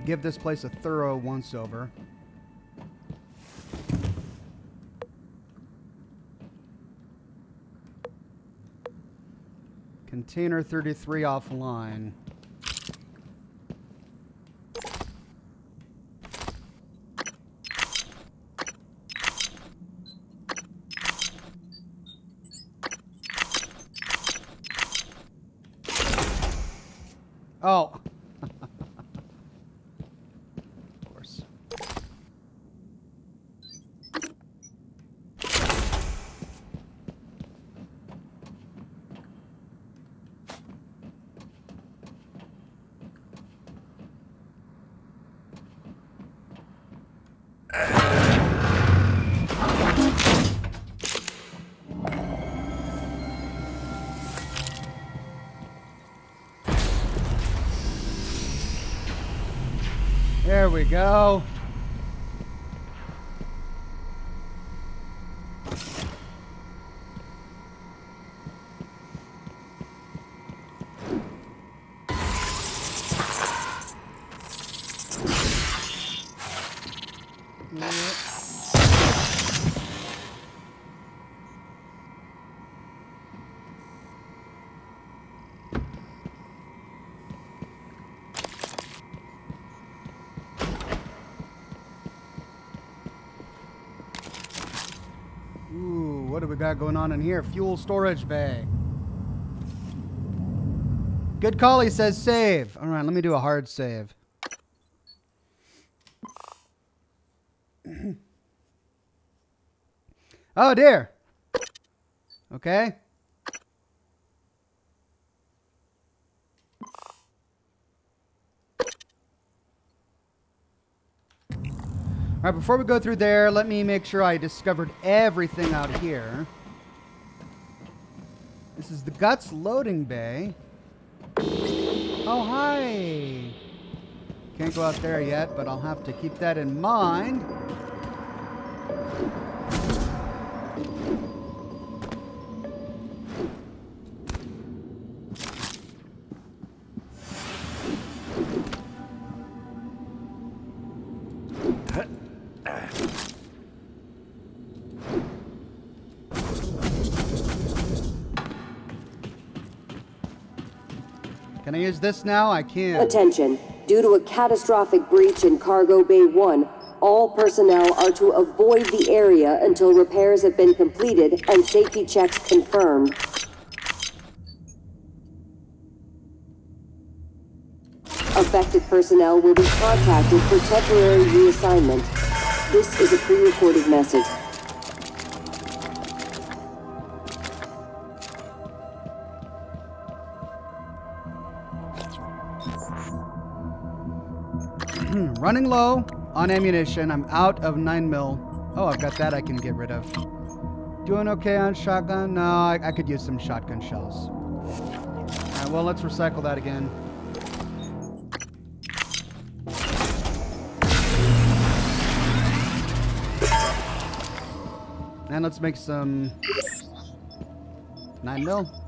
give this place a thorough once-over. Container 33 offline. Oh. Of course. There we go. we got going on in here? Fuel storage bay. Good call, he says save. All right, let me do a hard save. Oh, dear. Okay. All right, before we go through there, let me make sure I discovered everything out here. This is the Guts loading bay. Oh, hi. Can't go out there yet, but I'll have to keep that in mind. Can I use this now? I can. Attention. Due to a catastrophic breach in Cargo Bay 1, all personnel are to avoid the area until repairs have been completed and safety checks confirmed. Affected personnel will be contacted for temporary reassignment. This is a pre-recorded message. Running low on ammunition. I'm out of 9mm. Oh, I've got that I can get rid of. Doing okay on shotgun? No, I could use some shotgun shells. Alright, well, let's recycle that again. And let's make some 9mm.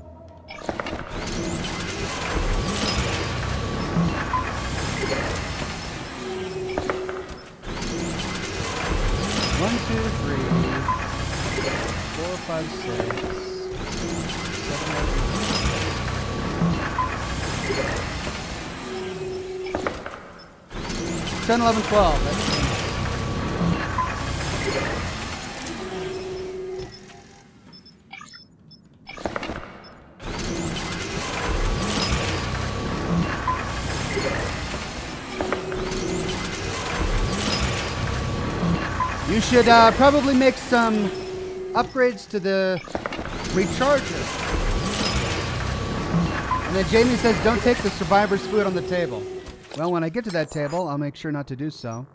One, two, three, 4, 5, 6, 7, 8, 10, 11, 12. That's you should probably make some upgrades to the recharger. And then Jamie says, don't take the survivor's food on the table. Well, when I get to that table, I'll make sure not to do so.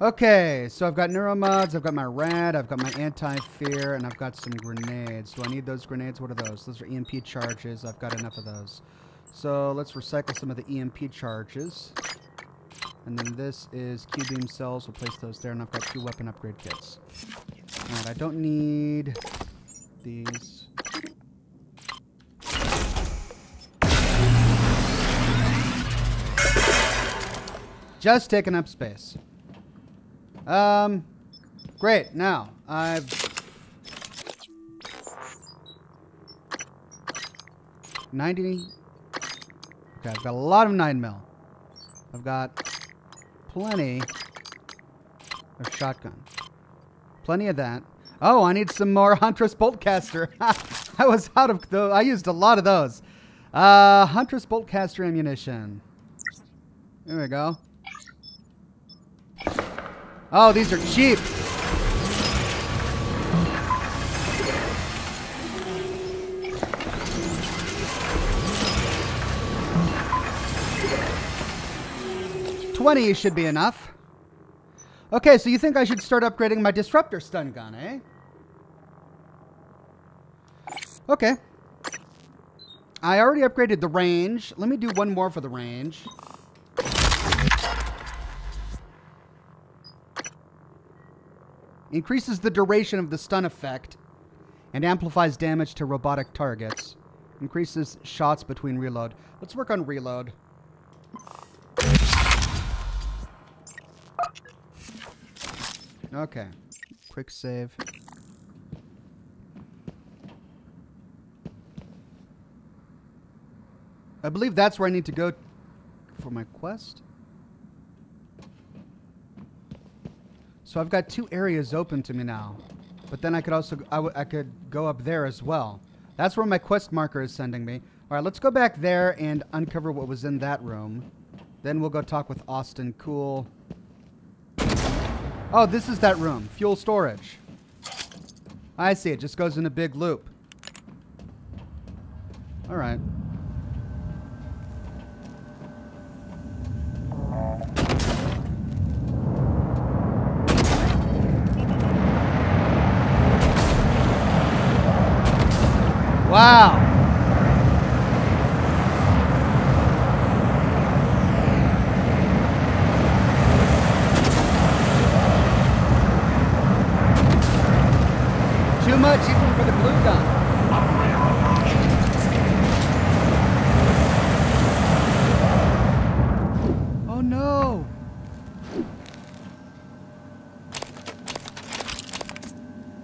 Okay, so I've got neuromods, I've got my rad, I've got my anti-fear, and I've got some grenades. Do I need those grenades? What are those? Those are EMP charges. I've got enough of those. So let's recycle some of the EMP charges. And then this is Q-beam cells. We'll place those there. And I've got 2 weapon upgrade kits. Alright, I don't need these. Just taking up space. Great. Now, I've... 90... Okay, I've got a lot of 9mm. I've got... plenty of shotgun. Plenty of that. Oh, I need some more Huntress Boltcaster. I was out of those. I used a lot of those. Huntress Boltcaster ammunition. There we go. Oh, these are cheap. $20 should be enough. Okay, so you think I should start upgrading my disruptor stun gun, eh? Okay. I already upgraded the range. Let me do one more for the range. Increases the duration of the stun effect and amplifies damage to robotic targets. Increases shots between reload. Let's work on reload. Okay. Quick save. I believe that's where I need to go for my quest. So I've got 2 areas open to me now. But then I could also, I could go up there as well. That's where my quest marker is sending me. All right, let's go back there and uncover what was in that room. Then we'll go talk with Austin. Cool. Oh, this is that room. Fuel storage. I see. It just goes in a big loop. All right. Wow. Too much even for the glue gun. Oh no.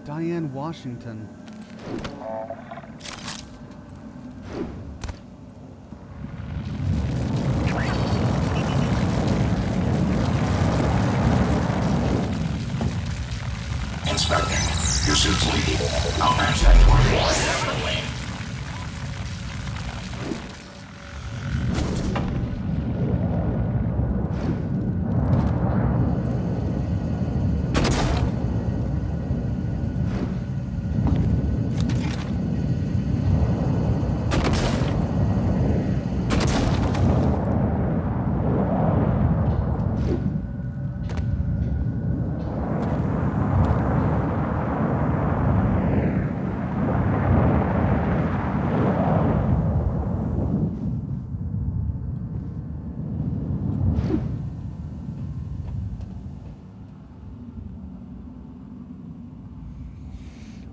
Diane Washington. Inspector, your suit's leaking. I'll match that torch. Definitely.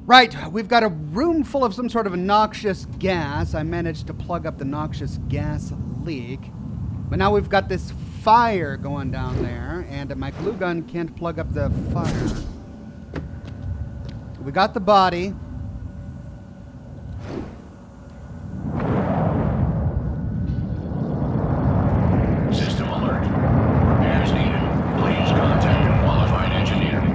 Right, we've got a room full of some sort of a noxious gas. I managed to plug up the noxious gas leak. But now we've got this fire going down there, and my glue gun can't plug up the fire. We got the body. System alert. Repairs needed. Please contact a qualified engineer.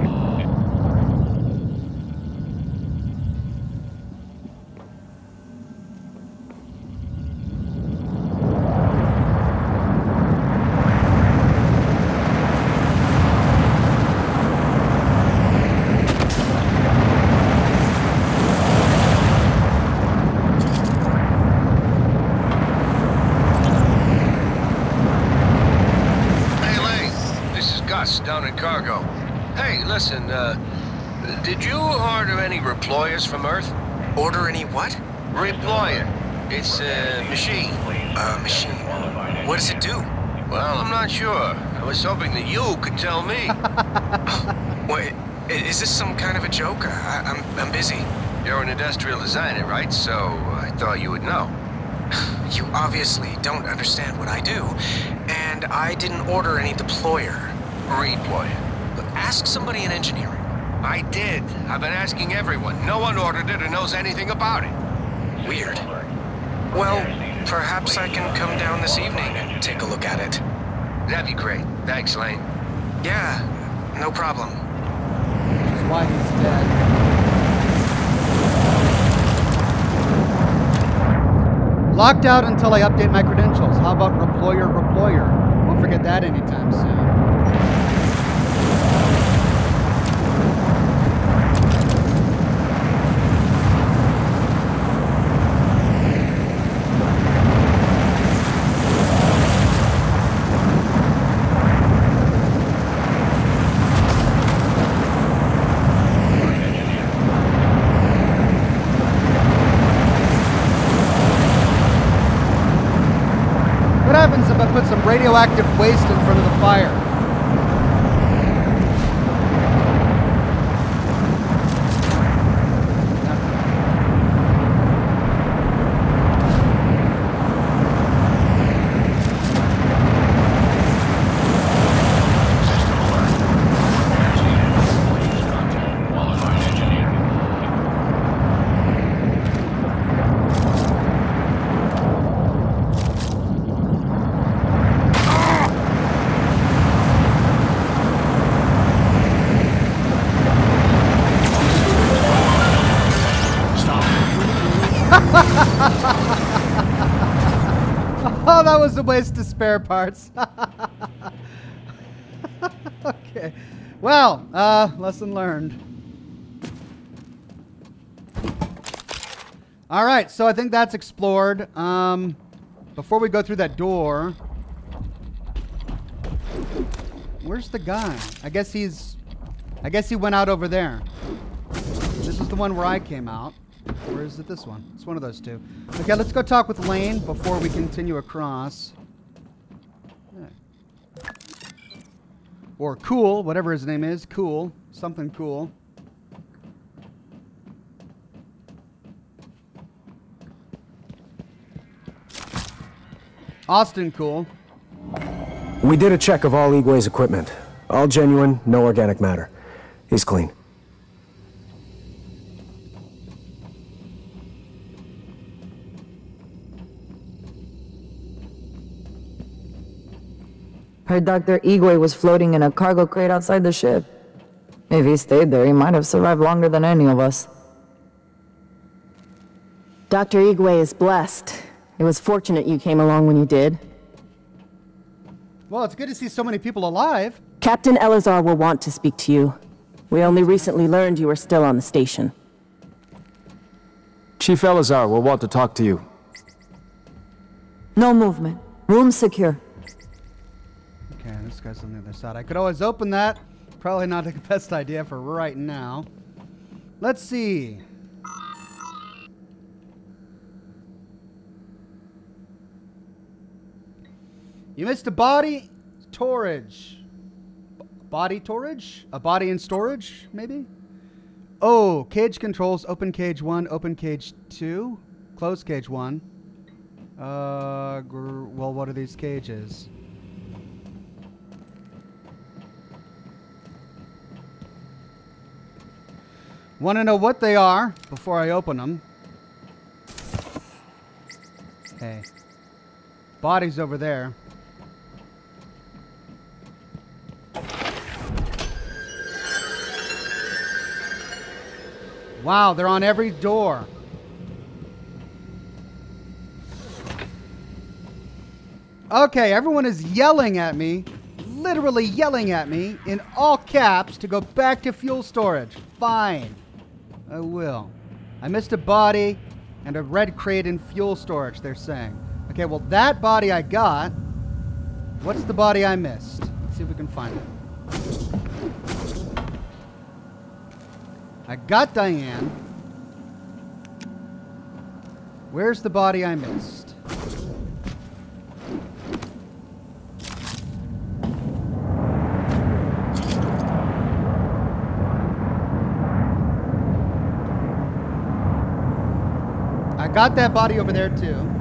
Down in cargo. Hey, listen, did you order any reployers from Earth? Order any what? Reployer. It's a machine. Machine? What does it do? Well, I'm not sure. I was hoping that you could tell me. Wait, is this some kind of a joke? I'm busy. You're an industrial designer, right? So I thought you would know. You obviously don't understand what I do, and I didn't order any deployer. Redeploy. Ask somebody in engineering. I did. I've been asking everyone. No one ordered it or knows anything about it. Weird. Well, perhaps I can come down this evening and take a look at it. That'd be great. Thanks, Lane. Yeah, no problem. Which is why he's dead. Locked out until I update my credentials. How about reployer? Won't forget that anytime soon. What happens if I put some radioactive waste in front of the fire? Oh, that was a waste of spare parts. Okay. Well, lesson learned. All right, so I think that's explored. Before we go through that door, where's the guy? I guess he went out over there. This is the one where I came out. Or is it this one? It's one of those two. Okay, let's go talk with Lane before we continue across. Or Cool, whatever his name is. Cool. Something cool. Austin Cool. We did a check of all Igwe's equipment. All genuine, no organic matter. He's clean. Heard Dr. Igwe was floating in a cargo crate outside the ship. If he stayed there, he might have survived longer than any of us. Dr. Igwe is blessed. It was fortunate you came along when you did. Well, it's good to see so many people alive. Captain Elazar will want to speak to you. We only recently learned you were still on the station. Chief Elazar will want to talk to you. No movement. Room secure. Okay, this guy's on the other side. I could always open that. Probably not the best idea for right now. Let's see. You missed a body storage. Body storage? A body in storage, maybe? Oh, cage controls. Open cage 1, open cage 2, close cage 1. Well, what are these cages? Want to know what they are before I open them. Hey. Body's over there. Wow, they're on every door. Okay, everyone is yelling at me, literally yelling at me in all caps to go back to fuel storage. Fine. I will. I missed a body and a red crate in fuel storage, they're saying. Okay, well, that body I got. What's the body I missed? Let's see if we can find it. I got Diane. Where's the body I missed? I got that body over there too.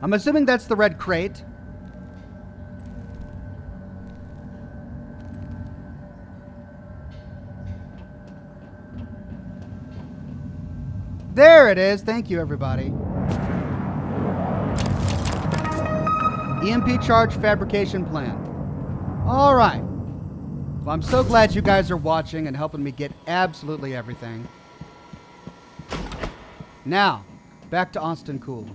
I'm assuming that's the red crate. There it is. Thank you, everybody. EMP charge fabrication plan. All right. Well, I'm so glad you guys are watching and helping me get absolutely everything. Now, back to Austin Cool.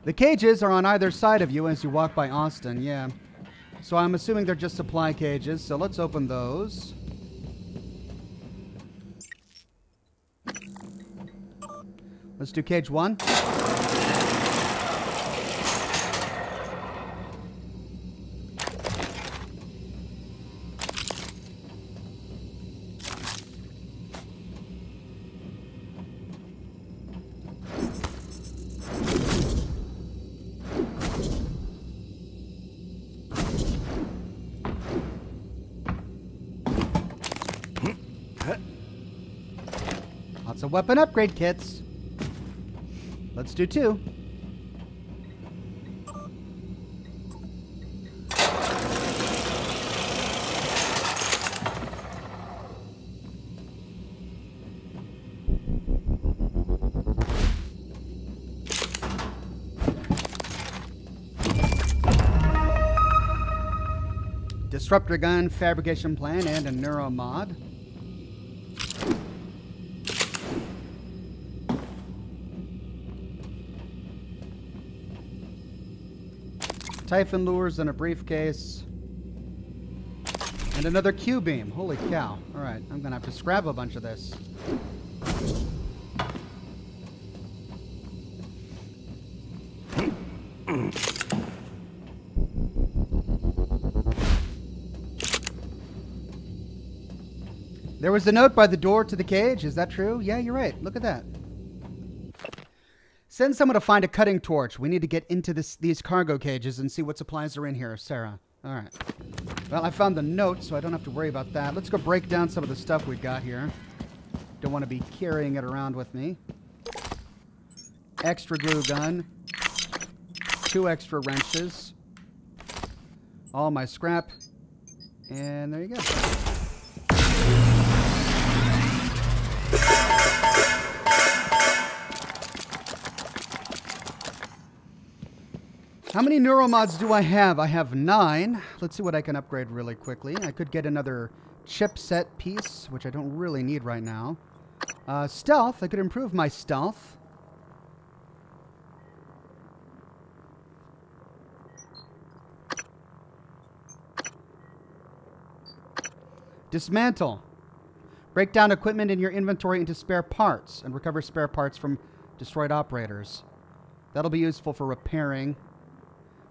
The cages are on either side of you as you walk by Austin, yeah. So I'm assuming they're just supply cages, so let's open those. Let's do cage 1. Lots of weapon upgrade kits. Let's do 2. Disruptor gun, fabrication plan, and a neuromod. Typhon lures in a briefcase. And another Q-beam. Holy cow. Alright, I'm gonna have to scrap a bunch of this. There was a note by the door to the cage. Is that true? Yeah, you're right. Look at that. Send someone to find a cutting torch. We need to get into these cargo cages and see what supplies are in here, Sarah. All right. Well, I found the note, so I don't have to worry about that. Let's go break down some of the stuff we've got here. Don't want to be carrying it around with me. Extra glue gun. 2 extra wrenches. All my scrap. And there you go. How many neuromods do I have? I have 9. Let's see what I can upgrade really quickly. I could get another chipset piece, which I don't really need right now. Stealth. I could improve my stealth. Dismantle. Break down equipment in your inventory into spare parts and recover spare parts from destroyed operators. That'll be useful for repairing.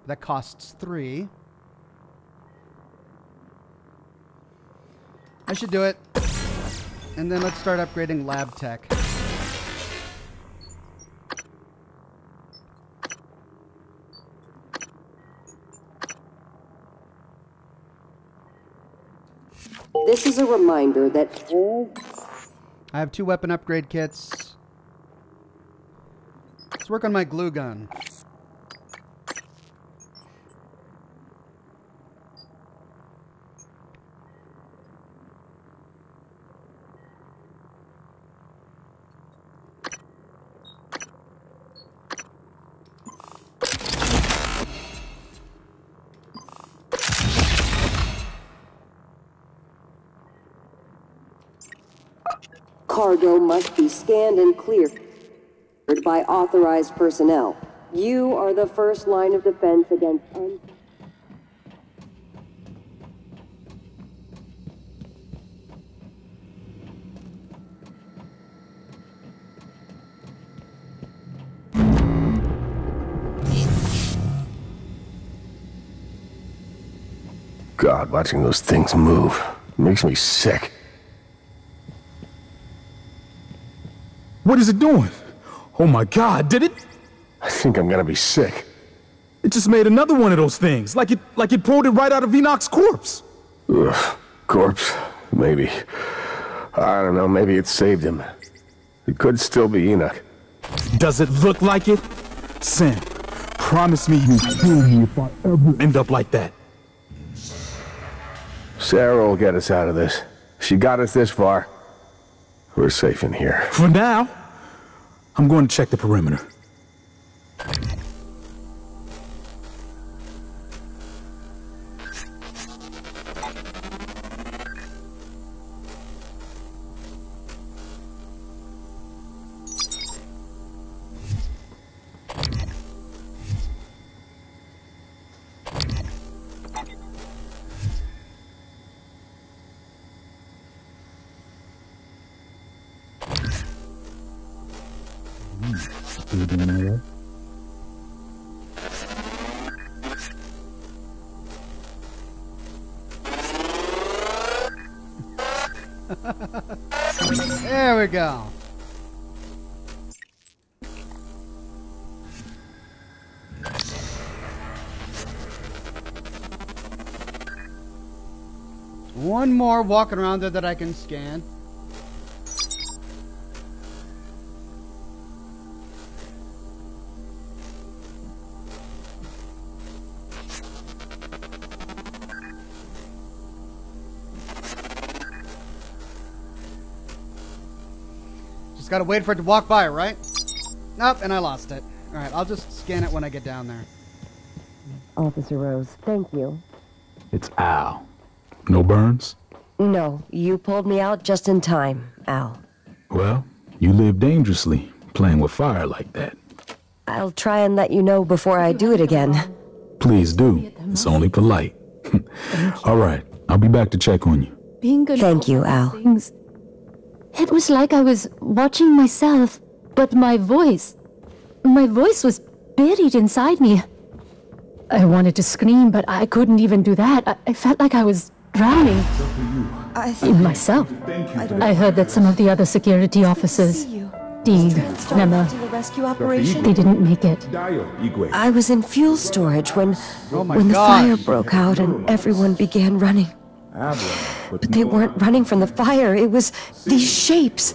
That costs 3. I should do it. And then let's start upgrading lab tech. This is a reminder that I have 2 weapon upgrade kits. Let's work on my glue gun. cargo must be scanned and cleared by authorized personnel. You are the first line of defense against God, watching those things move makes me sick. What is it doing? Oh my God, did it? I think I'm gonna be sick. It just made another one of those things, like it pulled it right out of Enoch's corpse. Ugh, corpse? Maybe. I don't know, maybe it saved him. It could still be Enoch. Does it look like it? Sam, promise me you'll kill me if I ever end up like that. Sarah will get us out of this. She got us this far. We're safe in here. For now, I'm going to check the perimeter. There we go. One more walking around there that I can scan. Just gotta wait for it to walk by, right? Nope, and I lost it. Alright, I'll just scan it when I get down there. Officer Rose, thank you. It's Al. No burns? No, you pulled me out just in time, Al. Well, you live dangerously, playing with fire like that. I'll try and let you know before I do it again. Please do. It's only polite. All right, I'll be back to check on you. Being good. Thank you, Al. It was like I was watching myself, but my voice was buried inside me. I wanted to scream, but I couldn't even do that. I felt like I was drowning in myself. I heard that some of the other security officers, Dean, Nema, they didn't make it. I was in fuel storage when the fire broke out and everyone began running. But they weren't running from the fire, it was these shapes.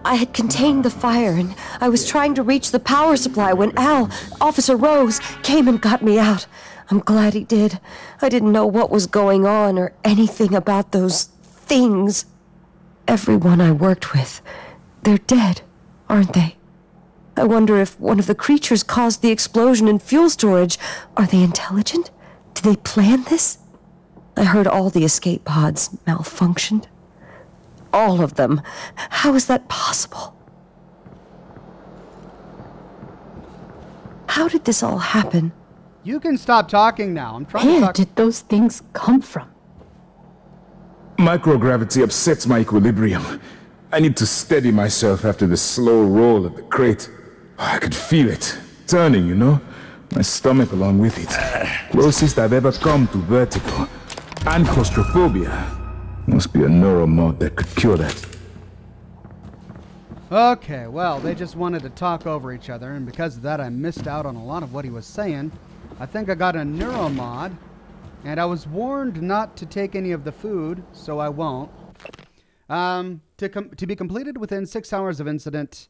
I had contained the fire and I was trying to reach the power supply when Officer Rose, came and got me out. I'm glad he did. I didn't know what was going on or anything about those things. Everyone I worked with, they're dead, aren't they? I wonder if one of the creatures caused the explosion in fuel storage. Are they intelligent? Did they plan this? I heard all the escape pods malfunctioned. All of them. How is that possible? How did this all happen? You can stop talking now. I'm trying to talk. Where did those things come from? Microgravity upsets my equilibrium. I need to steady myself after the slow roll of the crate. I could feel it, turning, you know? My stomach along with it. Closest I've ever come to vertigo. And claustrophobia. Must be a neuromod that could cure that. Okay, well, they just wanted to talk over each other, and because of that I missed out on a lot of what he was saying. I think I got a neuromod, and I was warned not to take any of the food, so I won't. To be completed within 6 hours of incident.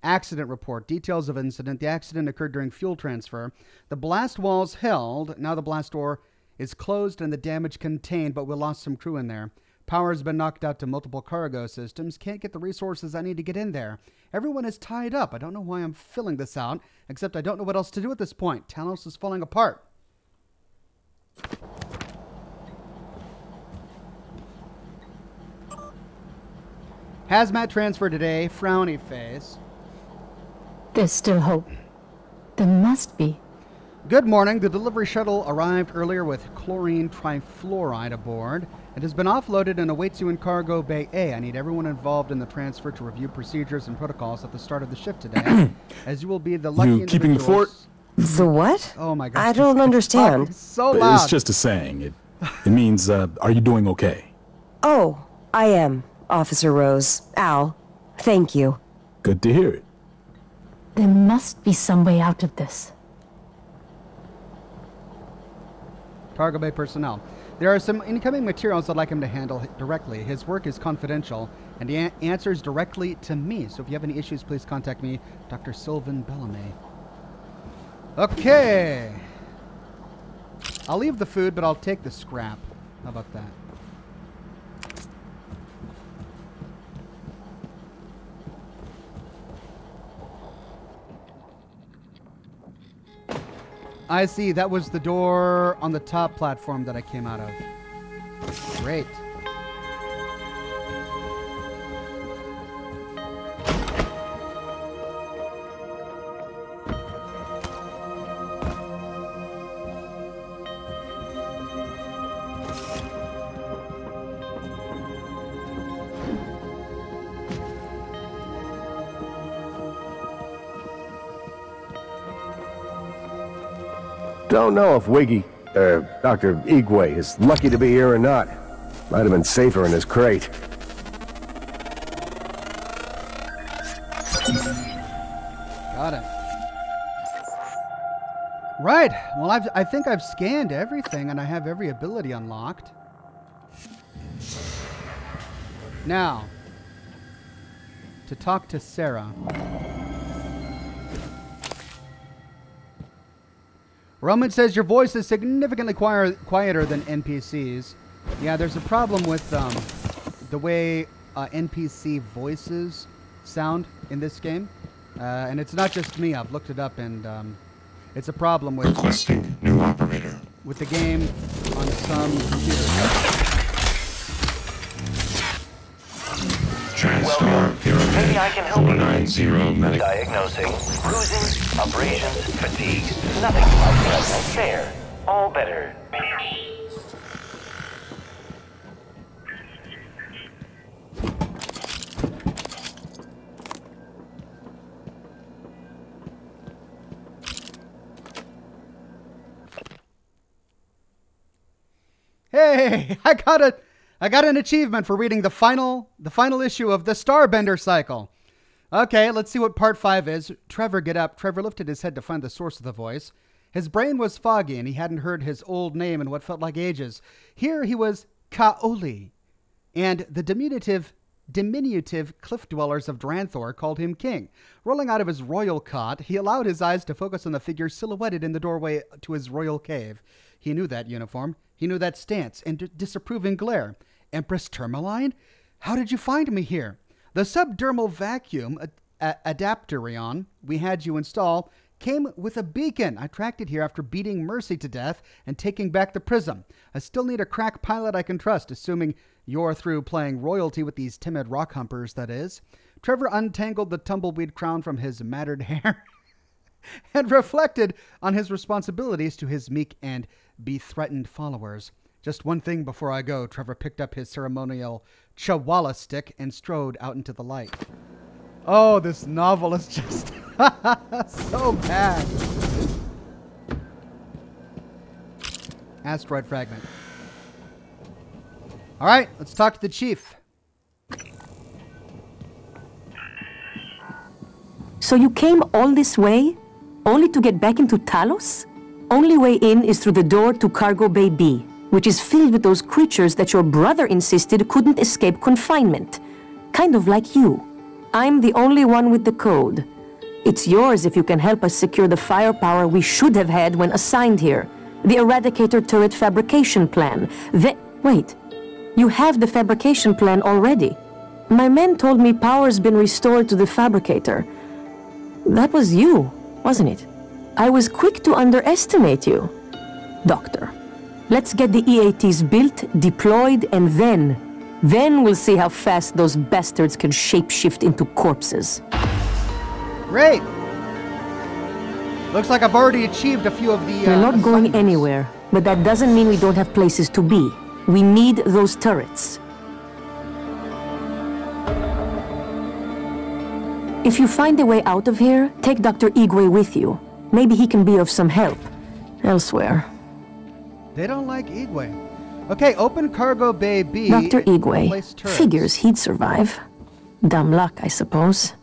Accident report. Details of incident. The accident occurred during fuel transfer. The blast walls held. Now the blast door is closed and the damage contained, but we lost some crew in there. Power has been knocked out to multiple cargo systems. Can't get the resources I need to get in there. Everyone is tied up. I don't know why I'm filling this out, except I don't know what else to do at this point. Talos is falling apart. Hazmat transfer today. Frowny face. There's still hope. There must be. Good morning. The delivery shuttle arrived earlier with chlorine trifluoride aboard. It has been offloaded and awaits you in Cargo Bay A. I need everyone involved in the transfer to review procedures and protocols at the start of the shift today, as you will be the lucky You keeping the fort? The what? Oh my gosh. I don't understand. So loud. It's just a saying. It means, are you doing okay? Oh, I am, Officer Rose. Al, thank you. Good to hear it. There must be some way out of this. Cargo Bay personnel. There are some incoming materials I'd like him to handle directly. His work is confidential, and he answers directly to me. So if you have any issues, please contact me, Dr. Sylvan Bellamy. Okay. I'll leave the food, but I'll take the scrap. How about that? I see. That was the door on the top platform that I came out of. Great. Don't know if Dr. Igwe is lucky to be here or not. Might have been safer in his crate. Got it. Right. Well, I think I've scanned everything, and I have every ability unlocked. Now, to talk to Sarah. Roman says your voice is significantly quieter than NPCs. Yeah, there's a problem with the way NPC voices sound in this game. And it's not just me. I've looked it up, and it's a problem with... Requesting new operator. with the game on some computer. Welcome. Maybe I can help you. 490 medic. Diagnosing, bruising, abrasions, fatigue. Nothing like that. There. All better. Hey, I got an achievement for reading the final issue of the Starbender cycle. Okay, let's see what part 5 is. Trevor, get up. Trevor lifted his head to find the source of the voice. His brain was foggy and he hadn't heard his old name in what felt like ages. Here he was Kaoli, and the diminutive cliff dwellers of Dranthor called him king. Rolling out of his royal cot, he allowed his eyes to focus on the figure silhouetted in the doorway to his royal cave. He knew that uniform. He knew that stance and disapproving glare. Empress Tourmaline? How did you find me here? The subdermal vacuum adapterion we had you install came with a beacon. I tracked it here after beating Mercy to death and taking back the prism. I still need a crack pilot I can trust, assuming you're through playing royalty with these timid rock humpers, that is. Trevor untangled the tumbleweed crown from his matted hair and reflected on his responsibilities to his meek and bethreatened followers. Just one thing before I go, Trevor picked up his ceremonial chihuahua stick and strode out into the light. Oh, this novel is just so bad. Asteroid fragment. All right, let's talk to the chief. So you came all this way, only to get back into Talos? Only way in is through the door to Cargo Bay B, which is filled with those creatures that your brother insisted couldn't escape confinement. Kind of like you. I'm the only one with the code. It's yours if you can help us secure the firepower we should have had when assigned here. The Eradicator turret fabrication plan. Wait, you have the fabrication plan already. My men told me power's been restored to the fabricator. That was you, wasn't it? I was quick to underestimate you. Doctor, let's get the EATs built, deployed, and then we'll see how fast those bastards can shapeshift into corpses. Great! Looks like I've already achieved a few of the We're not going anywhere, but that doesn't mean we don't have places to be. We need those turrets. If you find a way out of here, take Dr. Igwe with you. Maybe he can be of some help elsewhere. They don't like Igwe. Okay, open Cargo Bay B. Dr. Igwe. Figures he'd survive. Dumb luck, I suppose.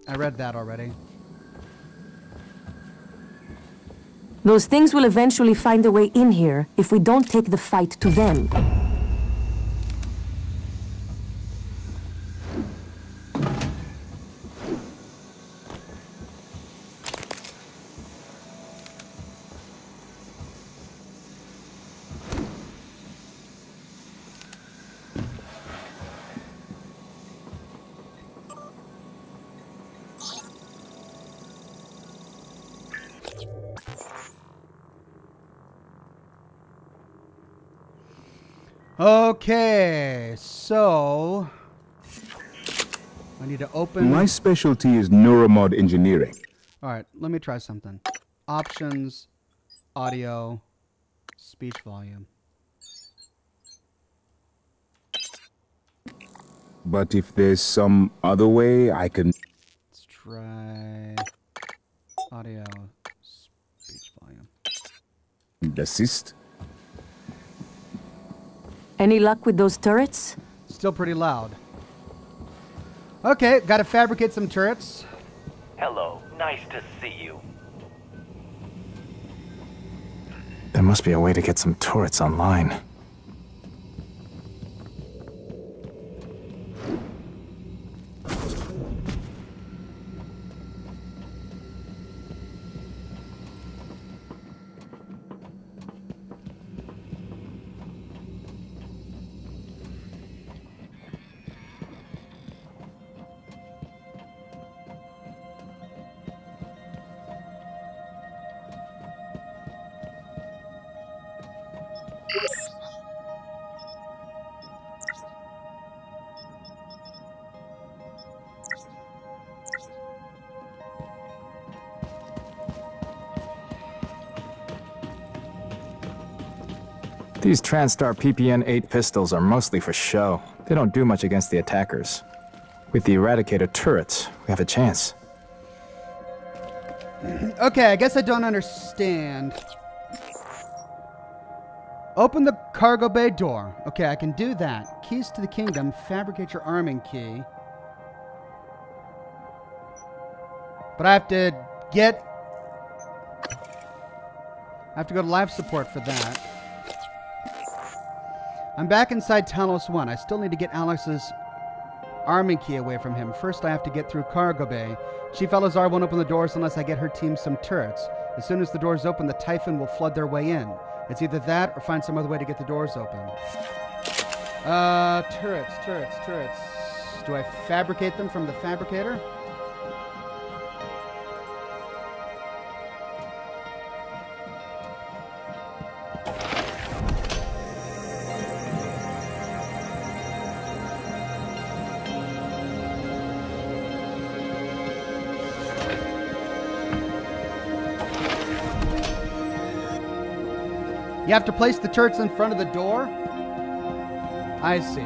I read that already. Those things will eventually find a way in here if we don't take the fight to them. Okay, so I need to open. My specialty is neuromod engineering. All right, let me try something. Options, audio, speech volume. But if there's some other way, I can... Let's try audio, speech volume. Assist? Any luck with those turrets? Still pretty loud. Okay, gotta fabricate some turrets. Hello, nice to see you. There must be a way to get some turrets online. These TranStar PPN-8 pistols are mostly for show. They don't do much against the attackers. With the Eradicator turrets, we have a chance. Okay, I guess I don't understand. Open the cargo bay door. Okay, I can do that. Keys to the kingdom. Fabricate your arming key. But I have to get... I have to go to life support for that. I'm back inside Talos 1. I still need to get Alex's arming key away from him. First, I have to get through cargo bay. Chief Elazar won't open the doors unless I get her team some turrets. As soon as the doors open, the Typhon will flood their way in. It's either that or find some other way to get the doors open. Turrets. Do I fabricate them from the fabricator? You have to place the turrets in front of the door? I see.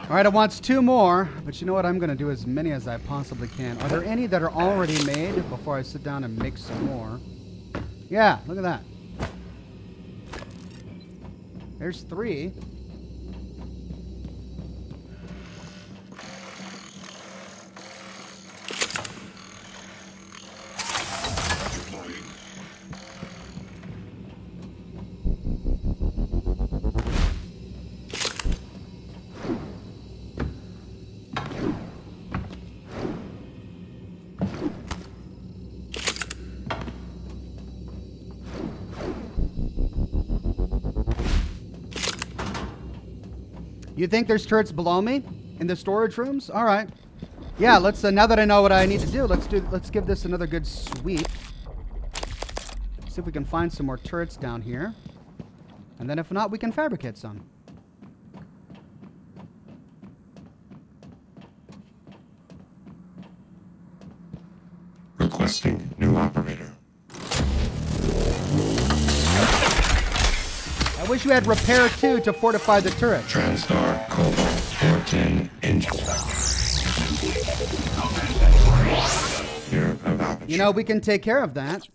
All right, it wants 2 more, but you know what? I'm going to do as many as I possibly can. Are there any that are already made before I sit down and make some more? Yeah, look at that. There's 3. You think there's turrets below me in the storage rooms? All right. Yeah, let's now that I know what I need to do, let's give this another good sweep. See if we can find some more turrets down here. And then if not, we can fabricate some. Requesting new operator. I wish you had repair 2 to fortify the turret. TranStar Cobalt 410 engine. You know, we can take care of that.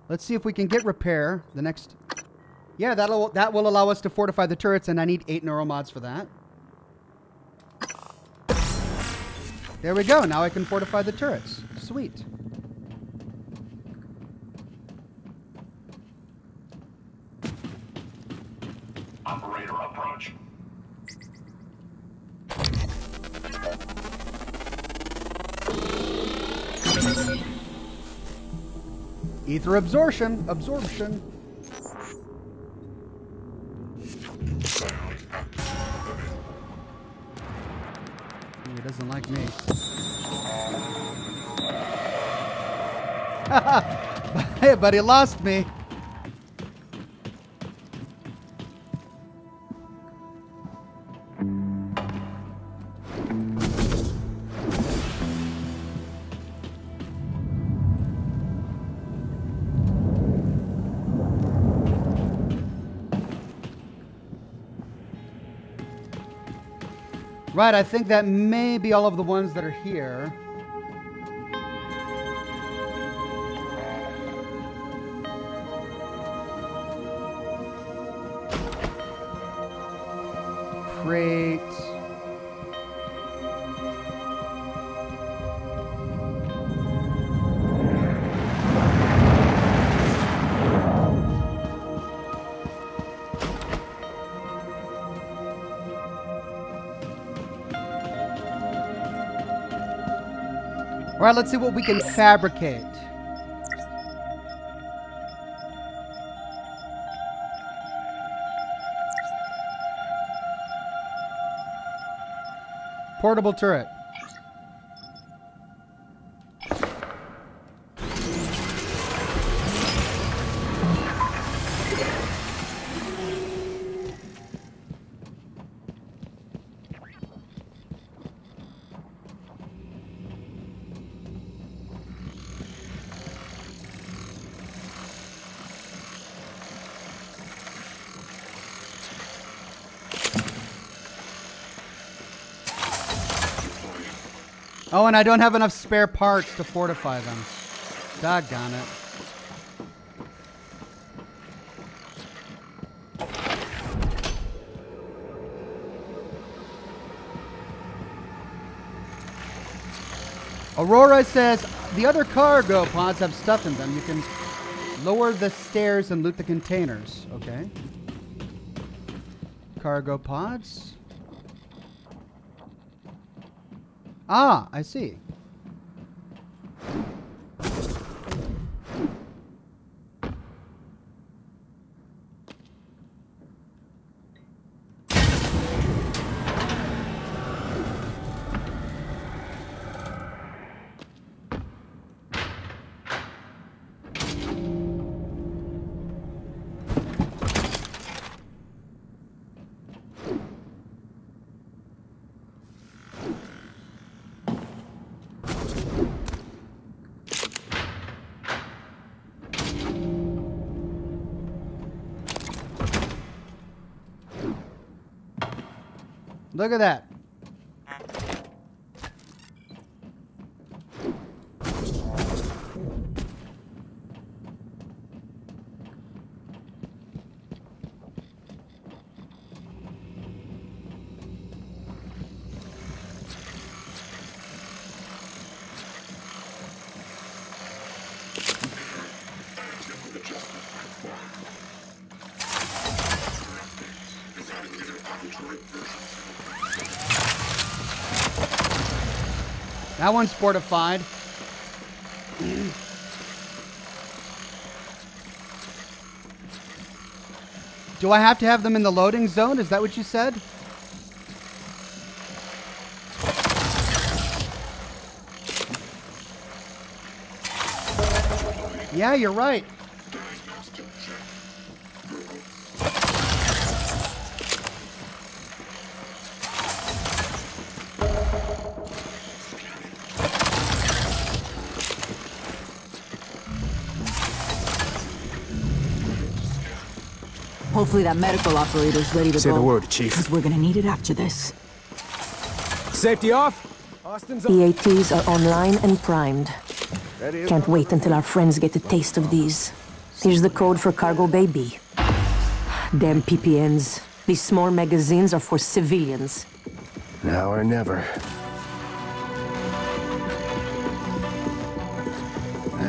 Let's see if we can get repair the next... Yeah, that will allow us to fortify the turrets, and I need 8 neuromods for that. There we go. Now I can fortify the turrets. Sweet. Operator approach. Ether absorption. He doesn't like me. Hey, but he lost me. Right, I think that may be all of the ones that are here. Crate. Alright, let's see what we can fabricate. Portable turret. Oh, and I don't have enough spare parts to fortify them. Doggone it. Aurora says, the other cargo pods have stuff in them. You can lower the stairs and loot the containers. Okay. Cargo pods. Ah, I see. Look at that. That one's fortified. Do I have to have them in the loading zone? Is that what you said? Yeah, you're right. Hopefully that medical operator's ready to go. Say the word, Chief. Because we're gonna need it after this. Safety off. Austin's on. EATs are online and primed. Can't wait until our friends get a taste of these. Here's the code for Cargo Bay B. Damn PPNs. These small magazines are for civilians. Now or never.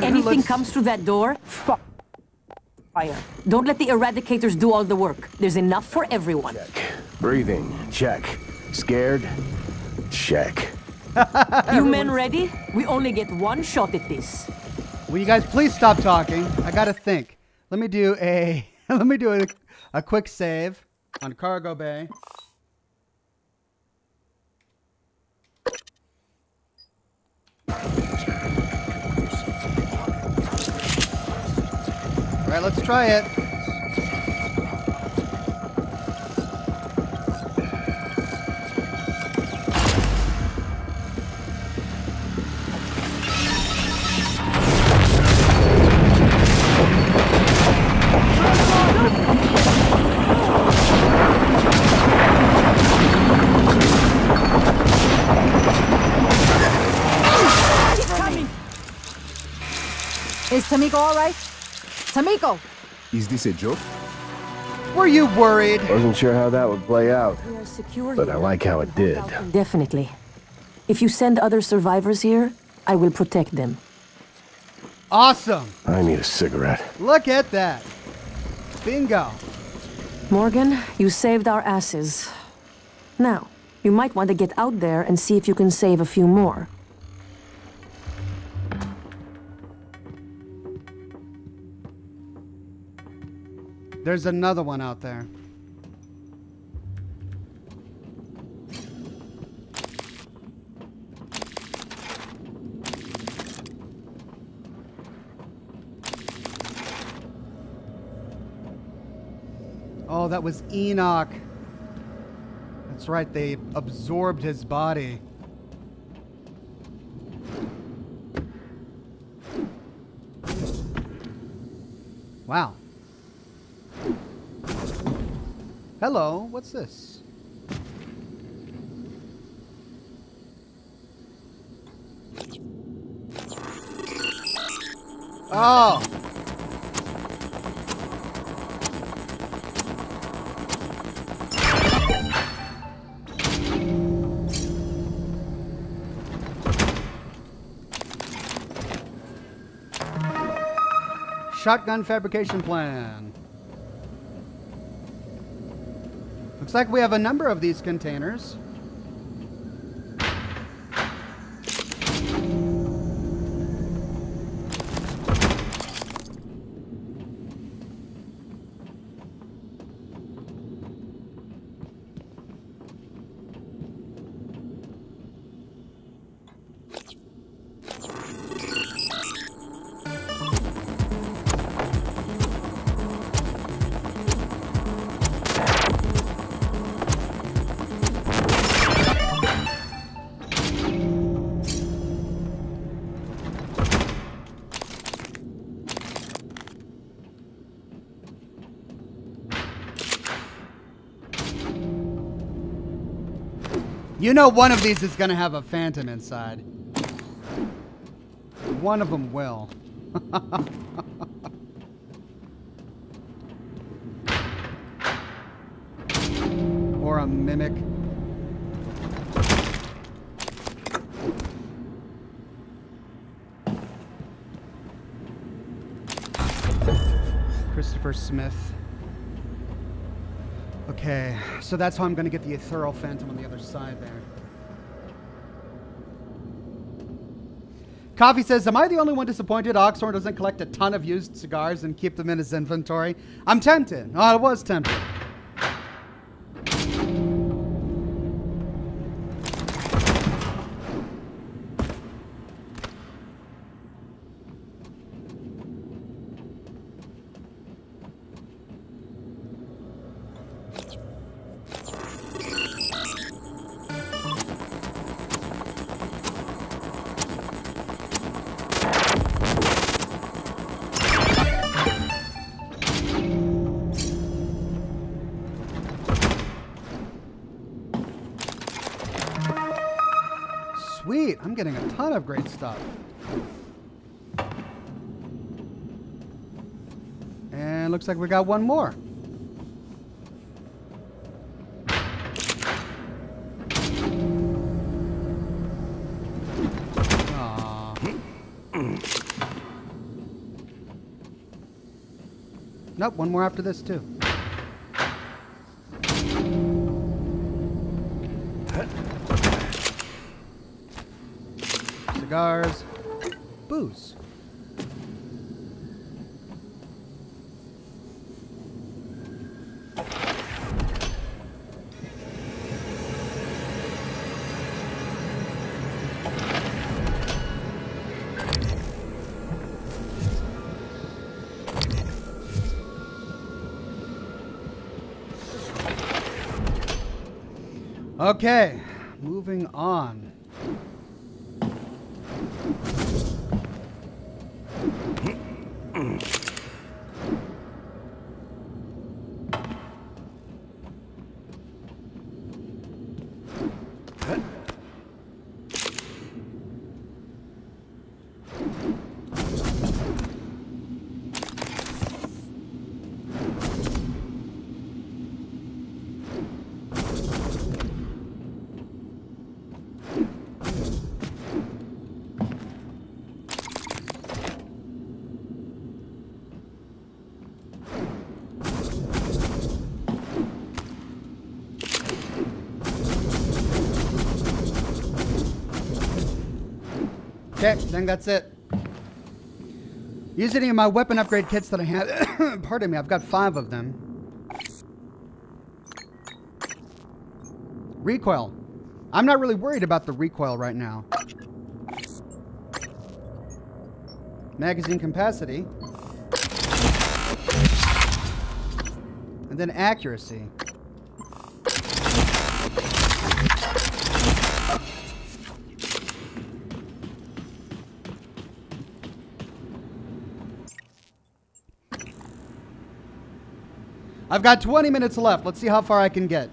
Anything comes through that door, fuck. Fire. Don't let the eradicators do all the work. There's enough for everyone. Check. Breathing. Check. Scared? Check. You men ready? We only get one shot at this. Will you guys please stop talking? I gotta think. Let me do a a quick save on Cargo Bay. All right, let's try it. Is Tamiko all right? Tamiko! Is this a joke? Were you worried? Wasn't sure how that would play out, We are secure but I here. like how it did. Definitely. If you send other survivors here, I will protect them. Awesome. I need a cigarette. Look at that. Bingo. Morgan, you saved our asses. Now, you might want to get out there and see if you can save a few more. There's another one out there. Oh, that was Enoch. That's right, they absorbed his body. Wow. Hello, what's this? Oh! Shotgun fabrication plan. Looks like we have a number of these containers. You know one of these is going to have a phantom inside. One of them will. Or a mimic. Christopher Smith. Okay, so that's how I'm going to get the ethereal phantom on the other side there. Coffee says, am I the only one disappointed Oxhorn doesn't collect a ton of used cigars and keep them in his inventory? I'm tempted. Oh, I was tempted. Sweet, I'm getting a ton of great stuff. And looks like we got one more. Aww. Nope, one more after this too. Cigars, booze. Okay, moving on. Okay, then that's it. Use any of my weapon upgrade kits that I have Pardon me, I've got 5 of them. Recoil. I'm not really worried about the recoil right now. Magazine capacity. And then accuracy. I've got 20 minutes left. Let's see how far I can get.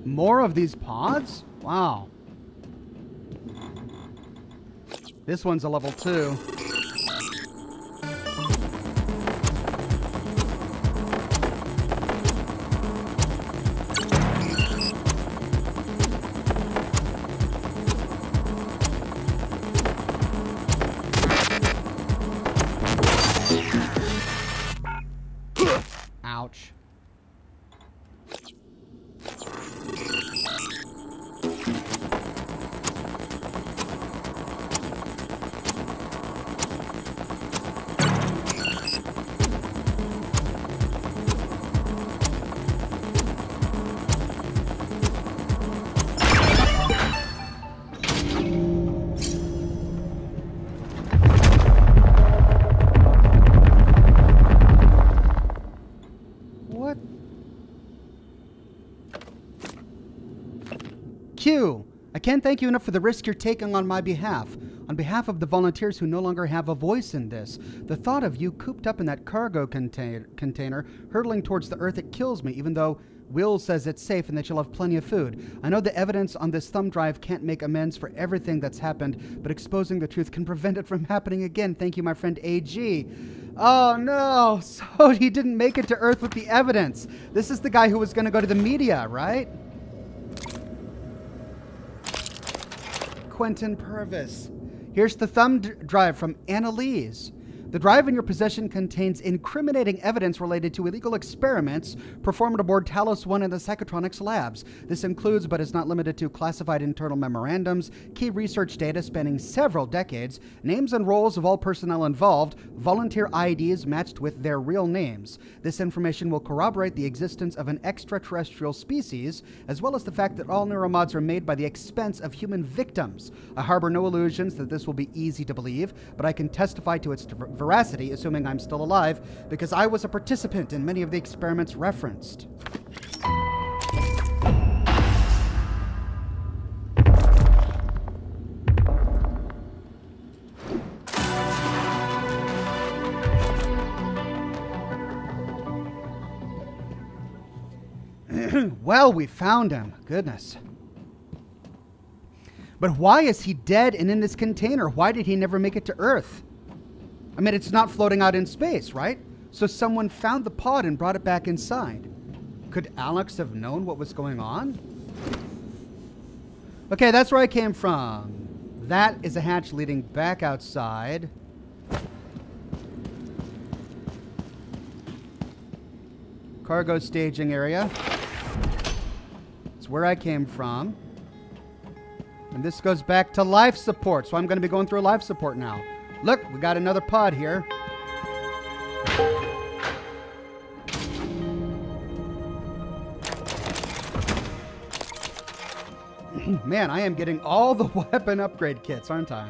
More of these pods? Wow. This one's a level 2. Ouch. Q, I can't thank you enough for the risk you're taking on my behalf. On behalf of the volunteers who no longer have a voice in this, the thought of you cooped up in that cargo container, hurtling towards the Earth, it kills me, even though Will says it's safe and that you'll have plenty of food. I know the evidence on this thumb drive can't make amends for everything that's happened, but exposing the truth can prevent it from happening again. Thank you, my friend AG. Oh no, so he didn't make it to Earth with the evidence. This is the guy who was going to go to the media, right? Quentin Purvis. Here's the thumb drive from Annalise. The drive in your possession contains incriminating evidence related to illegal experiments performed aboard Talos 1 in the Psychotronics labs. This includes, but is not limited to, classified internal memorandums, key research data spanning several decades, names and roles of all personnel involved, volunteer IDs matched with their real names. This information will corroborate the existence of an extraterrestrial species, as well as the fact that all neuromods are made by the expense of human victims. I harbor no illusions that this will be easy to believe, but I can testify to its veracity, assuming I'm still alive, because I was a participant in many of the experiments referenced. Well, we found him. Goodness. But why is he dead and in this container? Why did he never make it to Earth? I mean, it's not floating out in space, right? So someone found the pod and brought it back inside. Could Alex have known what was going on? Okay, that's where I came from. That is a hatch leading back outside. Cargo staging area. It's where I came from. And this goes back to life support, so I'm going to be going through life support now. Look, we got another pod here. Man, I am getting all the weapon upgrade kits, aren't I?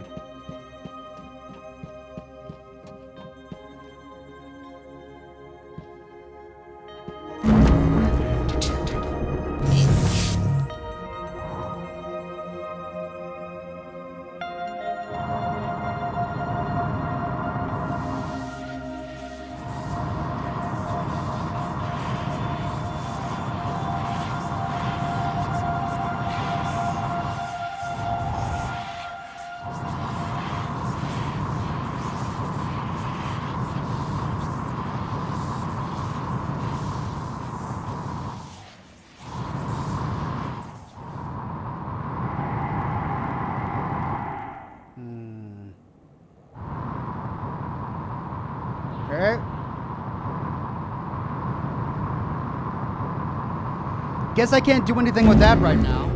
Guess I can't do anything with that right now.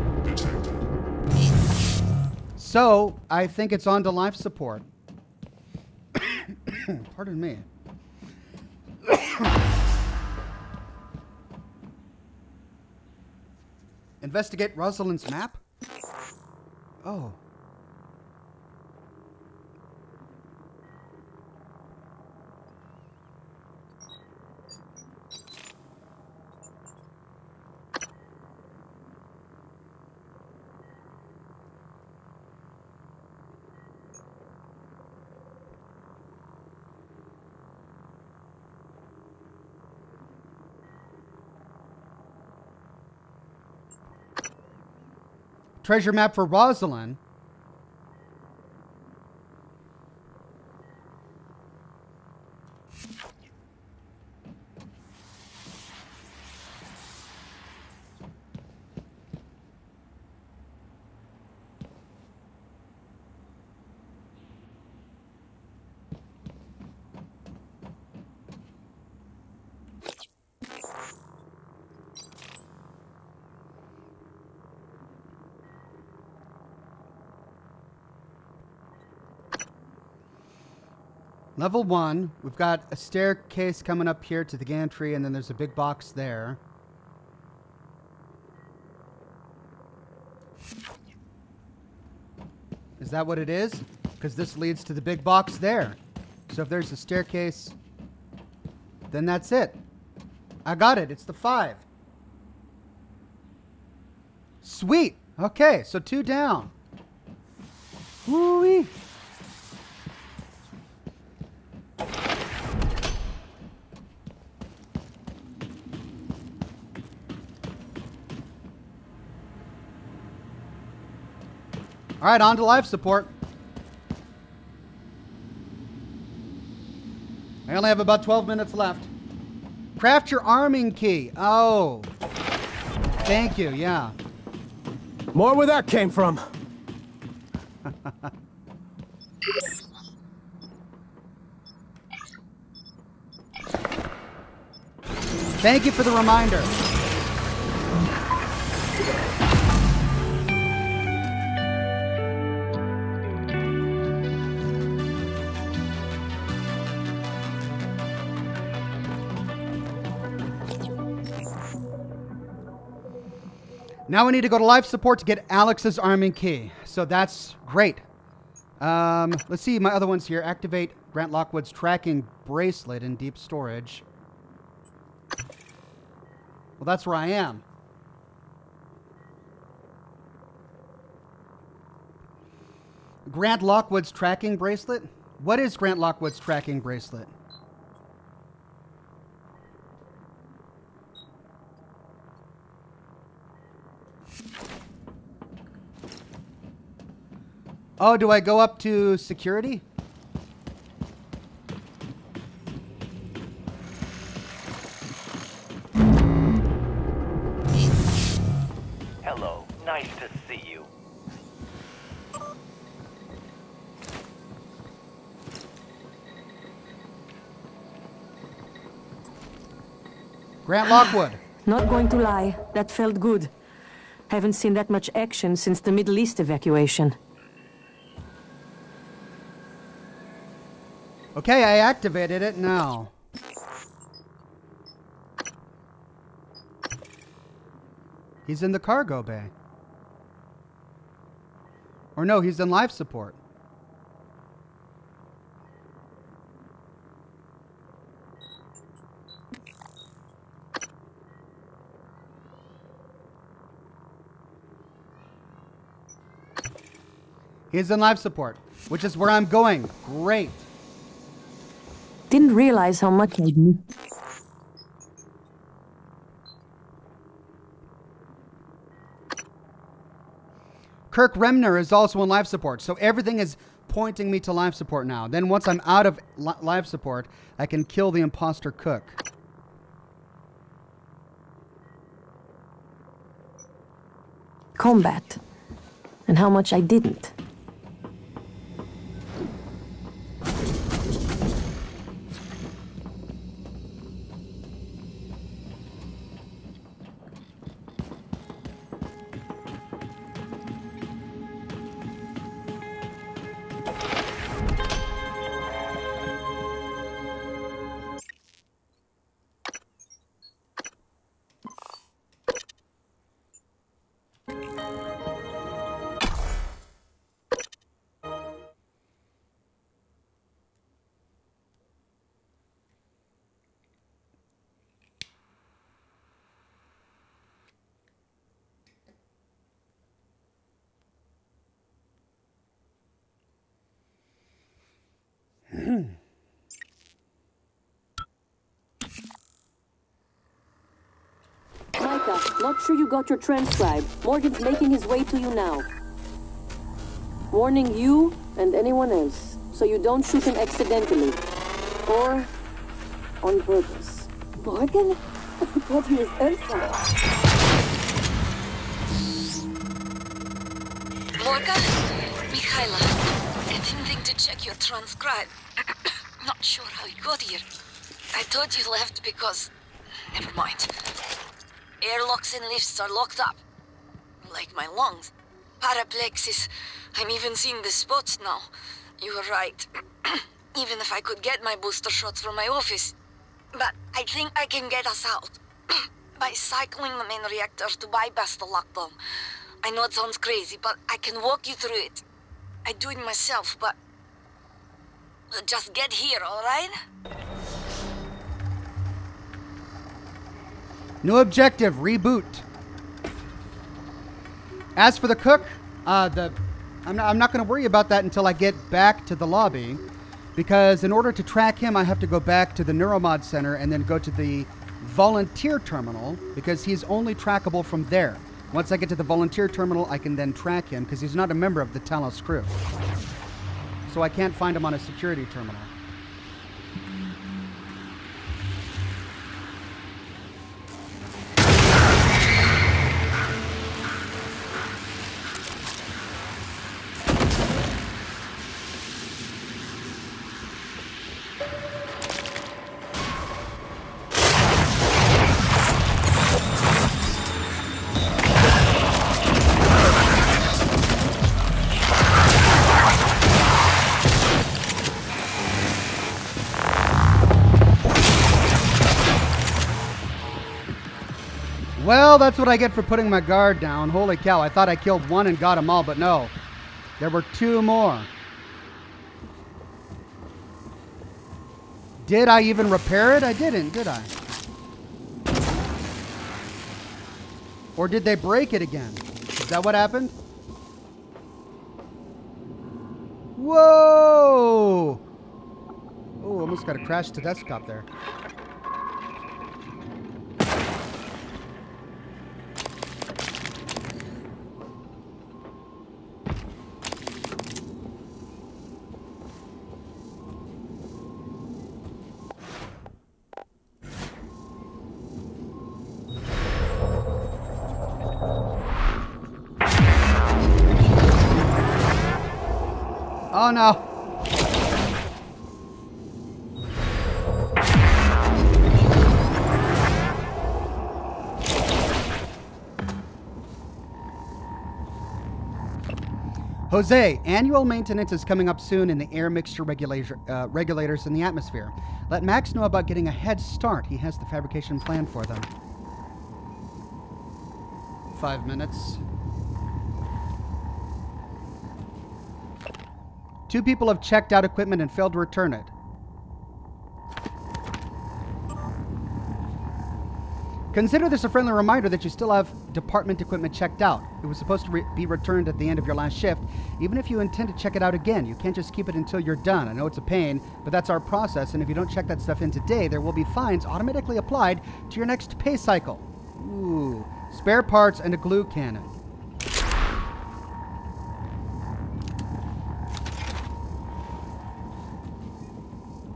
So, I think it's on to life support. Pardon me. Investigate Rosalind's map? Oh. Treasure map for Rosalind. Level 1, we've got a staircase coming up here to the gantry, and then there's a big box there. Is that what it is? Because this leads to the big box there. So if there's a staircase, then that's it. I got it. It's the 5. Sweet. Okay, so 2 down. Woo-wee. All right, on to life support. I only have about 12 minutes left. Craft your arming key. Oh. Thank you, yeah. More where that came from. Thank you for the reminder. Now we need to go to life support to get Alex's arming key. So that's great. Let's see my other ones here. Activate Grant Lockwood's tracking bracelet in deep storage. Well, that's where I am. Grant Lockwood's tracking bracelet? What is Grant Lockwood's tracking bracelet? Oh, do I go up to security? Hello, nice to see you. Grant Lockwood. Not going to lie, that felt good. Haven't seen that much action since the Middle East evacuation. Okay, I activated it now. He's in the cargo bay. Or no, he's in life support. He's in life support, which is where I'm going. Great. Didn't realize how much I knew. Kirk Remner is also in life support, so everything is pointing me to life support now. Then once I'm out of life support, I can kill the imposter Cook. Combat. And how much I didn't. Micah, not sure you got your transcribe. Morgan's making his way to you now. Warning you and anyone else, so you don't shoot him accidentally. Or on purpose. Morgan? What is Elsa? Morgan? Mikhaila. I didn't think to check your transcribe. Not sure how you got here. I thought you left because... Never mind. Airlocks and lifts are locked up. Like my lungs. Paraplexis. I'm even seeing the spots now. You were right. Even if I could get my booster shots from my office. But I think I can get us out. By cycling the main reactor to bypass the lockdown. I know it sounds crazy, but I can walk you through it. I do it myself, but... Just get here, alright? New objective, reboot. As for the cook, I'm not going to worry about that until I get back to the lobby, because in order to track him, I have to go back to the Neuromod Center and then go to the volunteer terminal, because he's only trackable from there. Once I get to the volunteer terminal, I can then track him, because he's not a member of the Talos crew. So I can't find him on a security terminal. Well, that's what I get for putting my guard down. Holy cow, I thought I killed one and got them all, but no. There were two more. Did I even repair it? I didn't, did I? Or did they break it again? Is that what happened? Whoa! Oh, almost got a crash to desktop there. Oh no. Jose, annual maintenance is coming up soon in the air mixture regulators in the atmosphere. Let Max know about getting a head start. He has the fabrication plan for them. 5 minutes. 2 people have checked out equipment and failed to return it. Consider this a friendly reminder that you still have department equipment checked out. It was supposed to be returned at the end of your last shift. Even if you intend to check it out again, you can't just keep it until you're done. I know it's a pain, but that's our process, and if you don't check that stuff in today, there will be fines automatically applied to your next pay cycle. Ooh, spare parts and a glue cannon.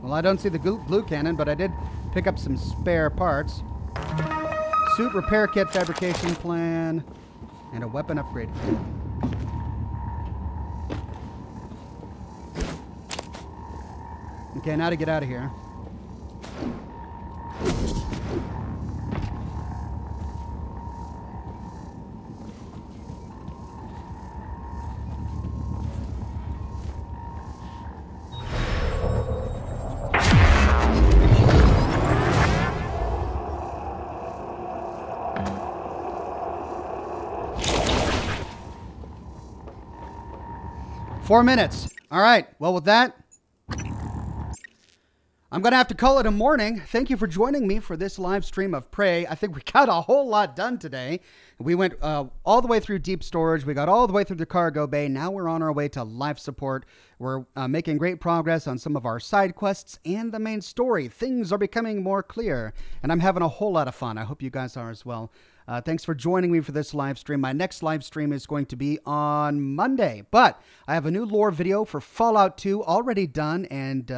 Well, I don't see the glue cannon, but I did pick up some spare parts. Suit repair kit fabrication plan, and a weapon upgrade kit. Okay, now to get out of here. Four minutes. All right. Well, with that, I'm going to have to call it a morning. Thank you for joining me for this live stream of Prey. I think we got a whole lot done today. We went all the way through deep storage. We got all the way through the cargo bay. Now we're on our way to life support. We're making great progress on some of our side quests and the main story. Things are becoming more clear, and I'm having a whole lot of fun. I hope you guys are as well. Thanks for joining me for this live stream. My next live stream is going to be on Monday, but I have a new lore video for Fallout 2 already done and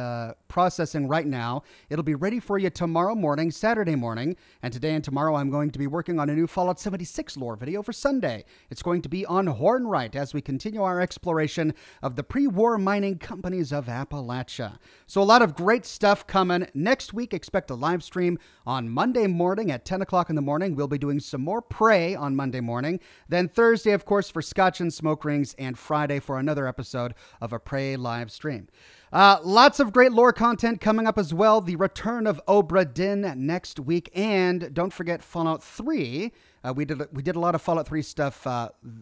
processing right now. It'll be ready for you tomorrow morning, Saturday morning, and today and tomorrow I'm going to be working on a new Fallout 76 lore video for Sunday. It's going to be on Hornwright as we continue our exploration of the pre-war mining companies of Appalachia. So a lot of great stuff coming. Next week, expect a live stream on Monday morning at 10 o'clock in the morning. We'll be doing some more Prey on Monday morning. Then Thursday, of course, for Scotch and Smoke Rings, and Friday for another episode of a Prey live stream. Lots of great lore content coming up as well. The return of Obra Dinn next week, and don't forget Fallout 3. We did a lot of Fallout 3 stuff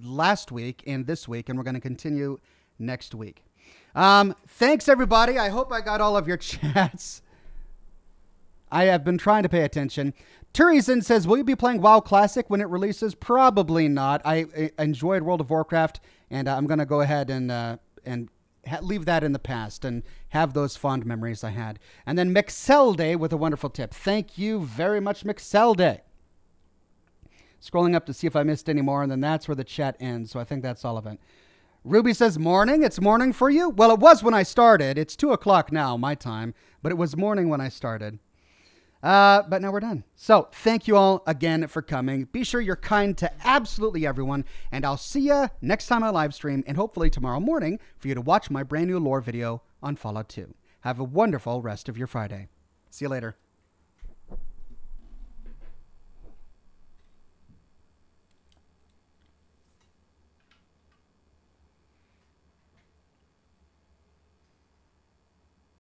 last week and this week, and we're going to continue next week. Thanks, everybody. I hope I got all of your chats. I have been trying to pay attention. Turizen says, will you be playing WoW Classic when it releases? Probably not. I enjoyed World of Warcraft, and I'm going to go ahead and leave that in the past and have those fond memories I had. And then Mixelde with a wonderful tip. Thank you very much, Mixelde. Scrolling up to see if I missed any more, and then that's where the chat ends. So I think that's all of it. Ruby says, morning? It's morning for you? Well, it was when I started. It's 2 o'clock now, my time, but it was morning when I started. But now we're done. So thank you all again for coming. Be sure you're kind to absolutely everyone, and I'll see you next time I live stream, and hopefully tomorrow morning for you to watch my brand new lore video on Fallout 2. Have a wonderful rest of your Friday. See you later.